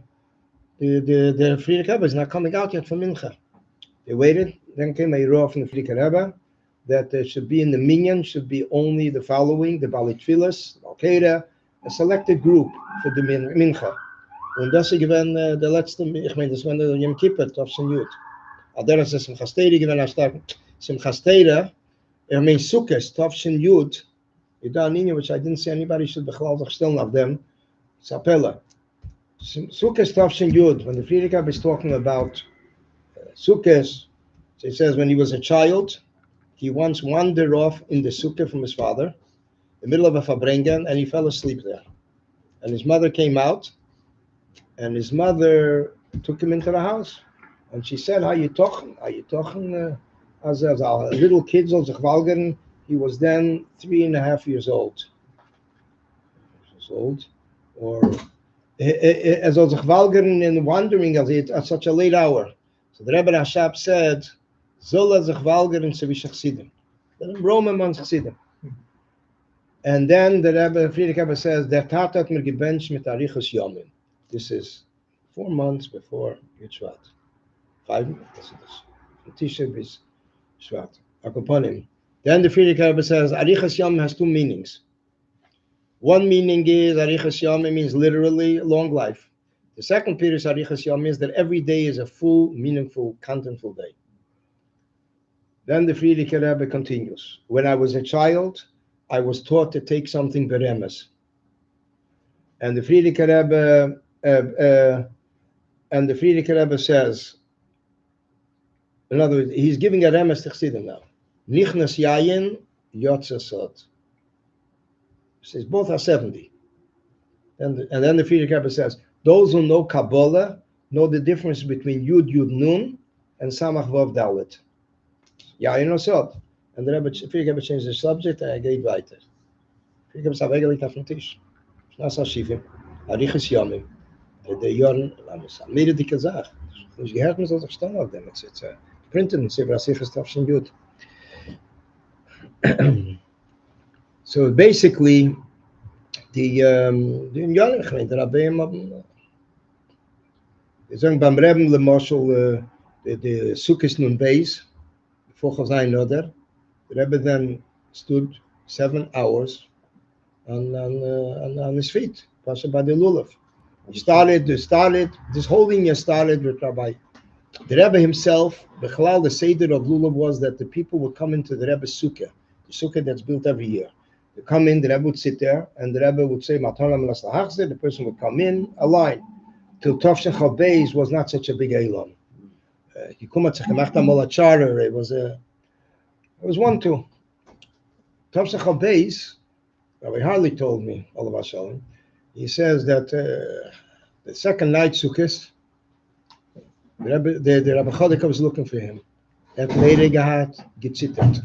the Friedrich Rebbe is not coming out yet from Mincha. They waited. Then came a roar from the Friedrich Rebbe that there should be in the minyan should be only the following: the Balit Tfilas, Al Qaeda, a selected group for the Mincha. Und das ist gewesen der letzte, ich meine, das war der Yom Kippur, Tafshin Yud. Der ist Simchas Torah gewesen, stark. Simchas Torah, I mean Sukkot, Tafshin Yud, which I didn't say anybody should be still of them. Sapella. Sukkot, Tafshin Yud, when the Friedrich Rebbe is talking about Sukkot, he says when he was a child, he once wandered off in the Sukkah from his father, in the middle of a Farbrengen, and he fell asleep there. And his mother came out, and his mother took him into the house. And she said, How you talking? As a little kid, he was then 3.5 years old. Or as in wandering at such a late hour. So the Rebbe Rashab said, Zola zechvalgeren sevishach sidim. Let him roam amongst Chassidim. And then the Rebbe, Friedrich Rebbe says, Der Tat hat mir gebencht mit Arichos Yomim. This is 4 months before Yud Shvat. 5 months. From Tisha bis Shvat. Akoponim. Then the Friedrich Rebbe says, Arichos Yomim has 2 meanings. One meaning is Arichos Yomim means literally long life. The second Pirish Arichos Yomim is that every day is a full, meaningful, contentful day. Then the Friedrich Rebbe continues. When I was a child, I was taught to take something beremes. And the Friedrich Rebbe says, in other words, he's giving a remes to Chassidim now. Nichnas yayin yotze sod. He says both are 70. And then the Friedrich Rebbe says, those who know Kabbalah know the difference between Yud Nun and Samach Vav Dalet. Yayin osod. And the Friedrich Rebbe changed the subject and I gave weiter. Friedrich Rebbe sagt eigentlich auf dem Tisch. Schnass Ashivim, Arichos Yomim, der Jorn, mir dicke Sache. Ich gehört mir so verstanden auf dem. It's printed in Sefer Asichas Tafshin Yud. So basically, the Jorn, ich meine, der Rabbi wir sagen beim Reben le Moshel, the Sukkos Nun Beis, before Chazayin Oder, the Rebbe then stood 7 hours on his feet, passing by the lulav. He started, this whole thing started with Rabbi. The Rebbe himself, the Seder of lulav was that the people would come into the Rebbe's sukkah, the sukkah that's built every year. They come in, the Rebbe would sit there, and the Rebbe would say, the person would come in, a line. Till Tafshin Chav Beis was not such a big Elon. It was 1-2. Tafshin Chav Beis, Rabbi Harley told me, all of us, he says that the second night Sukkot, the Rabbi Chodek was looking for him. At Meire gehat gezittert,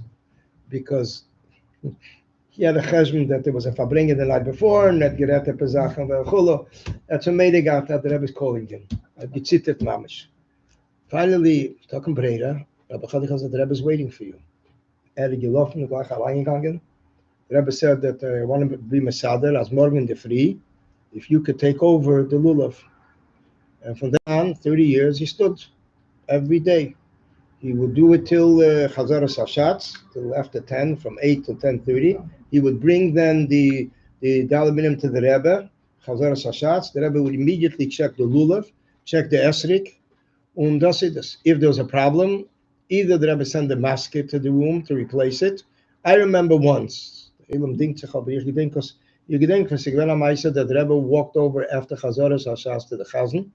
because he had a Chesvon that there was a Farbrengen the night before, and that Gerät Pesach and Chulo. That's a Meire gehat that the Rebbe is calling him. Gezittert mamish. Finally, talking Breda, Rabbi Chodek said the Rebbe is waiting for you. Gelaufen, gleich reingegangen. The Rebbe said that I want to be Mesader as morgen the free, if you could take over the lulav. And from then on, 30 years, he stood every day. He would do it till Chazaras Hashatz, till after 10, from 8 to 10:30. He would bring then the Dalaminim to the Rebbe, Chazaras Hashatz. The Rebbe would immediately check the lulav, check the esrik, and das ist es. If there was a problem, either the Rebbe sent the masket to the room to replace it. I remember once, you gedenk that the Rebbe walked over after Chazaras Hashatz to the Chazan.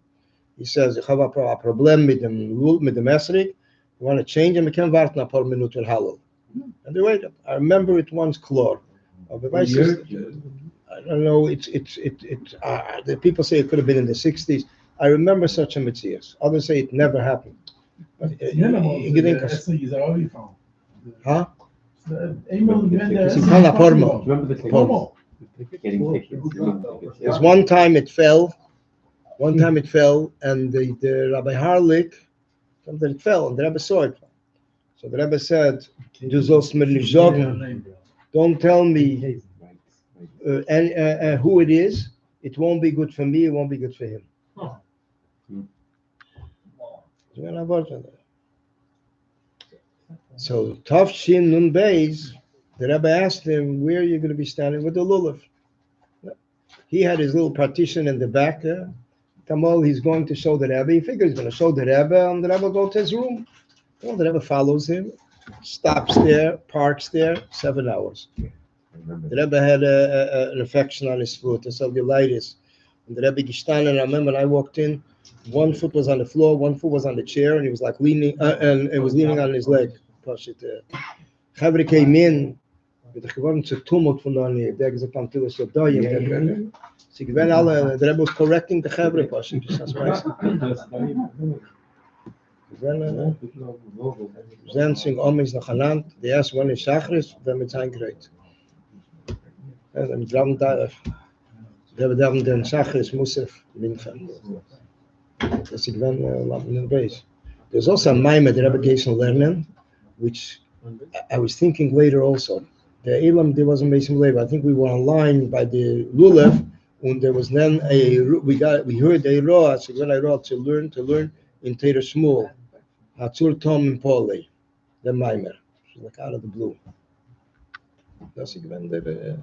He says, I have a problem with the esrik. You want to change and we can warten a paar Minuten halal. And they waited. I remember it once clear. I don't know. The people say it could have been in the 60s. I remember such a mitzvah. Others say it never happened. But huh? There's one time it fell. And the Rabbi Harlik, something it fell, and the Rebbe saw it. So the Rebbe said, "Du sollst mir nicht sagen. Don't tell me who it is. It won't be good for me. It won't be good for him." So Tov Shin Nun Beis, the Rebbe asked him, where are you going to be standing with the lulav? He had his little partition in the back. Tamal, he's going to show the Rebbe. He figures he's going to show the Rebbe, and the Rebbe go to his room. Well, the Rebbe follows him, stops there, parks there, 7 hours. The Rebbe had an infection on his foot, a cellulitis. And the Rebbe gestanden, and I remember when I walked in, one foot was on the floor, one foot was on the chair, and he was like leaning, and it was leaning on his leg. Chavre came in, mit der geworden zu Tumult von da, der gesagt, am Tille so da, sie gewinnen alle, the Rebbe was correcting the Chavre, Pashat, das weiß ich. Sensing Omis nach Anand, the erst one is Shachris, then it's eingereiht. And I'm driving there. Wir haben den Shachris Musaf Mincha. Das ich wenn in the base. There's also a Maimah that Rebbe Geisel lernen, which I was thinking later also. The Elam there wasn't Mason labor. I think we were online by the Lulav, and there was then we heard a Roa, so when I wrote to learn in Teira Shmuel, Hatzur Tom and Paulie, the Maimer. She's like out of the blue. That's again the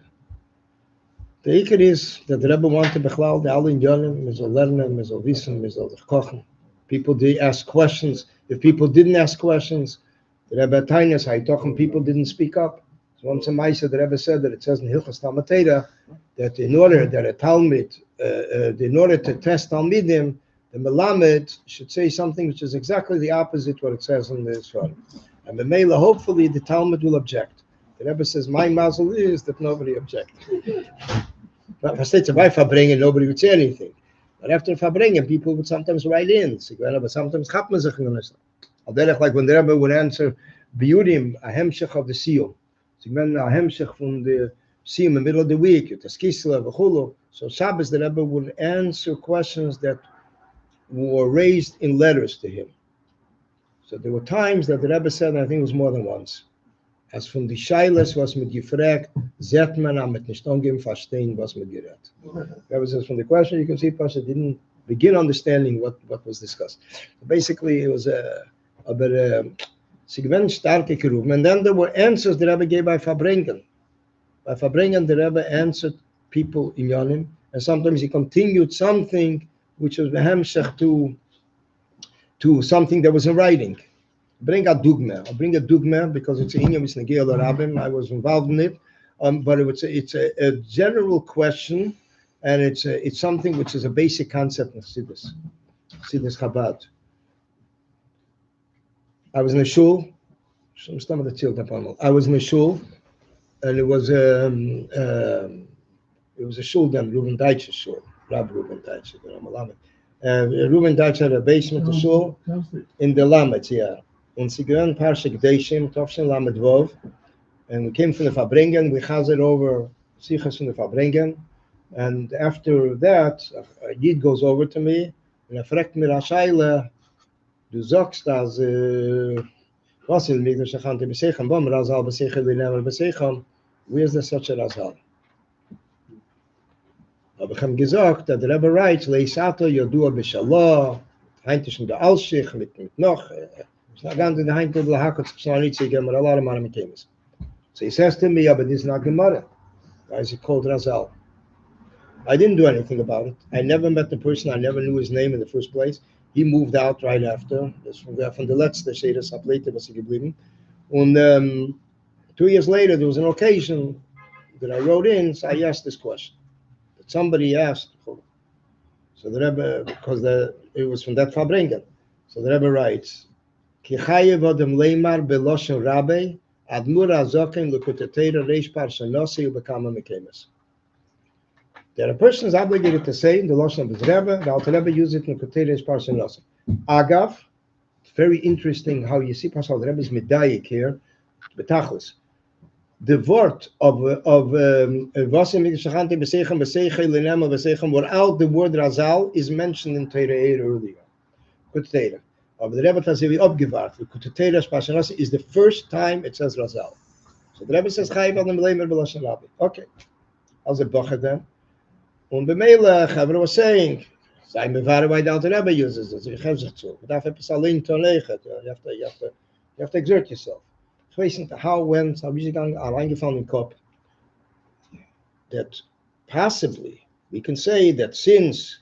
Iker is that the Rebbe wanted to bechlal the all in Yonim, Mizol Lernen, Mizol Wissen, Mizol Kochen. People did ask questions. If people didn't ask questions, the Rebbe Tainas Haitochen, people didn't speak up. So once a Maisa, the Rebbe said that it says in Hilchas Talmud Torah that in order that a Talmud, in order to test Talmidim, the Melamed should say something which is exactly the opposite what it says in the Sfar. And the Mela, hopefully the Talmud will object. The Rebbe says, my mazel is that nobody objects. But by Farbrengen, nobody would say anything. But after Farbrengen, people would sometimes write in. But sometimes chappen sich nicht. Like when the Rebbe would answer, Biyudim, a hemshech of the seal. So when a hemshech from the seal in the middle of the week, the skisla, the chulu. So Shabbos, the Rebbe would answer questions that were raised in letters to him. So there were times that the Rebbe said, and I think it was more than once, as from the Shailes was mit gefragt, zet man am mit nicht angeben verstehen, was mit gerät. That was from the question, you can see Pasha didn't begin understanding what was discussed. Basically, it was about Sigven starke Kerubim, and then there were answers the Rebbe gave by Farbrengen. By Farbrengen, the Rebbe answered people in Yonim, and sometimes he continued something which was behemshech to something that was in writing. Bring a dugma. I'll bring a dugma because it's a Inyam Isnagil Rabbim. I was involved in it, but it's a general question, and it's something which is a basic concept of Chassidus Chabad. I was in a shul. I was in a shul, and it was a shul then, Reuben Deitch's shul, Rabbi Reuben Deitch, Reuben Deitch had a basement, a shul in the Lamed, yeah. And Sigran Parsha Gdeishim, Tovshin Lamed Vov, and we came from the Farbrengen, we chazed over Sichas from the Farbrengen, and after that, a Yid goes over to me, and fragt mir a Shaila, du sagst, dass was il mig shachante besechem, bom razal besechem, linemer besechem, where's there such a razal? Aber ich habe gesagt, that the Rebbe writes, Leisato Yodua B'Shallah, Heintisch in der Alschich, mit noch, it's not going to the Heintisch of the Hakot, it's not easy again, but a lot of money came. So he says to me, yeah, but this is not Gemara. Why is it called Razal? I didn't do anything about it. I never met the person, I never knew his name in the first place. He moved out right after. That's from the letzte Sheiras ab later was he geblieben. And 2 years later, there was an occasion that I wrote in, so I asked this question. That somebody asked, so the Rebbe, because it was from that Farbrengen. So the Rebbe writes, Ki chayev odem leimar beloshen Rabbi, admur azoken lukutetera reish parshanosi ubekama mekemes. That a person is obligated to say in the Lashon of his Rebbe, the Alter Rebbe uses it in the Keteiris Parsha Nossi. Agav, it's very interesting how you see Pasha the Rebbe's medayik here, betachlis. The word of Vasim Shachante Besechem Besechel Lenema Besechem, without the word Razal is mentioned in Torah earlier. Keteiris. Of the Rebbe Tazevi Obgevart, the Keteiris Parsha Nossi is the first time it says Razal. So the Rebbe says Chayiv Adam Leimer B'Lashon Rabbi. Okay, how's it Bocher then? And B'meila, Chavra was saying, Sei mir why the Alter Rebbe uses it. You have to. You have to exert yourself. Ich weiß nicht, how, when, es habe ich reingefallen im Kopf, that possibly we can say that since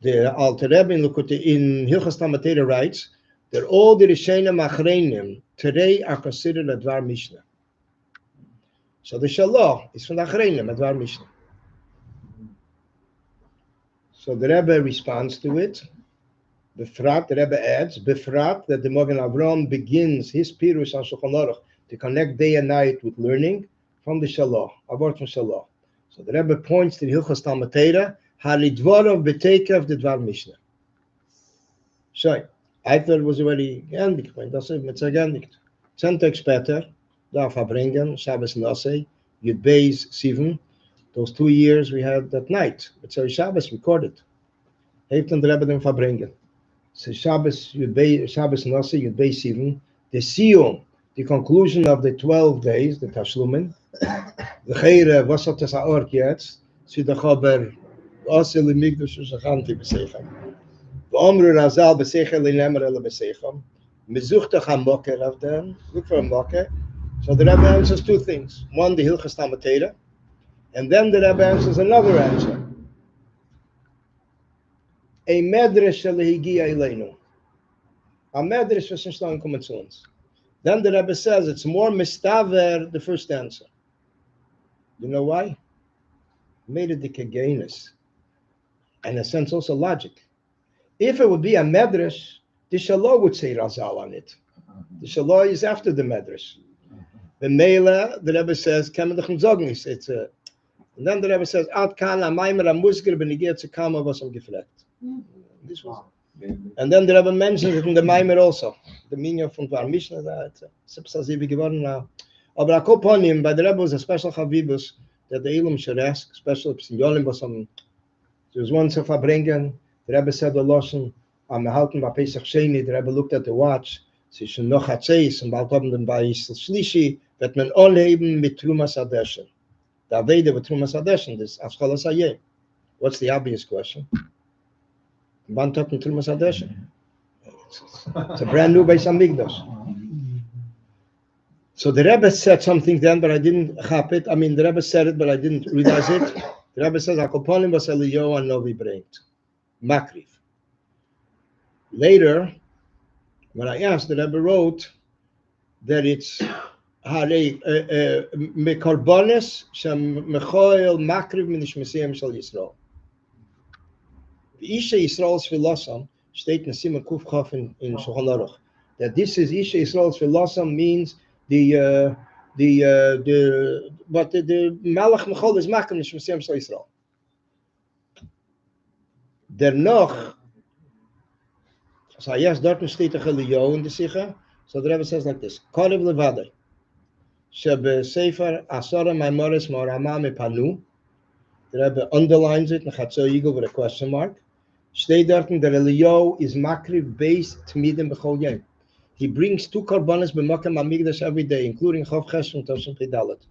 the Alter Rebbe in Hilchos Talmud Torah writes that all the Rishonim Achreinim today are considered a Dvar Mishnah. So the Shalah is from the Achreinim, a Dvar Mishnah. So the Rebbe responds to it. Befrat, the Rebbe adds, Befrat, that the Magen Avraham begins his Pirush on Shulchan Aruch to connect day and night with learning from the Shalah, a word from Shalah. So the Rebbe points to the Hilchos Talmud Torah, Halidvarov Betekev the Dvar Mishnah. So, I thought it was already geendigt, but that's it, it's geendigt. 10 Tage später, da Farbrengen, Shabbos Nasei, Yud Beis, Chesvon. Those 2 years we had that night. It's a Shabbos recorded. Heeft an der Rebbe den Farbrengen. So Shabbos Nasei, Yud Beis, Chesvon. The Siyum, the conclusion of the 12 days, the Tashlumen. The Geire, was hat es aork jetzt? Sie doch aber, Osel im Migdash Shachanti besechem. V'omru Razal besechem le'nemer ele besechem. Mezuchtach ha-moker of them. Look for a moker. So the Rebbe answers 2 things. One, the Hilchos Talmud Torah. And then the Rebbe answers another answer. A medrash lehigia eleinu. A medrash was in Shloim kommen zu uns. Then the Rebbe says it's more mistaver the first answer. You know why? Made it the kegenis. And in a sense also logic. If it would be a medrash, the Shalah would say Razal on it. The Shalah is after the medrash. The Mela, the Rebbe says, and then the Rebbe says, Ad kan amaymer amusger benigir zu kama was gefragt. This was it. And then the Rebbe mentions it in the Maimer also. The meaning of Dvar Mishnah, it's substantive geworden now. Aber akoponim, by the Rebbe was a special chavibus that the Elam should ask, special Yolim was some. There was once a Farbrengen, the Rebbe said the Lashon, am halten by Pesach Sheni, the Rebbe looked at the watch, sie schon noch hat Zeis, und bald haben dann bei Yisrael Shlishi, wird man anheben mit Trumas Adeshen. Da Veda with Trumas Adeshen, this Afschalah Sayeh. What's the obvious question? Wann hat man Trumas Adeshen? It's a brand new Beis Hamikdash. So the Rebbe said something then, but I didn't have it. I mean, the Rebbe said it, but I didn't realize it. The Rebbe says, Akoponim was Eliyahu and Novi bringt. Makriv. Later, when I asked, the Rebbe wrote that it's Mekorbones Shem Mechoel Makriv Minishmesiyam Shal Yisrael. Isha Yisrael's Philosophy steht in Simon Kuf Chof in Shulchan Aruch. That this is Isha Yisrael's Philosophy means the Malach Mechol is Makriv Minishmesiyam Shal Yisrael. Noch, so yes, dort steht der Eliyahu in the Sikha. So the Rebbe says like this: Korev levadei, shebe sefer asara maimoris ma'orama mepanu. The Rebbe underlines it and Chatzo Yigul with a question mark. Steht dort der Eliyahu is makriv based tmidim b'chol yom. He brings 2 korbanos b'makom hamikdash every day, including Chof Chesvon Toshen Pedalet.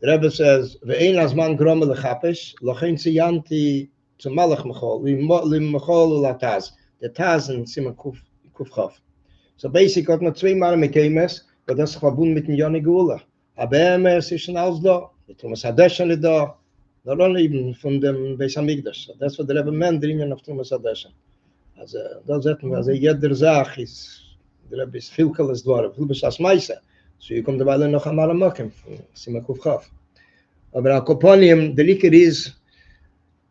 The Rebbe says ve'ein azman groma lechapesh lochein tziyanti to Malach Mechol, Lim Mechol Lataz, the Taz and Simon Kuf Chof. So basically, got not 2 Mal Mekemes, but that's verbunden mit dem Yoni Geula. Aber es ist schon alles da. Die Trumas Hadeshen da. Not only even from dem Beis Hamikdash. So that's what the Rebbe meant, the union of Trumas Hadeshen. Das hat man, also jeder Sach ist, der Rebbe ist vielkelles Dwarf, viel bis das Meise. So you come dabei noch einmal am Mokem, Simon Kuf Chof. Aber Akoponim, the liquor is,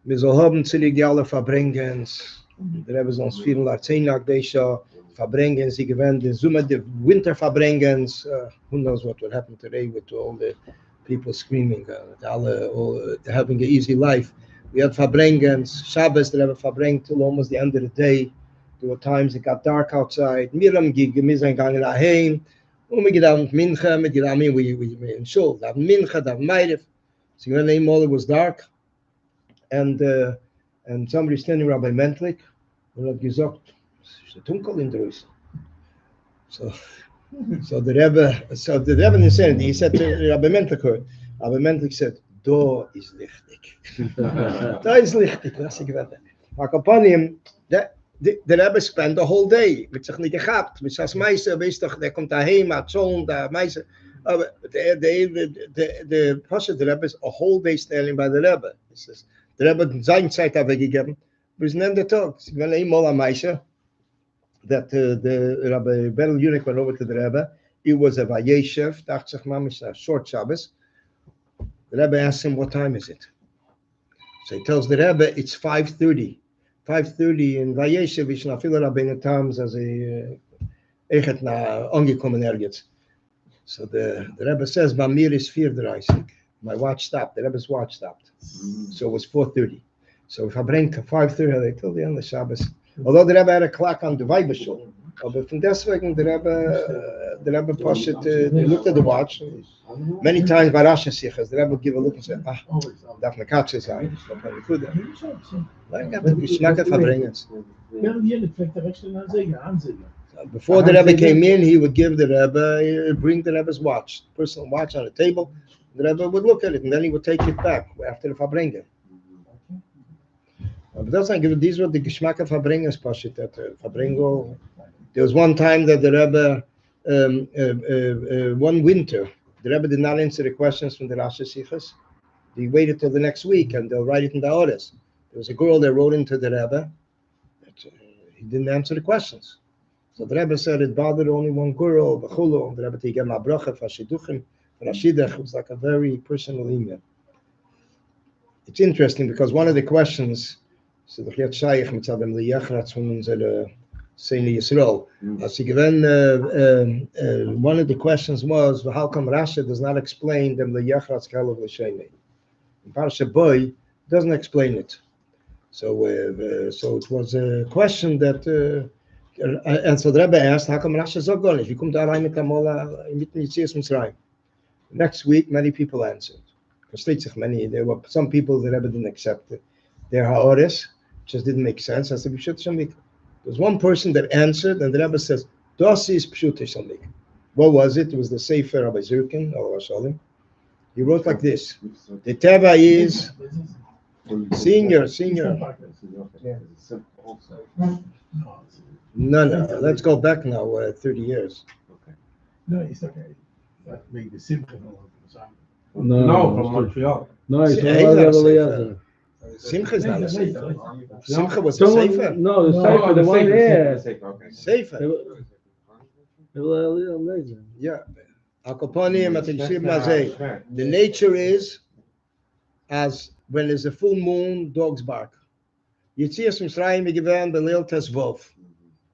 wir so haben zillig alle Farbrengens. Der Rebbe sonst 410 nach Desha Farbrengens. Sie gewähnt in Summe the winter Farbrengens. Who knows what will happen today with all the people screaming, all having an easy life. We had Farbrengens. Shabbos, the Rebbe Farbrengt till almost the end of the day. There were times it got dark outside. Miram gig, wir sind gegangen daheim. Und wir gedacht Mincha, mit gedacht, we in Shul, da Mincha, da Meirev. So when it was dark. And somebody standing Rabbi Mentlik, and hat gesagt, es ist dunkel in der Rüse. So the Rebbe didn't say anything. He said to Rabbi Mentlik, Rabbi Mentlik said, "Do is lichtig." Da is lichtig. Akaponim, the Rebbe spent the whole day mit sich nicht gehabt, mit das Meister, weißt doch, der kommt daheim, hat Zoll, der Meister, aber the Pasha, the Rebbe is a whole day standing by the Rebbe. He says, the Rebbe seine Zeit weggegeben, but it's not the talk. When einmal am Meister, that the Rabbi Berel Yunik went over to the Rebbe, it was a Vayeshev, dacht sich mamish, a short Shabbos. The Rebbe asked him, what time is it? So he tells the Rebbe, it's 5:30. 5:30 in Vayeshev, ich na viele Rabbeinu Tams, as a echet na angekommen ergens. So the Rebbe says, Bamir is 4:30. My watch stopped. The Rebbe's watch stopped. So it was 4:30. So if I bring 5:30, they till the end of Shabbos. Although the Rebbe had a clock on the Weibeshul, but from deswegen the Rebbe pushed it, they looked at the watch. Many times by Rosh Hashanah, the Rebbe would give a look and say, darf man Katze sein, darf man nicht gut. Like that, the Geschmack of Farbrengen. Before the Rebbe came in, he would give the Rebbe, bring the Rebbe's watch, personal watch on the table. The Rebbe would look at it and then he would take it back after the Farbrengen. But that's like these were the Geschmack of Farbrengen, that Farbrengen. There was one time that the Rebbe, one winter, the Rebbe did not answer the questions from the Rosh Hashanah. He waited till the next week and they'll write it in the orders. There was a girl that wrote into the Rebbe. He didn't answer the questions. So the Rebbe said it bothered only one girl, the Rebbe gave him a bracha for Shiduchim, for Ashidach. It was like a very personal email. It's interesting because one of the questions, so the Chet Shaykh mitzad dem liyachratz von unserer Seine Yisrael. As he given, one of the questions was, how come Rashi does not explain them liyachratz kalav l'sheni? Parasha Boy doesn't explain it. So it was a question that, and so the Rebbe asked, how come Rashi is so good? If you come to Arayim mit Amola, in Yitzias Mitzrayim. Next week, many people answered. There were some people the Rebbe didn't accept it. Their ha'ores just didn't make sense. I said, there's one person that answered, and the Rebbe says, Das is Pshut Shamik. What was it? It was the Sefer Rabbi Zirkin, Allah Shalom. He wrote like this: the Teva is senior. No. Let's go back now 30 years. No, it's okay. Make the simple. No, from Montreal. No, it's Hey, not that's Sefer. Simcha is not a Sefer. Simcha was a Someone- Sefer. No, the Sefer, the one there. Sefer. Amazing. Yeah. Akoponim at Yishib Mazei. The nature is, as when there's a full moon, dogs bark. Yitzias Mitzrayim given the Leil Tesvov.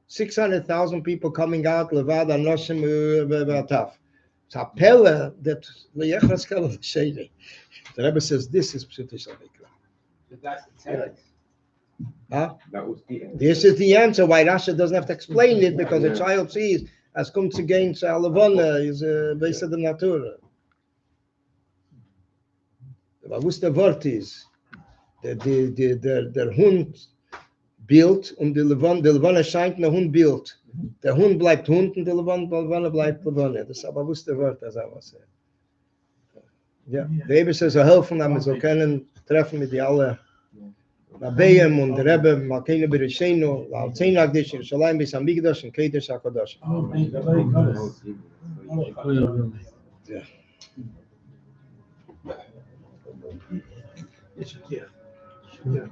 600,000 people coming out, Levad Anoshim Vataf. It's a pella that Leyechras Kalav Sheni. The Rebbe says this is Pshutish Avikra. That's the text. Huh? That was the end. This is the answer why Rasha doesn't have to explain it, because the child sees as comes against Alavona is a base of the natura. Was the word is der Hund built und der Levone scheint der Hund built. Der Hund bleibt Hund und der Levone bleibt Levone. Das ist aber was der Wort, das auch was. Ja, der Eber says so helfen them so können treffen mit die alle Rabbeim und der Rebbe Malkeinu Bereshenu, al Tzei Nagdish Yerushalayim bis Hamikdash und Kedesh HaKadosh. Yeah.